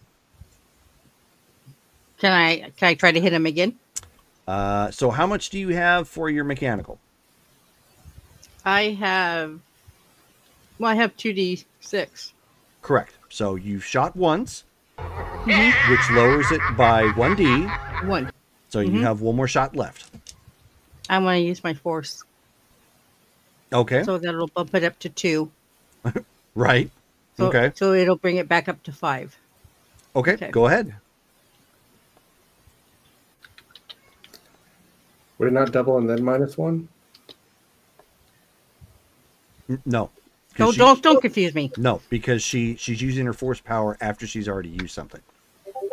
Can I try to hit him again? So how much do you have for your mechanical? I have 2d6. Correct. So you've shot once, which lowers it by 1d. 1. So you have one more shot left. I want to use my force. Okay. So that'll bump it up to 2. Right. So, Okay. So it'll bring it back up to 5. Okay. Go ahead. Would it not double and then -1? No. 'Cause Don't confuse me. No, because she's using her force power after she's already used something.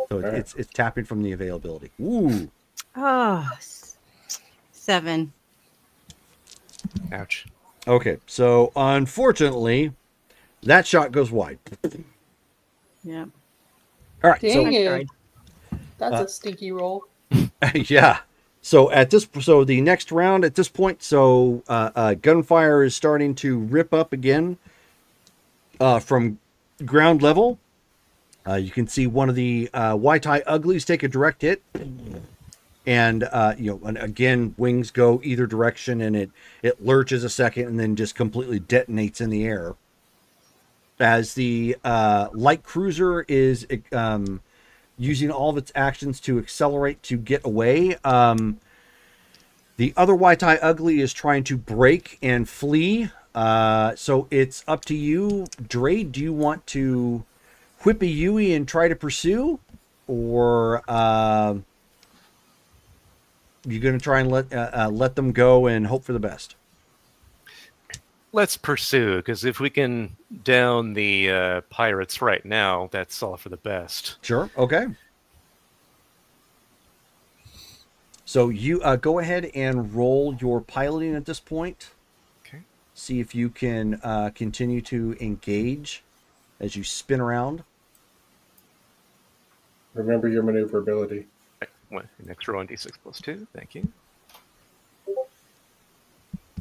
So it's tapping from the availability. Ooh. Oh, 7. Ouch. Okay, so unfortunately, that shot goes wide. Yeah. All right. Dang so it. That's a stinky roll. yeah. So the next round at this point, gunfire is starting to rip up again from ground level. You can see one of the Waitai Uglies take a direct hit, and and again wings go either direction, and it lurches a second and then just completely detonates in the air. As the light cruiser is using all of its actions to accelerate to get away. The other Waitai Ugly is trying to break and flee. So it's up to you. Dre, do you want to whip a Yui and try to pursue? Or you're going to try and let them go and hope for the best? Let's pursue, because if we can down the pirates right now, that's all for the best. Sure. Okay. So you go ahead and roll your piloting at this point. Okay. See if you can continue to engage as you spin around. Remember your maneuverability. Next row on D6 plus 2. Thank you.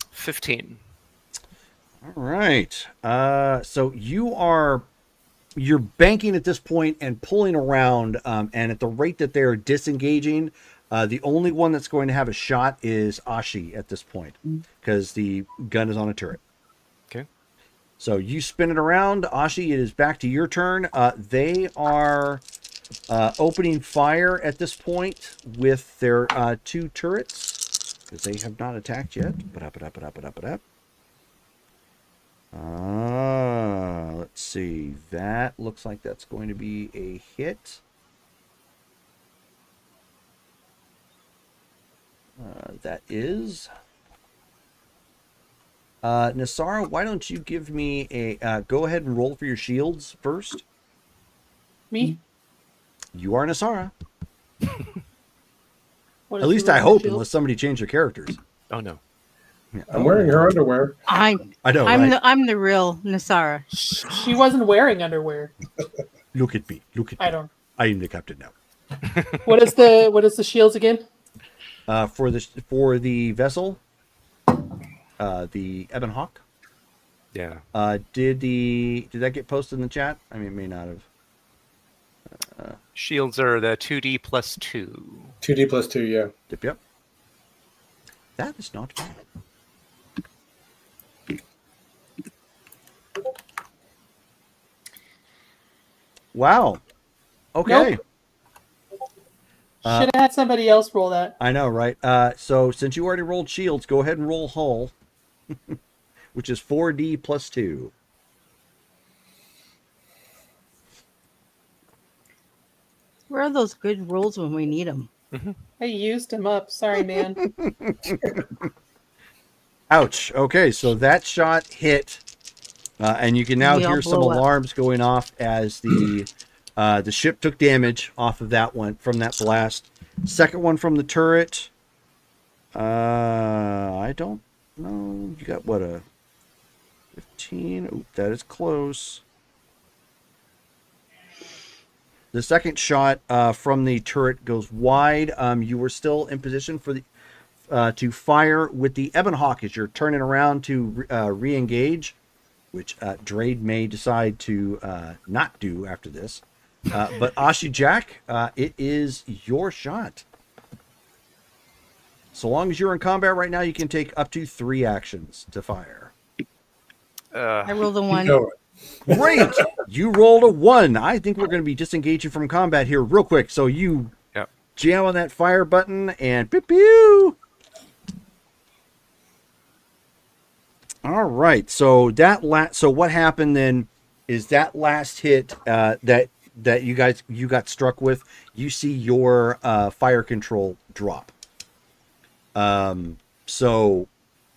15. All right. So you're banking at this point and pulling around, and at the rate that they're disengaging, the only one that's going to have a shot is Ashi at this point, because the gun is on a turret. Okay. So you spin it around. Ashi, it is back to your turn. They are opening fire at this point with their 2 turrets, because they have not attacked yet. Let's see. That looks like that's going to be a hit. That is. Nasara, why don't you give me a go ahead and roll for your shields first? Me? You are Nasara. What At is least the I roll hope, shield? unless somebody changed their characters. Oh, no. Yeah. I'm wearing her underwear. I know, right? I'm the real Nasara. She wasn't wearing underwear. Look at me. Look at me. I don't. I am the captain now. What is the shields again? For the vessel, the Ebon Hawk. Yeah. Did that get posted in the chat? I mean, it may not have. Shields are the 2D plus 2. 2D plus 2, yeah. Yep. That is not bad. Wow. Okay. Nope. Should have had somebody else roll that. I know, right? So since you already rolled shields, go ahead and roll hull, which is 4D plus 2. Where are those good rolls when we need them? I used him up. Sorry, man. Ouch. Okay, so that shot hit, and you can now We all hear some blow up. alarms going off as the ship took damage off of that one from that blast. Second one from the turret. I don't know. You got what, a 15? Oop, that is close. The second shot from the turret goes wide. You were still in position for the to fire with the Ebon Hawk as you're turning around to re-engage, which Drade may decide to not do after this. But Ashi Jack, it is your shot. So long as you're in combat right now, you can take up to 3 actions to fire. I rolled a 1. Go. Great! You rolled a 1. I think we're going to be disengaging from combat here real quick. So you jam on that fire button and pew pew. All right. So so what happened then is that last hit that you got struck with, you see your fire control drop. So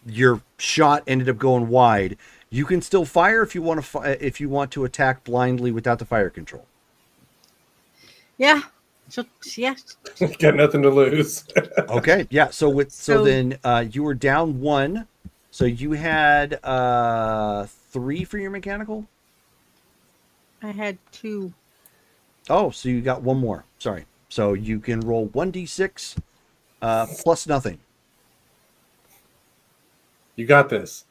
your shot ended up going wide. You can still fire if you want to attack blindly without the fire control. Yeah. So yeah. Got nothing to lose. Okay. Yeah. So then you were down 1. So you had 3 for your mechanical? I had 2. Oh, so you got 1 more. Sorry. So you can roll 1d6 plus nothing. You got this.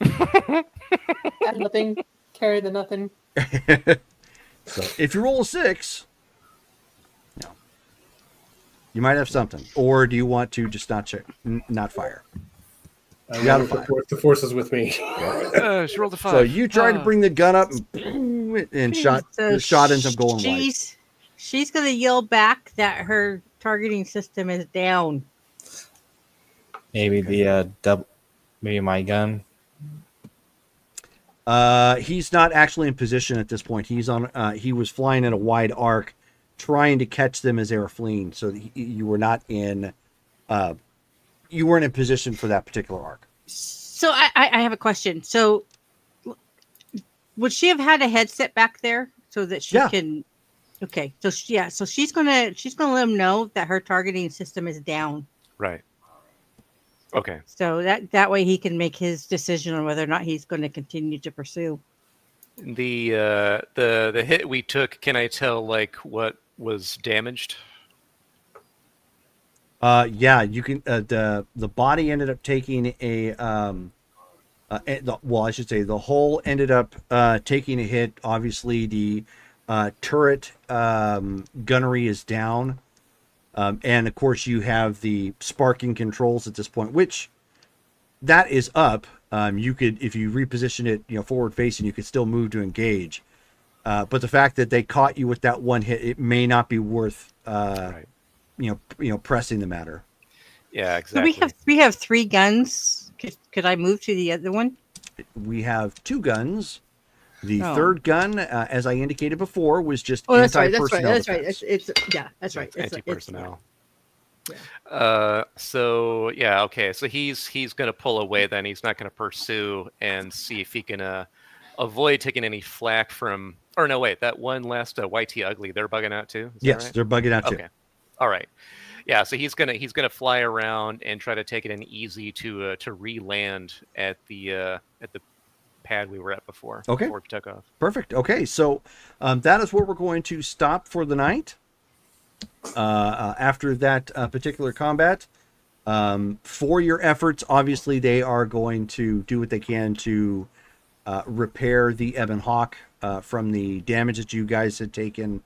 Add nothing. Carry the nothing. So if you roll a 6, you might have something. Or do you want to just not fire? You got the force is with me. She rolled a 5. So you try to bring the gun up and the shot ends up going wide. She's going to yell back that her targeting system is down. Maybe maybe my gun. He's not actually in position at this point. He was flying in a wide arc, trying to catch them as they were fleeing. So you were not in. You weren't in position for that particular arc. So I have a question. So would she have had a headset back there so that she can? Okay, so she's gonna let them know that her targeting system is down. Right. Okay. So that way he can make his decision on whether or not he's going to continue to pursue. The hit we took, can I tell like what was damaged? Yeah, you can. The body ended up taking a well, I should say the hull ended up taking a hit. Obviously, the turret gunnery is down, and of course you have the sparking controls at this point, which that is up. You could, if you reposition it, forward facing, you could still move to engage. But the fact that they caught you with that one hit, it may not be worth Right. pressing the matter. Yeah, So exactly. we have 3 guns. Could I move to the other one? We have 2 guns. The Oh. third gun, as I indicated before, was just Oh, that's right. anti-personnel That's right. defense. It's yeah. That's right. It's Anti-personnel. Yeah. So yeah, okay. So he's gonna pull away then. He's not gonna pursue and see if he can avoid taking any flack from. Or no, wait. That one last YT Ugly, they're bugging out too. Is that Yes, right? they're bugging out too. Okay. All right. Yeah. So he's gonna fly around and try to take it in easy to re-land at the pad we were at before. Okay. Before we took off. Perfect. Okay, so that is where we're going to stop for the night. After that particular combat, for your efforts, obviously they are going to do what they can to repair the Ebon Hawk from the damage that you guys had taken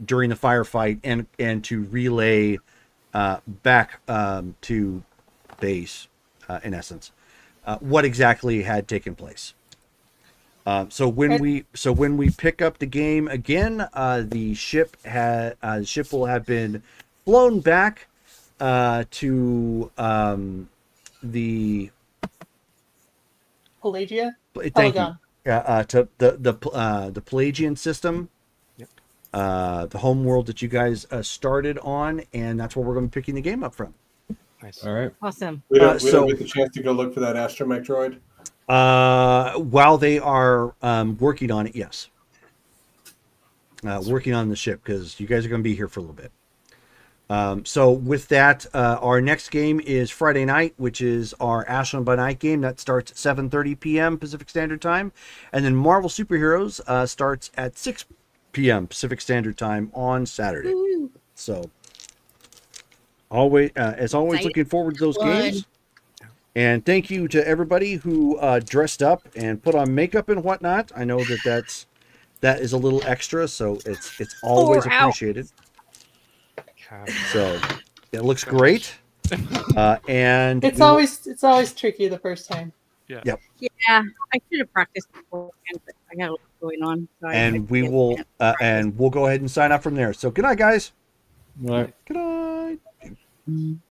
during the firefight, and to relay back to base, in essence, what exactly had taken place. So when we pick up the game again, the ship will have been flown back to the Pelagia? thank Polygon. you to the Pelagian system, the home world that you guys started on, and that's where we're going to be picking the game up from. Nice. All right. Awesome. We don't so- get the chance to go look for that astromech droid. While they are working on it, yes. Working on the ship, because you guys are going to be here for a little bit. So with that, our next game is Friday night, which is our Ashlyn by Night game. That starts at 7:30 p.m. Pacific Standard Time. And then Marvel Superheroes starts at 6 p.m. Pacific Standard Time on Saturday. Woo. So always, as always, Excited. looking forward to those Fun. games. And thank you to everybody who dressed up and put on makeup and whatnot. I know that is a little extra, so it's always Pour out. appreciated. So it looks great, and It's always tricky the first time. Yeah, I should have practiced beforehand, but I got a lot going on. So and we will and we'll go ahead and sign off from there. So good night, guys. All right. Good night.